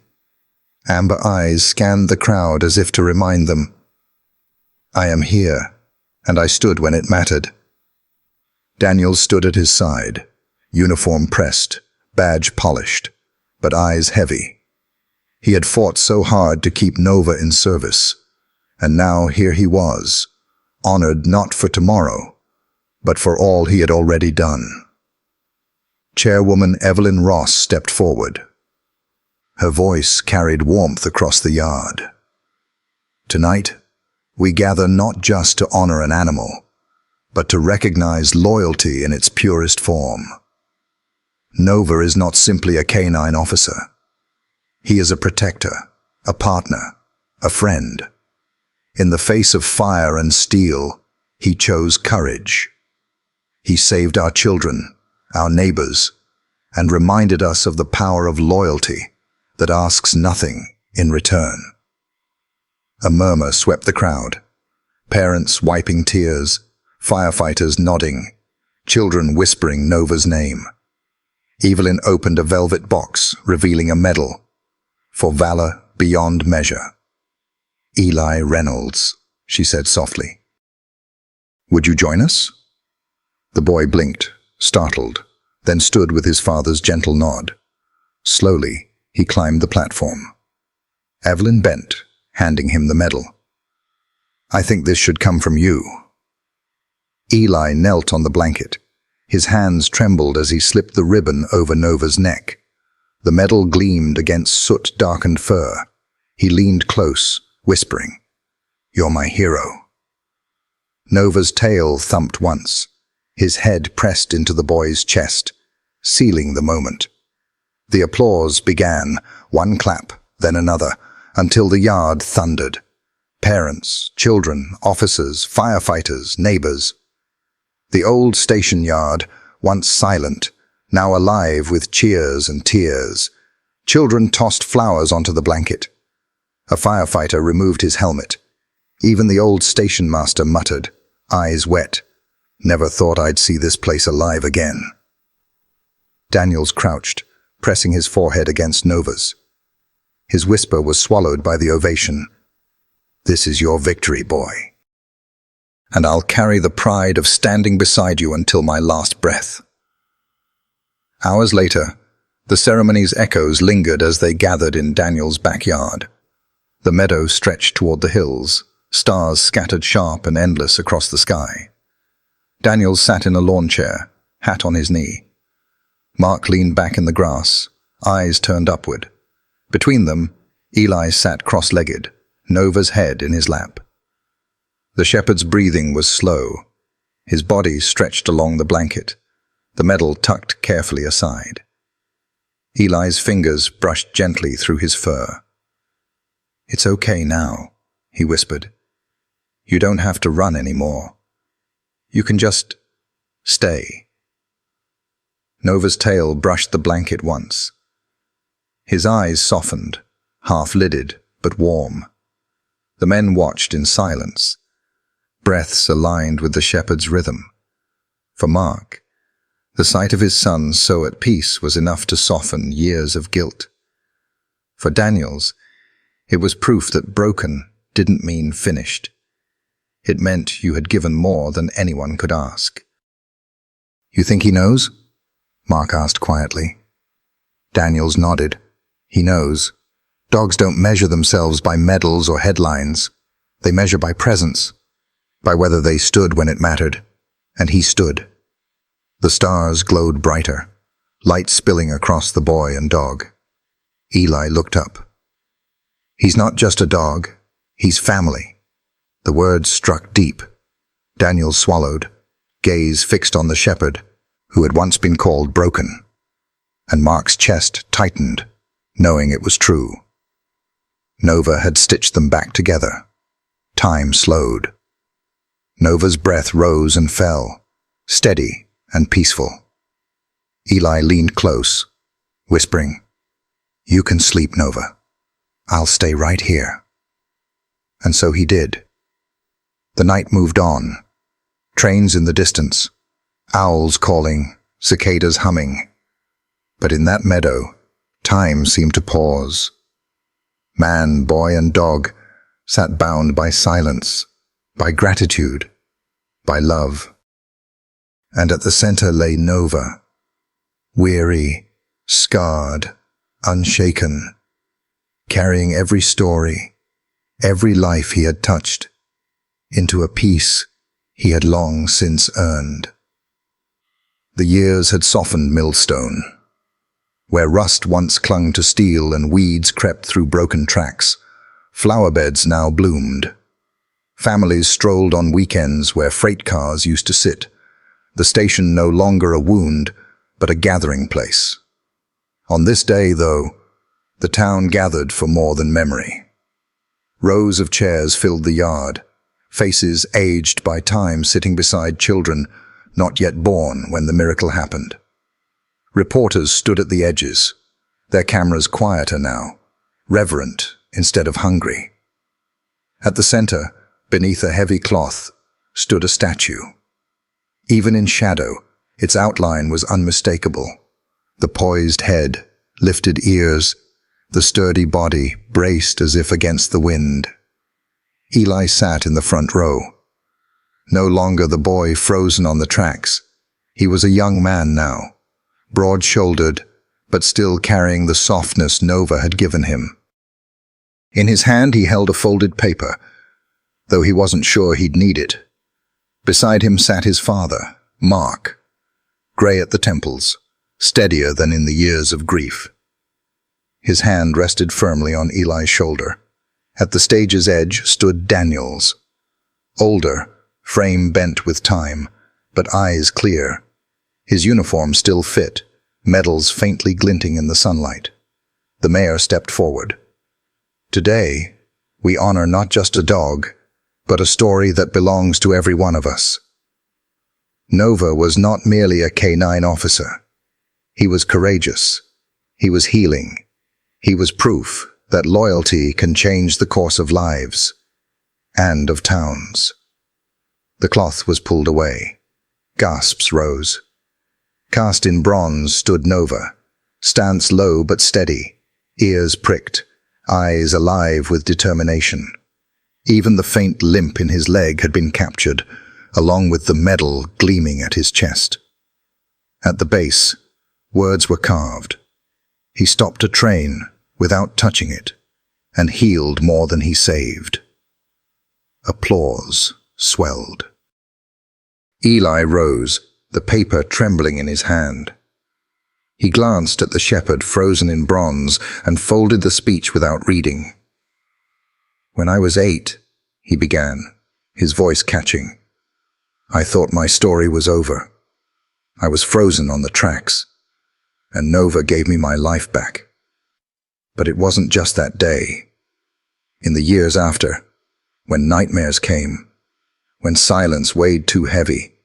Amber eyes scanned the crowd as if to remind them, I am here, and I stood when it mattered. Daniel stood at his side, uniform pressed, badge polished, but eyes heavy. He had fought so hard to keep Nova in service, and now here he was, honored not for tomorrow, but for all he had already done. Chairwoman Evelyn Ross stepped forward. Her voice carried warmth across the yard. Tonight, we gather not just to honor an animal, but to recognize loyalty in its purest form. Nova is not simply a canine officer. He is a protector, a partner, a friend. In the face of fire and steel, he chose courage. He saved our children, our neighbors, and reminded us of the power of loyalty that asks nothing in return. A murmur swept the crowd. Parents wiping tears, firefighters nodding, children whispering Nova's name. Evelyn opened a velvet box, revealing a medal for valor beyond measure. Eli Reynolds, she said softly. Would you join us? The boy blinked, startled, then stood with his father's gentle nod. Slowly, he climbed the platform. Evelyn bent, handing him the medal. I think this should come from you. Eli knelt on the blanket. His hands trembled as he slipped the ribbon over Nova's neck. The medal gleamed against soot-darkened fur. He leaned close, whispering, You're my hero. Nova's tail thumped once. His head pressed into the boy's chest, sealing the moment. The applause began, one clap, then another, until the yard thundered. Parents, children, officers, firefighters, neighbors. The old station yard, once silent, now alive with cheers and tears. Children tossed flowers onto the blanket. A firefighter removed his helmet. Even the old station master muttered, eyes wet. Never thought I'd see this place alive again. Daniels crouched, pressing his forehead against Nova's. His whisper was swallowed by the ovation. This is your victory, boy. And I'll carry the pride of standing beside you until my last breath. Hours later, the ceremony's echoes lingered as they gathered in Daniel's backyard. The meadow stretched toward the hills, stars scattered sharp and endless across the sky. Daniel sat in a lawn chair, hat on his knee. Mark leaned back in the grass, eyes turned upward. Between them, Eli sat cross-legged, Nova's head in his lap. The shepherd's breathing was slow. His body stretched along the blanket, the medal tucked carefully aside. Eli's fingers brushed gently through his fur. It's okay now, he whispered. You don't have to run anymore. You can just stay. Nova's tail brushed the blanket once. His eyes softened, half-lidded, but warm. The men watched in silence, breaths aligned with the shepherd's rhythm. For Mark, the sight of his son so at peace was enough to soften years of guilt. For Daniels, it was proof that broken didn't mean finished. It meant you had given more than anyone could ask. You think he knows? Mark asked quietly. Daniels nodded. He knows. Dogs don't measure themselves by medals or headlines. They measure by presence, by whether they stood when it mattered. And he stood. The stars glowed brighter, light spilling across the boy and dog. Eli looked up. He's not just a dog, he's family. The words struck deep. Daniel swallowed, gaze fixed on the shepherd, who had once been called broken. And Mark's chest tightened, knowing it was true. Nova had stitched them back together. Time slowed. Nova's breath rose and fell, steady and peaceful. Eli leaned close, whispering, You can sleep, Nova. I'll stay right here. And so he did. The night moved on. Trains in the distance, owls calling, cicadas humming. But in that meadow, time seemed to pause. Man, boy, and dog sat bound by silence, by gratitude, by love. And at the center lay Nova, weary, scarred, unshaken, carrying every story, every life he had touched, into a peace he had long since earned. The years had softened Millstone. Where rust once clung to steel and weeds crept through broken tracks, flower beds now bloomed. Families strolled on weekends where freight cars used to sit, the station no longer a wound, but a gathering place. On this day, though, the town gathered for more than memory. Rows of chairs filled the yard, faces aged by time sitting beside children not yet born when the miracle happened. Reporters stood at the edges, their cameras quieter now, reverent instead of hungry. At the center, beneath a heavy cloth, stood a statue. Even in shadow, its outline was unmistakable. The poised head, lifted ears, the sturdy body braced as if against the wind. Eli sat in the front row. No longer the boy frozen on the tracks. He was a young man now, broad-shouldered, but still carrying the softness Nova had given him. In his hand he held a folded paper, though he wasn't sure he'd need it. Beside him sat his father, Mark, grey at the temples, steadier than in the years of grief. His hand rested firmly on Eli's shoulder. At the stage's edge stood Daniels, older, frame bent with time, but eyes clear. His uniform still fit, medals faintly glinting in the sunlight. The mayor stepped forward. Today, we honor not just a dog, but a story that belongs to every one of us. Nova was not merely a K-9 officer. He was courageous. He was healing. He was proof that loyalty can change the course of lives and of towns. The cloth was pulled away. Gasps rose. Cast in bronze stood Nova, stance low but steady, ears pricked, eyes alive with determination. Even the faint limp in his leg had been captured, along with the medal gleaming at his chest. At the base, words were carved. He stopped a train without touching it, and healed more than he saved. Applause swelled. Eli rose, the paper trembling in his hand. He glanced at the shepherd frozen in bronze and folded the speech without reading. "When I was 8, he began, his voice catching. I thought my story was over. I was frozen on the tracks, and Nova gave me my life back. But it wasn't just that day. In the years after, when nightmares came, when silence weighed too heavy,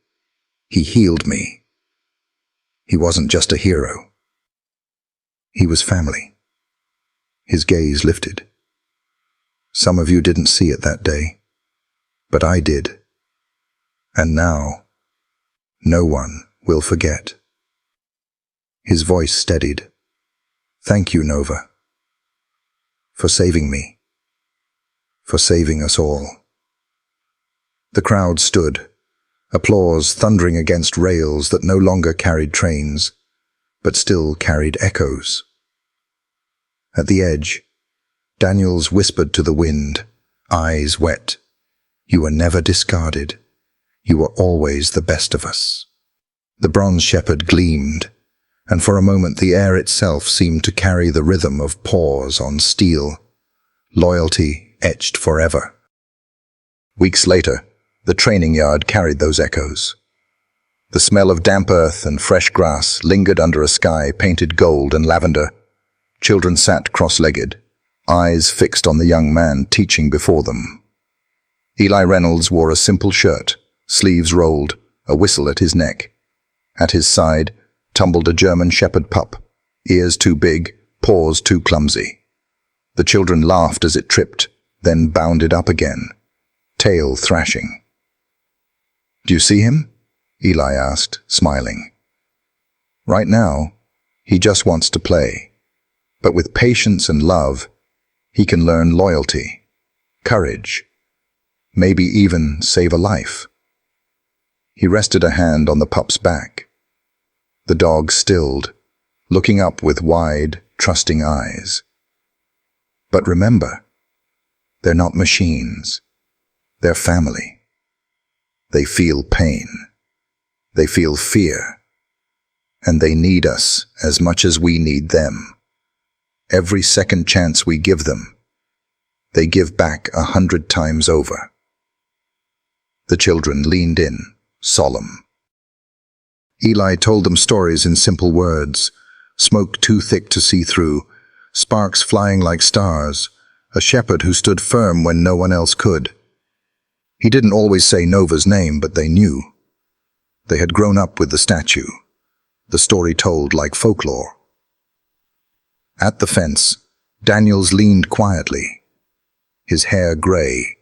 he healed me. He wasn't just a hero. He was family." His gaze lifted. "Some of you didn't see it that day, but I did. And now, no one will forget." His voice steadied. "Thank you, Nova, for saving me, for saving us all." The crowd stood, applause thundering against rails that no longer carried trains, but still carried echoes. At the edge, Daniels whispered to the wind, eyes wet, "You were never discarded. You were always the best of us." The bronze shepherd gleamed, and for a moment the air itself seemed to carry the rhythm of paws on steel, loyalty etched forever. Weeks later, the training yard carried those echoes. The smell of damp earth and fresh grass lingered under a sky painted gold and lavender. Children sat cross-legged, eyes fixed on the young man teaching before them. Eli Reynolds wore a simple shirt, sleeves rolled, a whistle at his neck. At his side tumbled a German shepherd pup, ears too big, paws too clumsy. The children laughed as it tripped, then bounded up again, tail thrashing. "Do you see him?" Eli asked, smiling. "Right now, he just wants to play. But with patience and love, he can learn loyalty, courage, maybe even save a life." He rested a hand on the pup's back. The dog stilled, looking up with wide, trusting eyes. "But remember, they're not machines. They're family. They feel pain. They feel fear. And they need us as much as we need them. Every second chance we give them, they give back 100 times over." The children leaned in, solemn. Eli told them stories in simple words, smoke too thick to see through, sparks flying like stars, a shepherd who stood firm when no one else could. He didn't always say Nova's name, but they knew. They had grown up with the statue, the story told like folklore. At the fence, Daniels leaned quietly, his hair gray,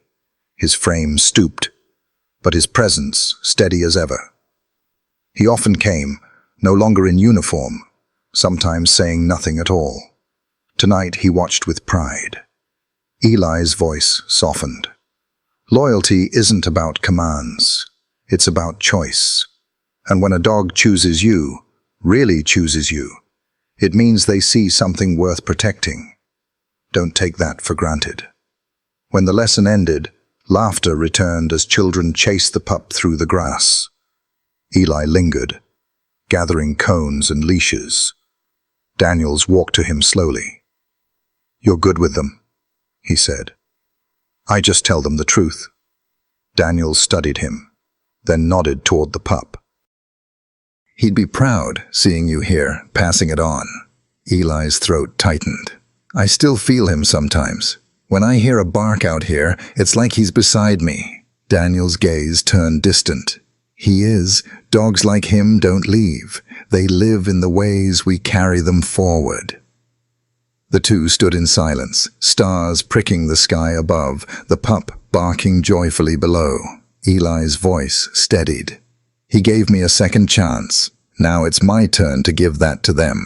his frame stooped, but his presence steady as ever. He often came, no longer in uniform, sometimes saying nothing at all. Tonight he watched with pride. Eli's voice softened. "Loyalty isn't about commands. It's about choice. And when a dog chooses you, really chooses you, it means they see something worth protecting. Don't take that for granted." When the lesson ended, laughter returned as children chased the pup through the grass. Eli lingered, gathering cones and leashes. Daniels walked to him slowly. "You're good with them," he said. "I just tell them the truth." Daniels studied him, then nodded toward the pup. "He'd be proud seeing you here, passing it on." Eli's throat tightened. "I still feel him sometimes. When I hear a bark out here, it's like he's beside me." Daniel's gaze turned distant. "He is. Dogs like him don't leave. They live in the ways we carry them forward." The two stood in silence, stars pricking the sky above, the pup barking joyfully below. Eli's voice steadied. He gave me a second chance. Now it's my turn to give that to them.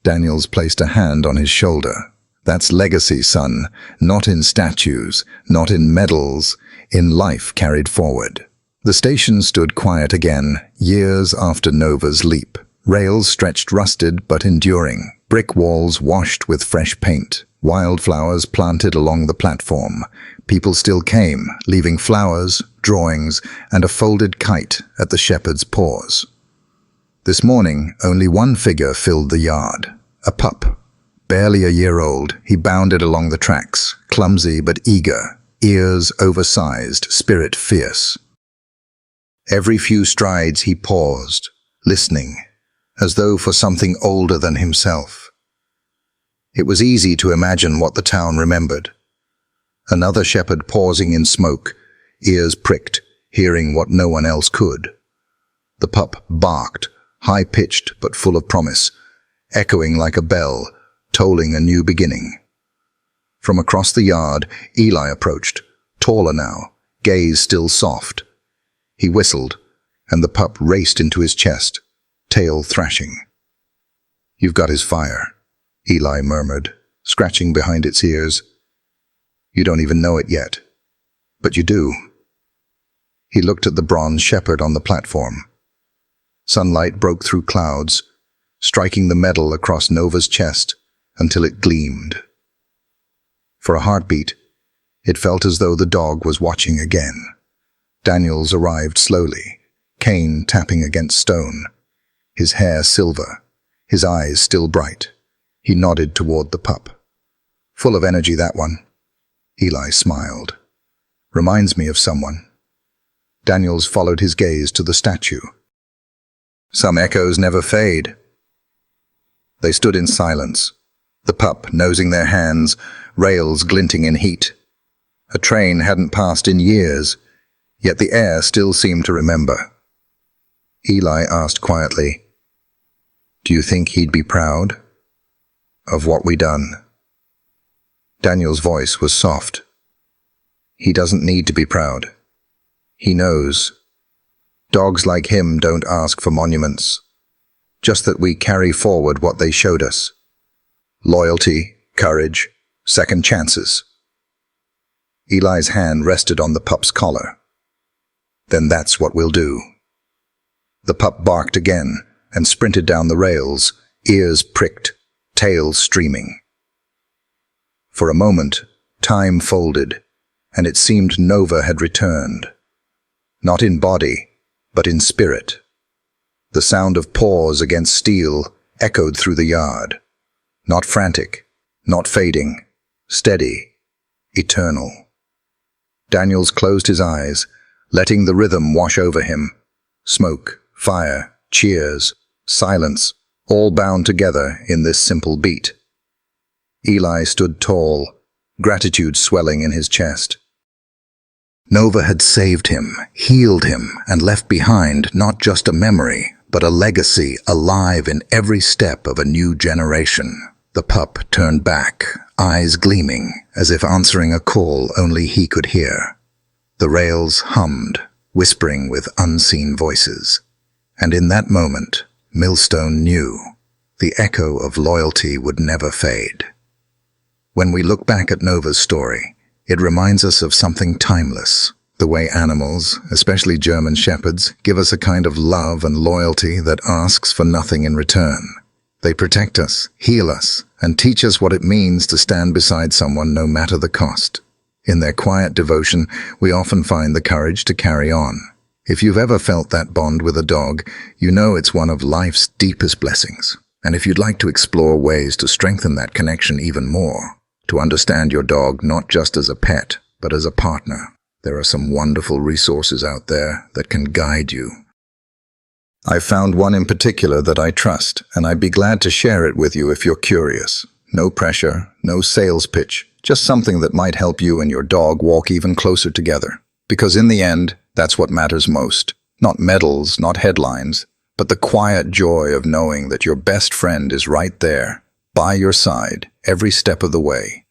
Daniels placed a hand on his shoulder. That's legacy, son. Not in statues, not in medals, in life carried forward. The station stood quiet again, years after Nova's leap. Rails stretched rusted but enduring. Brick walls washed with fresh paint. Wildflowers planted along the platform. People still came, leaving flowers, drawings, and a folded kite at the shepherd's paws. This morning, only one figure filled the yard. A pup. Barely a year old, he bounded along the tracks, clumsy but eager, ears oversized, spirit fierce. Every few strides he paused, listening, as though for something older than himself. It was easy to imagine what the town remembered. Another shepherd pausing in smoke, ears pricked, hearing what no one else could. The pup barked, high-pitched but full of promise, echoing like a bell, tolling a new beginning. From across the yard, Eli approached, taller now, gaze still soft. He whistled, and the pup raced into his chest, tail thrashing. "You've got his fire," Eli murmured, scratching behind its ears. "You don't even know it yet, but you do." He looked at the bronze shepherd on the platform. Sunlight broke through clouds, striking the metal across Nova's chest until it gleamed. For a heartbeat, it felt as though the dog was watching again. Daniels arrived slowly, cane tapping against stone, his hair silver, his eyes still bright. He nodded toward the pup. "Full of energy, that one." Eli smiled. "Reminds me of someone." Daniels followed his gaze to the statue. "Some echoes never fade." They stood in silence, the pup nosing their hands, rails glinting in heat. A train hadn't passed in years, yet the air still seemed to remember. Eli asked quietly, "Do you think he'd be proud of what we done?" Daniel's voice was soft. "He doesn't need to be proud. He knows. Dogs like him don't ask for monuments, just that we carry forward what they showed us. Loyalty, courage, second chances." Eli's hand rested on the pup's collar. "Then that's what we'll do." The pup barked again and sprinted down the rails, ears pricked, tail streaming. For a moment, time folded, and it seemed Nova had returned. Not in body, but in spirit. The sound of paws against steel echoed through the yard. Not frantic, not fading, steady, eternal. Daniels closed his eyes, letting the rhythm wash over him. Smoke, fire, cheers, silence, all bound together in this simple beat. Eli stood tall, gratitude swelling in his chest. Nova had saved him, healed him, and left behind not just a memory, but a legacy alive in every step of a new generation. The pup turned back, eyes gleaming, as if answering a call only he could hear. The rails hummed, whispering with unseen voices. And in that moment, Millstone knew the echo of loyalty would never fade. When we look back at Nova's story, it reminds us of something timeless, the way animals, especially German shepherds, give us a kind of love and loyalty that asks for nothing in return. They protect us, heal us, and teach us what it means to stand beside someone no matter the cost. In their quiet devotion, we often find the courage to carry on. If you've ever felt that bond with a dog, you know it's one of life's deepest blessings. And if you'd like to explore ways to strengthen that connection even more, to understand your dog not just as a pet, but as a partner, there are some wonderful resources out there that can guide you. I've found one in particular that I trust, and I'd be glad to share it with you if you're curious. No pressure, no sales pitch, just something that might help you and your dog walk even closer together. Because in the end, that's what matters most. Not medals, not headlines, but the quiet joy of knowing that your best friend is right there, by your side, every step of the way.